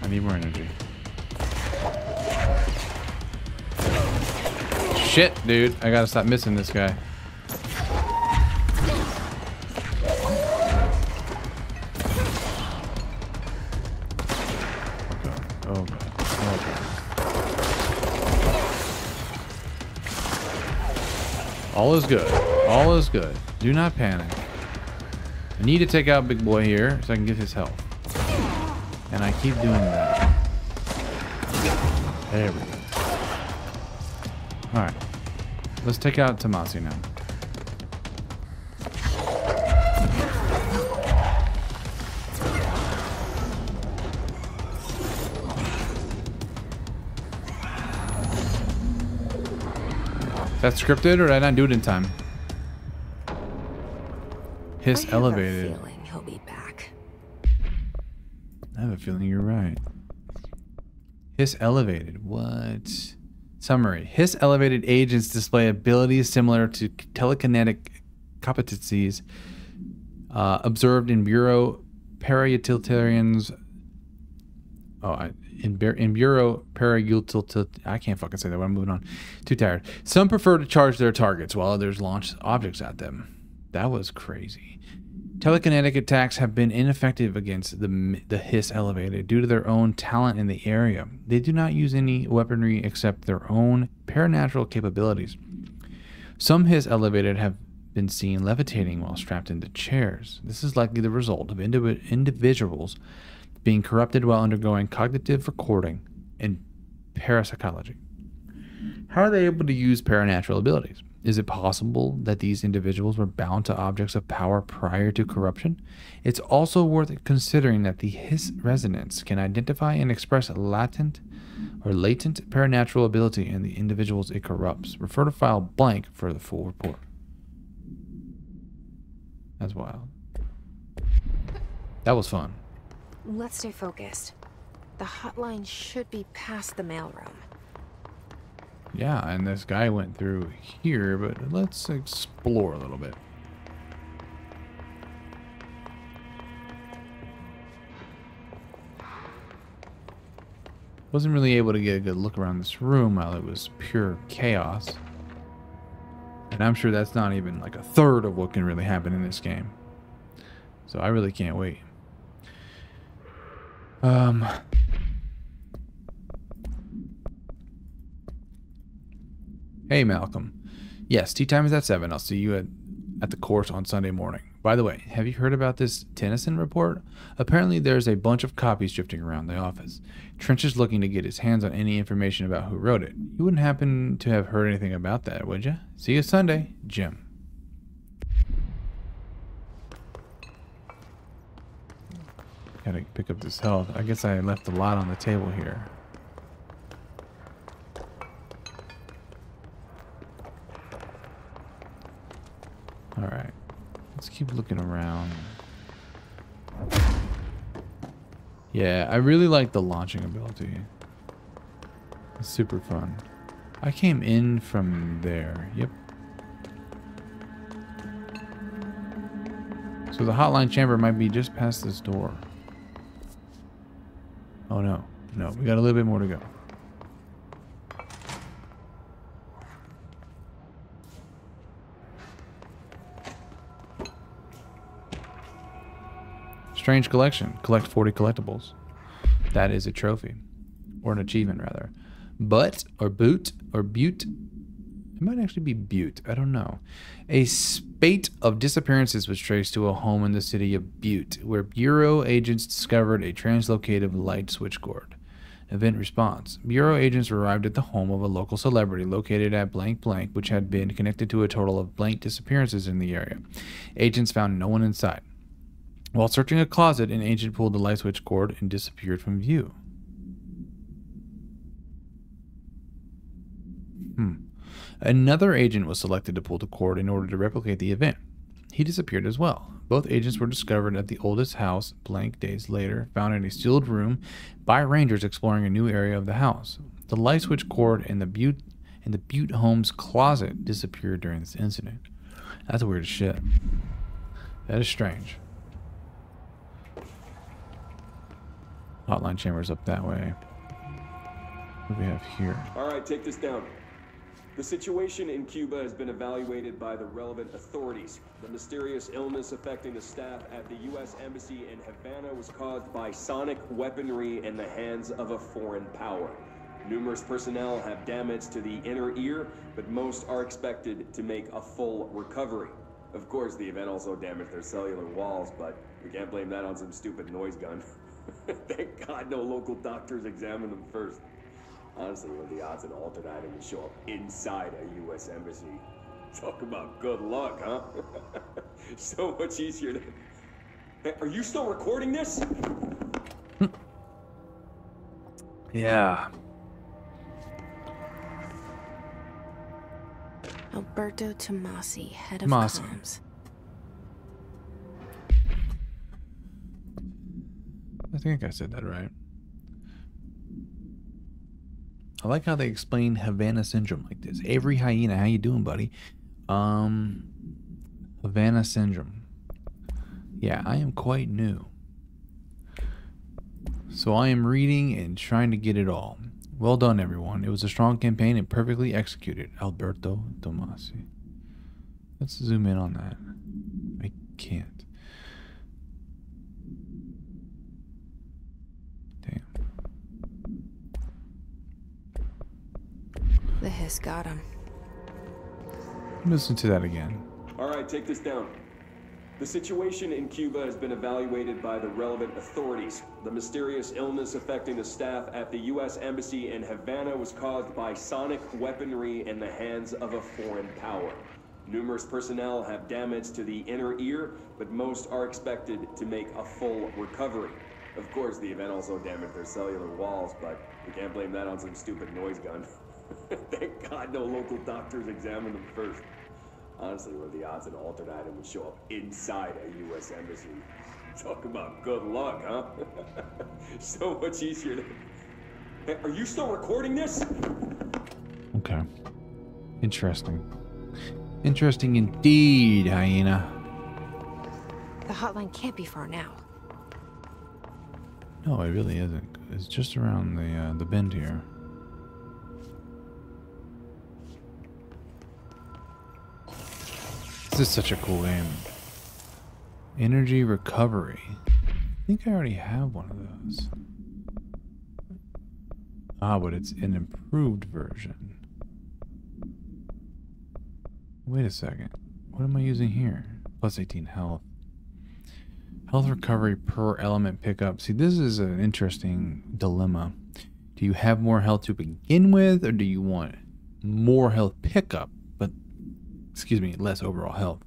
I need more energy. Shit, dude. I gotta stop missing this guy. Oh god. Oh god. All is good. All is good. Do not panic. I need to take out Big Boy here so I can get his health. And I keep doing that. There we go. Alright. Let's take out Tomasi now. That's scripted, or did I not do it in time? Hiss elevated. I have a feeling he'll be back. I have a feeling you're right. Hiss elevated. What? Summary. Hiss elevated agents display abilities similar to telekinetic competencies observed in Bureau Parautilitarians. In Bureau Parautilitarians. I can't fucking say that. I'm moving on. Too tired. Some prefer to charge their targets while others launch objects at them. That was crazy. Telekinetic attacks have been ineffective against the Hiss elevated due to their own talent in the area. They do not use any weaponry except their own paranatural capabilities. Some Hiss elevated have been seen levitating while strapped into chairs. This is likely the result of individuals being corrupted while undergoing cognitive recording and parapsychology. How are they able to use paranatural abilities? Is it possible that these individuals were bound to objects of power prior to corruption? It's also worth considering that the Hiss resonance can identify and express latent paranatural ability in the individuals it corrupts. Refer to file blank for the full report. That's wild. That was fun. Let's stay focused. The hotline should be past the mailroom. Yeah, and this guy went through here, but let's explore a little bit. Wasn't really able to get a good look around this room while it was pure chaos. And I'm sure that's not even like a third of what can really happen in this game. So I really can't wait. Hey, Malcolm. Yes, tea time is at 7. I'll see you at the course on Sunday morning. By the way, have you heard about this Tennyson report? Apparently there's a bunch of copies drifting around the office. Trench is looking to get his hands on any information about who wrote it. You wouldn't happen to have heard anything about that, would you? See you Sunday, Jim. Gotta pick up this health. I guess I left a lot on the table here. Alright, let's keep looking around. Yeah, I really like the launching ability. It's super fun. I came in from there. Yep. So the hotline chamber might be just past this door. Oh no. No, we got a little bit more to go. Strange collection. Collect 40 collectibles. That is a trophy. Or an achievement, rather. But, or boot, or butte. It might actually be butte. I don't know. A spate of disappearances was traced to a home in the city of Butte, where Bureau agents discovered a translocative light switchboard. Event response. Bureau agents arrived at the home of a local celebrity located at blank blank, which had been connected to a total of blank disappearances in the area. Agents found no one inside. While searching a closet, an agent pulled the light switch cord and disappeared from view. Another agent was selected to pull the cord in order to replicate the event. He disappeared as well. Both agents were discovered at the oldest house, blank days later, found in a sealed room by rangers exploring a new area of the house. The light switch cord in the Butte home's closet disappeared during this incident. That's weird as shit. That is strange. Hotline chamber's up that way. What do we have here? All right, take this down. The situation in Cuba has been evaluated by the relevant authorities. The mysterious illness affecting the staff at the U.S. Embassy in Havana was caused by sonic weaponry in the hands of a foreign power. Numerous personnel have damage to the inner ear, but most are expected to make a full recovery. Of course, the event also damaged their cellular walls, but we can't blame that on some stupid noise gun. Thank God no local doctors examined them first. Honestly, what are the odds an altered item would show up inside a U.S. embassy? Talk about good luck, huh? So much easier to... Hey, are you still recording this? Yeah. Alberto Tomasi, head of Tomasi. comms. I think I said that right. I like how they explain Havana syndrome like this. Avery Hyena, how you doing, buddy? Havana syndrome. Yeah, I am quite new. So I am reading and trying to get it all. Well done, everyone. It was a strong campaign and perfectly executed. Alberto Tomasi. Let's zoom in on that. I can't. Damn. The hiss got him. Listen to that again. All right, take this down. The situation in Cuba has been evaluated by the relevant authorities. The mysterious illness affecting the staff at the U.S. Embassy in Havana was caused by sonic weaponry in the hands of a foreign power. Numerous personnel have damage to the inner ear, but most are expected to make a full recovery. Of course, the event also damaged their cellular walls, but we can't blame that on some stupid noise gun. Thank God no local doctors examined them first. Honestly, what are the odds an altered item would show up inside a U.S. embassy? Talk about good luck, huh? So much easier to... Hey, are you still recording this? Okay. Interesting. Interesting indeed, Hyena. The hotline can't be far now. No, it really isn't. It's just around the bend here. This is such a cool game. Energy recovery. I think I already have one of those. Ah, but it's an improved version. Wait a second. What am I using here? Plus 18 health. Health recovery per element pickup. See, this is an interesting dilemma. Do you have more health to begin with, or do you want more health pickup, but, excuse me, less overall health?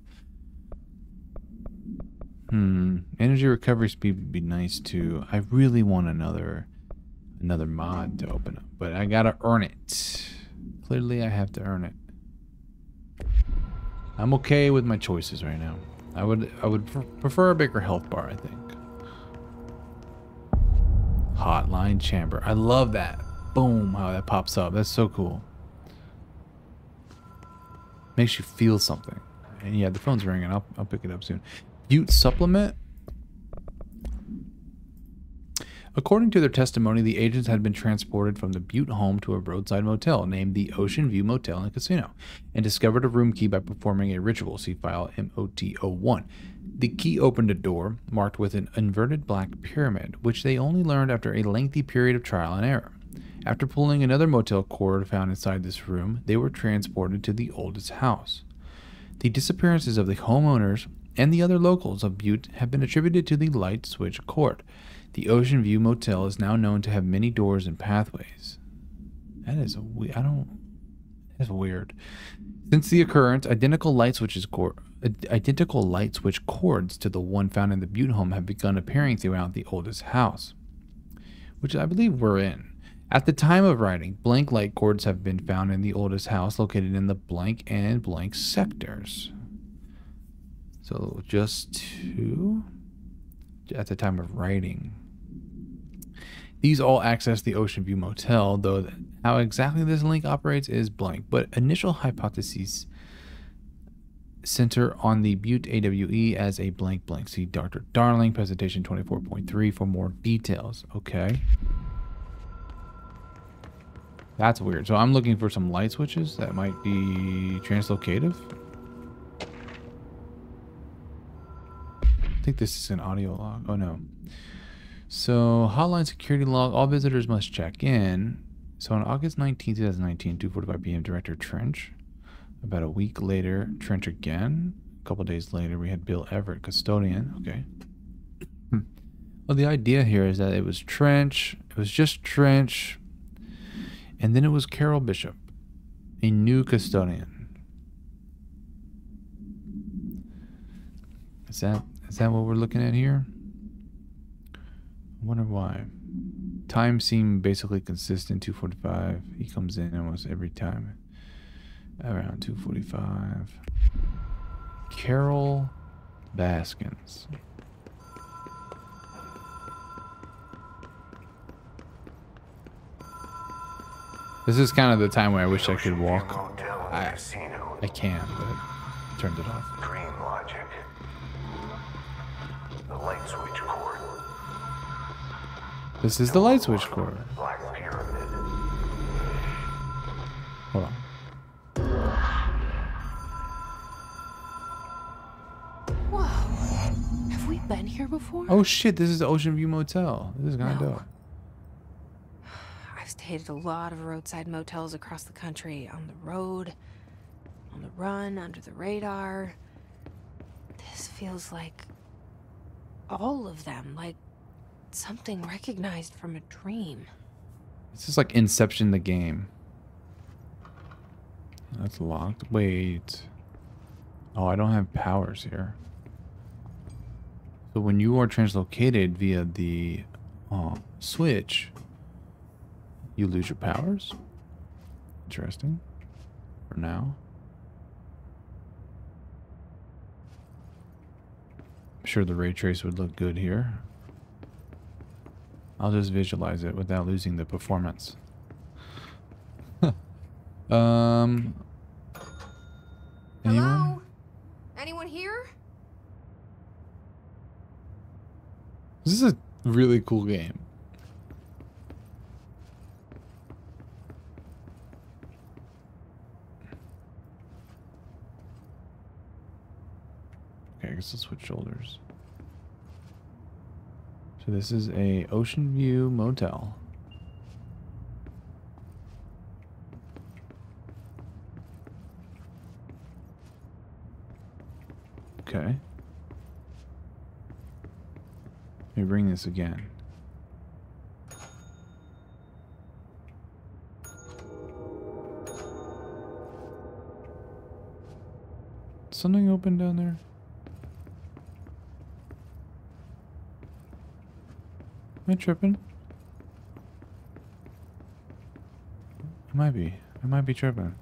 Energy recovery speed would be nice too. I really want another mod to open up, but I gotta earn it. Clearly, I have to earn it. I'm okay with my choices right now. I would prefer a bigger health bar, I think. Hotline chamber. I love that. Boom, how that pops up. That's so cool. Makes you feel something. And yeah, the phone's ringing. I'll pick it up soon. Butte supplement. According to their testimony, the agents had been transported from the Butte home to a roadside motel named the Ocean View Motel and Casino and discovered a room key by performing a ritual. See file MOT01. The key opened a door marked with an inverted black pyramid, which they only learned after a lengthy period of trial and error. After pulling another motel cord found inside this room, they were transported to the oldest house. The disappearances of the homeowners and the other locals of Butte have been attributed to the light switch cord. The Ocean View Motel is now known to have many doors and pathways. That is that's weird. Since the occurrence, identical light switch cords to the one found in the Butte home have begun appearing throughout the oldest house, which I believe we're in. At the time of writing, blank light cords have been found in the oldest house located in the blank and blank sectors. So just two at the time of writing. These all access the Ocean View Motel, though how exactly this link operates is blank. But initial hypotheses center on the Butte AWE as a blank blank. See Dr. Darling, presentation 24.3 for more details. Okay. That's weird. So I'm looking for some light switches that might be translocative. I think this is an audio log. Oh no. So hotline security log. All visitors must check in. So on August 19, 2019, 2:45 p.m. Director Trench. About a week later, Trench again. A couple days later, we had Bill Everett, custodian. Okay. Well, the idea here is that it was Trench. It was just Trench. And then it was Carol Bishop, a new custodian. Is that what we're looking at here? I wonder why. Time seemed basically consistent, 2:45. He comes in almost every time. Around 2:45. Carol Baskins. This is kind of the time where I wish I could walk. I can, but I turned it off. Dream logic. The light switch cord. This is the light switch cord. Black pyramid. Hold on. Whoa. Have we been here before? Oh shit, this is the Ocean View Motel. This is kind of dope. I've stayed at a lot of roadside motels across the country. On the road, on the run, under the radar. This feels like all of them. Like something recognized from a dream. This is like Inception the game. That's locked. Wait. Oh, I don't have powers here. So when you are translocated via the switch, you lose your powers? Interesting. For now. I'm sure the ray trace would look good here. I'll just visualize it without losing the performance. Anyone? Hello? Anyone here? This is a really cool game. Okay, I guess I'll switch shoulders. So this is a Ocean View Motel. Okay. Let me bring this again. Something open down there? Am I tripping? I might be. I might be tripping.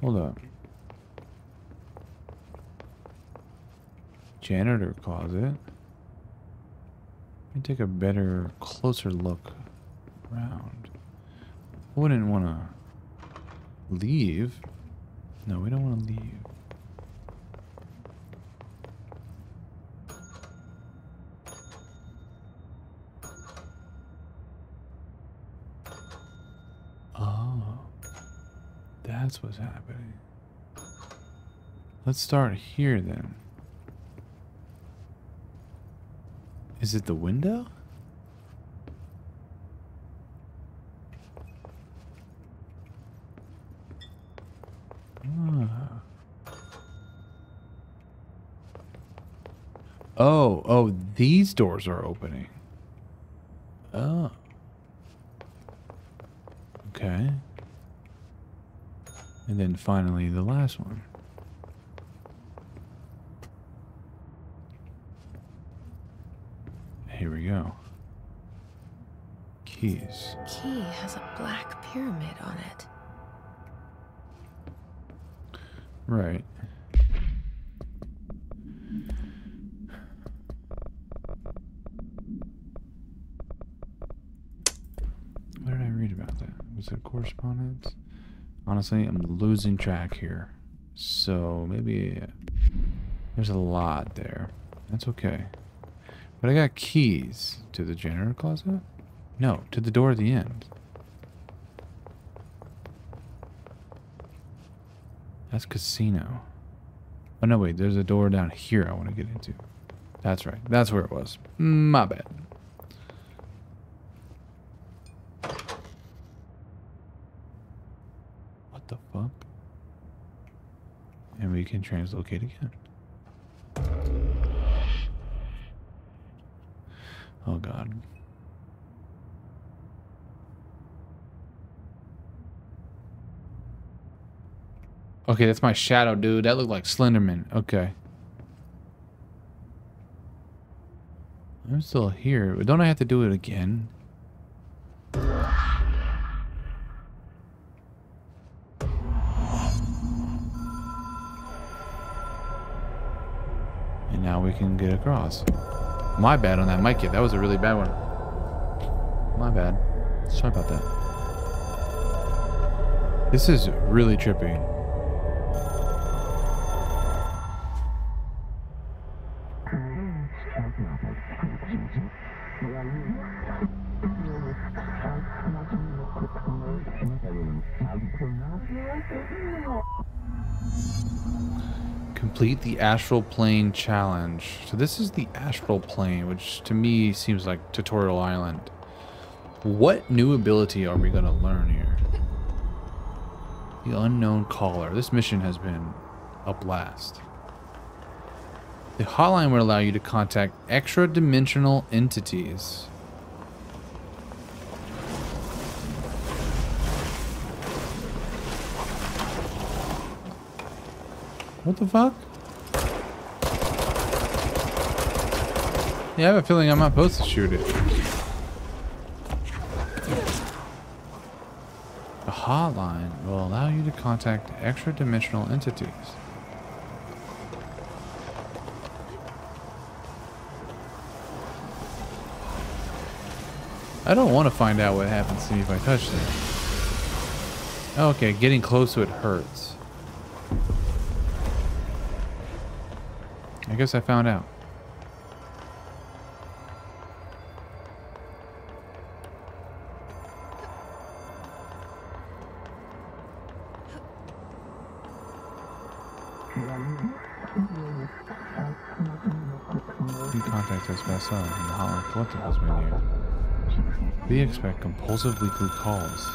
Hold up. Janitor closet. Let me take a better, closer look around. I wouldn't want to leave. No, we don't want to leave. Oh, that's what's happening. Let's start here then. Is it the window? Ah. Oh, these doors are opening. Oh. Okay. And then finally the last one. Here we go. Keys. Key has a black pyramid on it. Right. What did I read about that? Was it correspondence? Honestly, I'm losing track here. So maybe there's a lot there. That's okay. But I got keys to the janitor closet? No, to the door at the end. That's casino. Oh no, wait, there's a door down here I want to get into. That's right. That's where it was. My bad. What the fuck? And we can translocate again. Oh god. Okay, that's my shadow, dude. That looked like Slenderman. Okay. I'm still here. But don't I have to do it again? now we can get across. My bad on that mic kit. That was a really bad one. My bad. Sorry about that. This is really trippy. Complete the astral plane challenge. So this is the astral plane, which to me seems like Tutorial Island. What new ability are we going to learn here? The unknown caller. This mission has been a blast. The hotline would allow you to contact extra-dimensional entities. What the fuck? Yeah, I have a feeling I'm not supposed to shoot it. The hotline will allow you to contact extra-dimensional entities. I don't want to find out what happens to me if I touch this. Okay, getting close to it hurts. I guess I found out. You contact us by cell in the Hotline Collectibles menu. We expect compulsive weekly calls.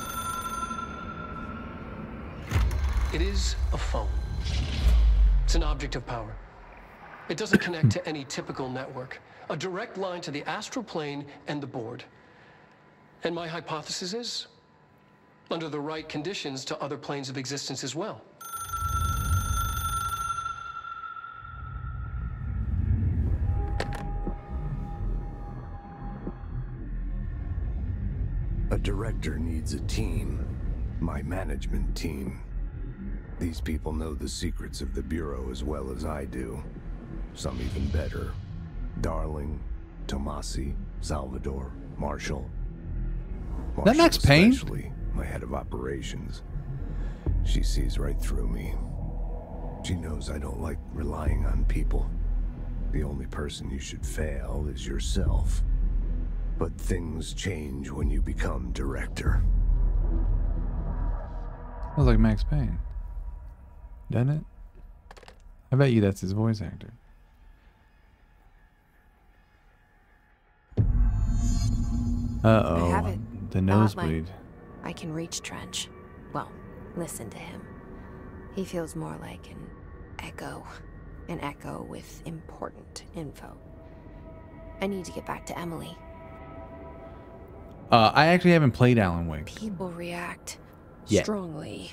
It is a phone. It's an object of power. It doesn't connect to any typical network. A direct line to the astral plane and the board. And my hypothesis is, under the right conditions, to other planes of existence as well. A director needs a team. My management team. These people know the secrets of the Bureau as well as I do. Some even better. Darling, Tomasi, Salvador, Marshall. That Max Payne? Especially my head of operations. She sees right through me. She knows I don't like relying on people. The only person you should fail is yourself. But things change when you become director. Sounds like Max Payne. Doesn't it? I bet you that's his voice actor. Uh-oh. I have it. The nosebleed. I can reach Trench. Well, listen to him. He feels more like an echo. An echo with important info. I need to get back to Emily. I actually haven't played Alan Wake. People react Yeah. strongly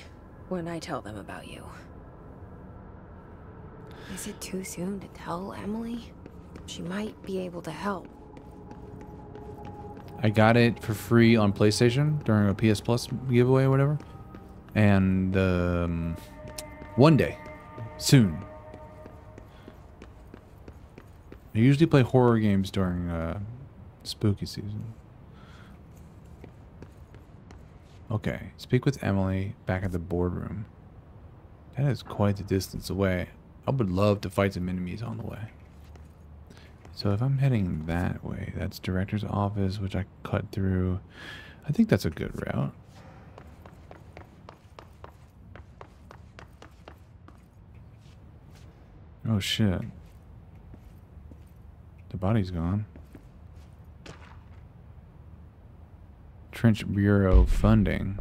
when I tell them about you. Is it too soon to tell Emily? She might be able to help. I got it for free on PlayStation during a PS Plus giveaway or whatever. And one day, soon. I usually play horror games during spooky season. Okay, speak with Emily back at the boardroom. That is quite the distance away. I would love to fight some enemies on the way. So if I'm heading that way, that's director's office, which I cut through. I think that's a good route. Oh shit. The body's gone. Trench Bureau funding.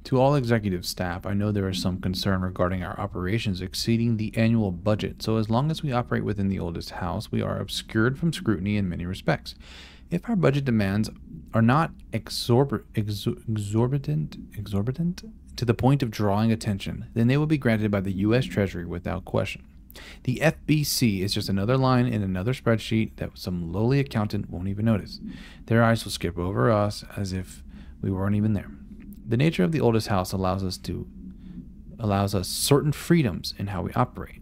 To all executive staff, I know there is some concern regarding our operations exceeding the annual budget, so as long as we operate within the oldest house, we are obscured from scrutiny in many respects. If our budget demands are not exorbitant to the point of drawing attention, then they will be granted by the U.S. Treasury without question. The FBC is just another line in another spreadsheet that some lowly accountant won't even notice. Their eyes will skip over us as if we weren't even there. The nature of the oldest house allows us certain freedoms in how we operate.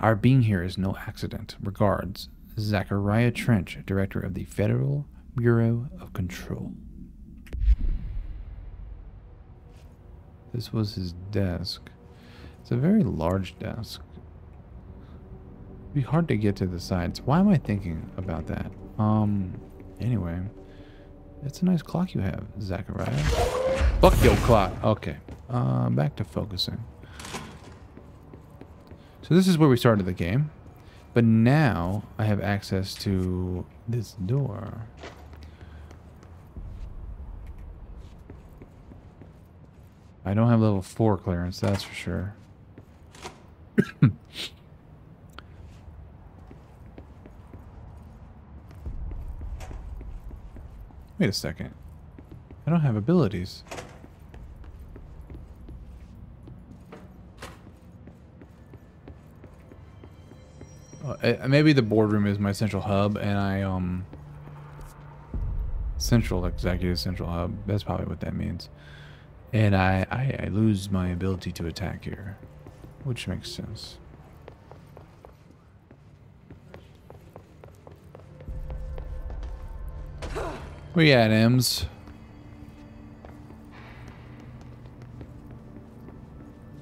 Our being here is no accident. Regards, Zachariah Trench, Director of the Federal Bureau of Control. This was his desk. It's a very large desk. It'd be hard to get to the sides. Why am I thinking about that? Anyway. It's a nice clock you have, Zachariah. Fuck your clock. Okay. Back to focusing. So this is where we started the game. But now I have access to this door. I don't have level 4 clearance, that's for sure. Wait a second. I don't have abilities. Maybe the boardroom is my central hub, and central executive central hub. That's probably what that means. And I lose my ability to attack here, which makes sense. Where you at, Ems?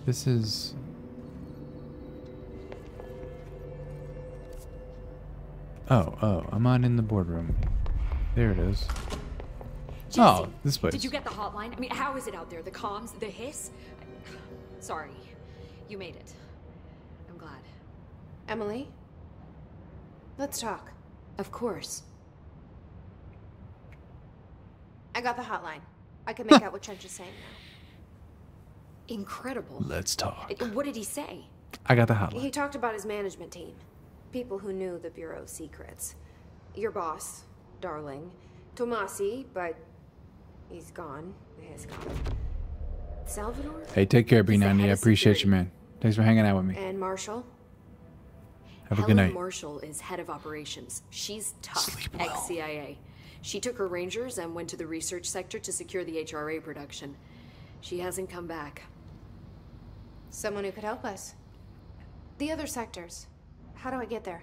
This is... Oh, I'm not in the boardroom. There it is. Jesse, oh, this place. Did you get the hotline? I mean, how is it out there? The comms, the hiss? Sorry, you made it. I'm glad. Emily? Let's talk. Of course. I got the hotline. I can make out what Trench is saying now. Incredible. Let's talk. What did he say? I got the hotline. He talked about his management team. People who knew the Bureau's secrets. Your boss, Darling. Tomasi, but he's gone. He's gone. Salvador? Hey, take care, B90. I appreciate you, man. Thanks for hanging out with me. And Marshall? Have a good night. Marshall is head of operations. She's tough, ex-CIA. She took her Rangers and went to the research sector to secure the HRA production. She hasn't come back. Someone who could help us. The other sectors. How do I get there?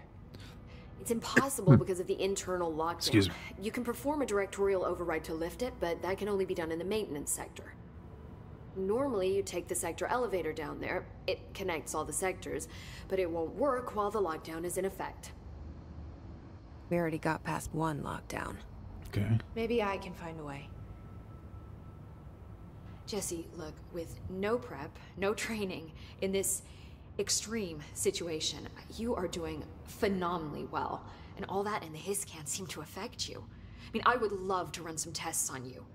It's impossible because of the internal lockdown. Excuse me. You can perform a directorial override to lift it, but that can only be done in the maintenance sector. Normally, you take the sector elevator down there. It connects all the sectors, but it won't work while the lockdown is in effect. We already got past one lockdown. Okay. Maybe I can find a way. Jesse, look, with no prep, no training, in this extreme situation, you are doing phenomenally well. And all that and the hiss can't seem to affect you. I mean, I would love to run some tests on you.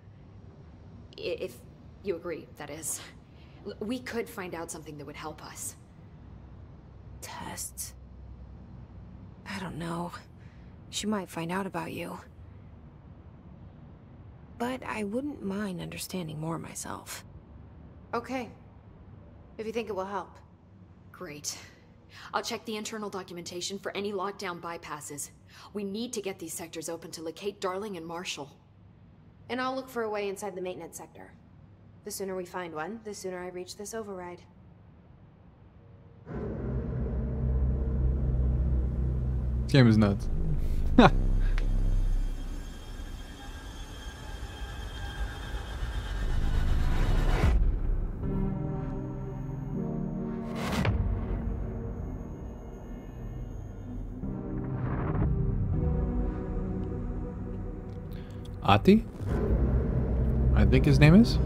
If you agree, that is. We could find out something that would help us. Tests? I don't know. She might find out about you. But I wouldn't mind understanding more myself. Okay. If you think it will help. Great. I'll check the internal documentation for any lockdown bypasses. We need to get these sectors open to locate Darling and Marshall. And I'll look for a way inside the maintenance sector. The sooner we find one, the sooner I reach this override. This game is nuts. Ati? I think his name is?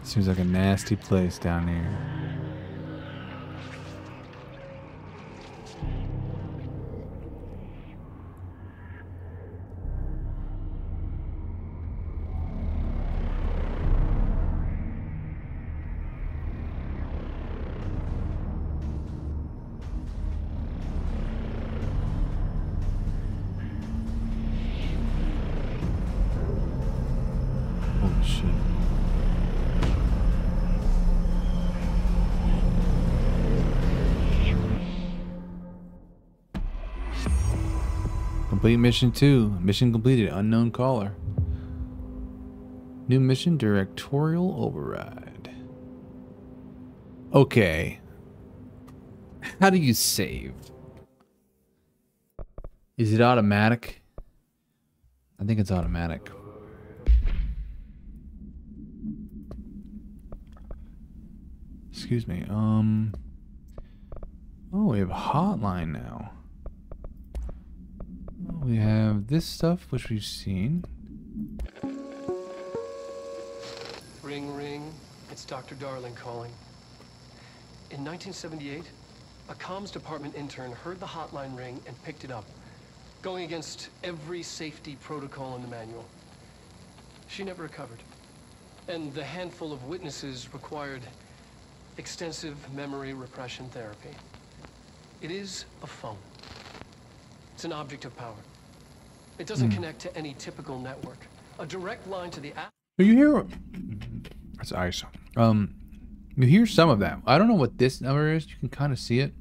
Seems like a nasty place down here. Holy shit. Complete mission 2. Mission completed. Unknown caller. New mission, Directorial Override. Okay. How do you save? Is it automatic? I think it's automatic. Excuse me. Oh, we have a hotline now. We have this stuff, which we've seen. Ring, ring. It's Dr. Darling calling. In 1978, a comms department intern heard the hotline ring and picked it up, going against every safety protocol in the manual. She never recovered. And the handful of witnesses required extensive memory repression therapy. It is a phone. It's an object of power. It doesn't connect to any typical network. A direct line to the app. You hear? That's ice. You hear some of that. I don't know what this number is. You can kind of see it.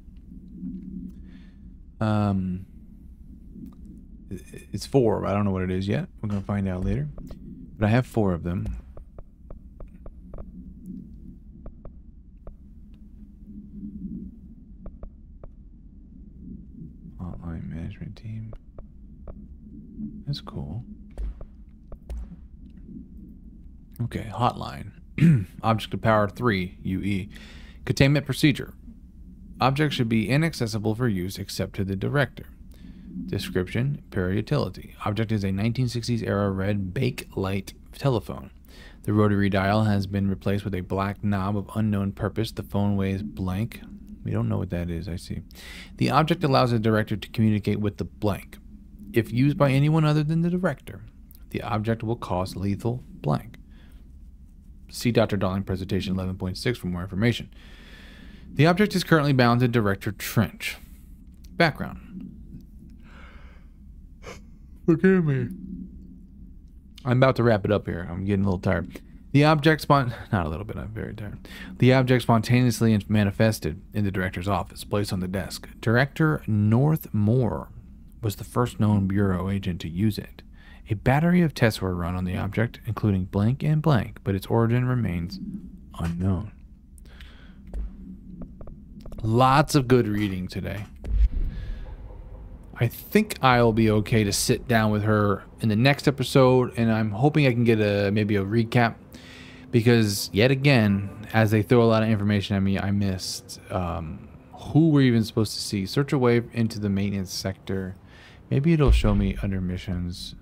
It's 4. I don't know what it is yet. We're gonna find out later. But I have 4 of them. Hotline management team. That's cool. Okay, hotline. Object of power 3, UE. Containment procedure. Object should be inaccessible for use except to the director. Description, pure utility. Object is a 1960s era red Bakelite telephone. The rotary dial has been replaced with a black knob of unknown purpose. The phone weighs blank. We don't know what that is, I see. The object allows the director to communicate with the blank. If used by anyone other than the director, the object will cause lethal blank. See Dr. Darling presentation 11.6 for more information. The object is currently bound to Director Trench. Background. Forgive me. I'm about to wrap it up here. I'm getting a little tired. The object not a little bit, I'm very tired. The object spontaneously manifested in the director's office, placed on the desk. Director Northmore was the first known bureau agent to use it. A battery of tests were run on the object, including blank and blank, but its origin remains unknown. Lots of good reading today. I think I'll be okay to sit down with her in the next episode, and I'm hoping I can get maybe a recap, because yet again, as they throw a lot of information at me, I missed who we're even supposed to see. Search a way into the maintenance sector. Maybe it'll show me under missions.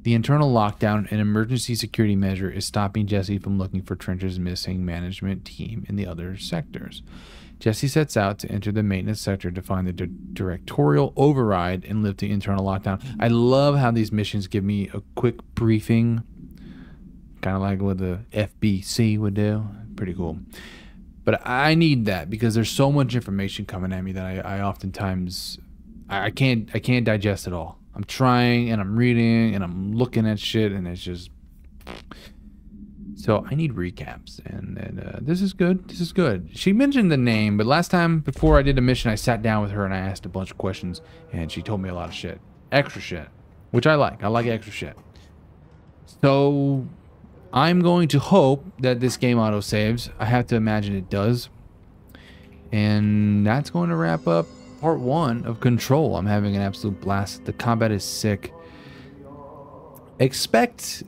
The internal lockdown and emergency security measure is stopping Jesse from looking for Trench's missing management team in the other sectors. Jesse sets out to enter the maintenance sector to find the directorial override and lift the internal lockdown. I love how these missions give me a quick briefing, kind of like what the FBC would do. Pretty cool. But I need that because there's so much information coming at me that I oftentimes I can't digest it all. I'm trying and I'm reading and I'm looking at shit and it's just... So I need recaps, and this is good. This is good. She mentioned the name, but last time before I did a mission, I sat down with her and I asked a bunch of questions, and she told me a lot of shit. Extra shit, which I like. I like extra shit. So I'm going to hope that this game auto-saves. I have to imagine it does. And that's going to wrap up part 1 of Control. I'm having an absolute blast. The combat is sick. Expect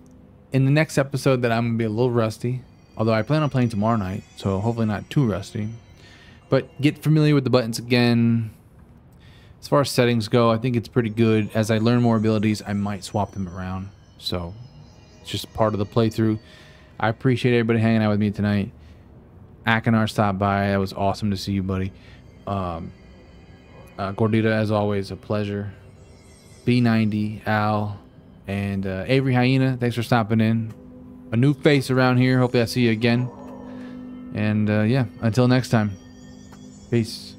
in the next episode that I'm going to be a little rusty. Although I plan on playing tomorrow night, so hopefully not too rusty. But get familiar with the buttons again. As far as settings go, I think it's pretty good. As I learn more abilities, I might swap them around. So it's just part of the playthrough. I appreciate everybody hanging out with me tonight. Akinar stopped by. That was awesome to see you, buddy. Gordita, as always, a pleasure. B90, Al, and Avery Hyena, thanks for stopping in. A new face around here. Hopefully I see you again. And yeah, until next time. Peace.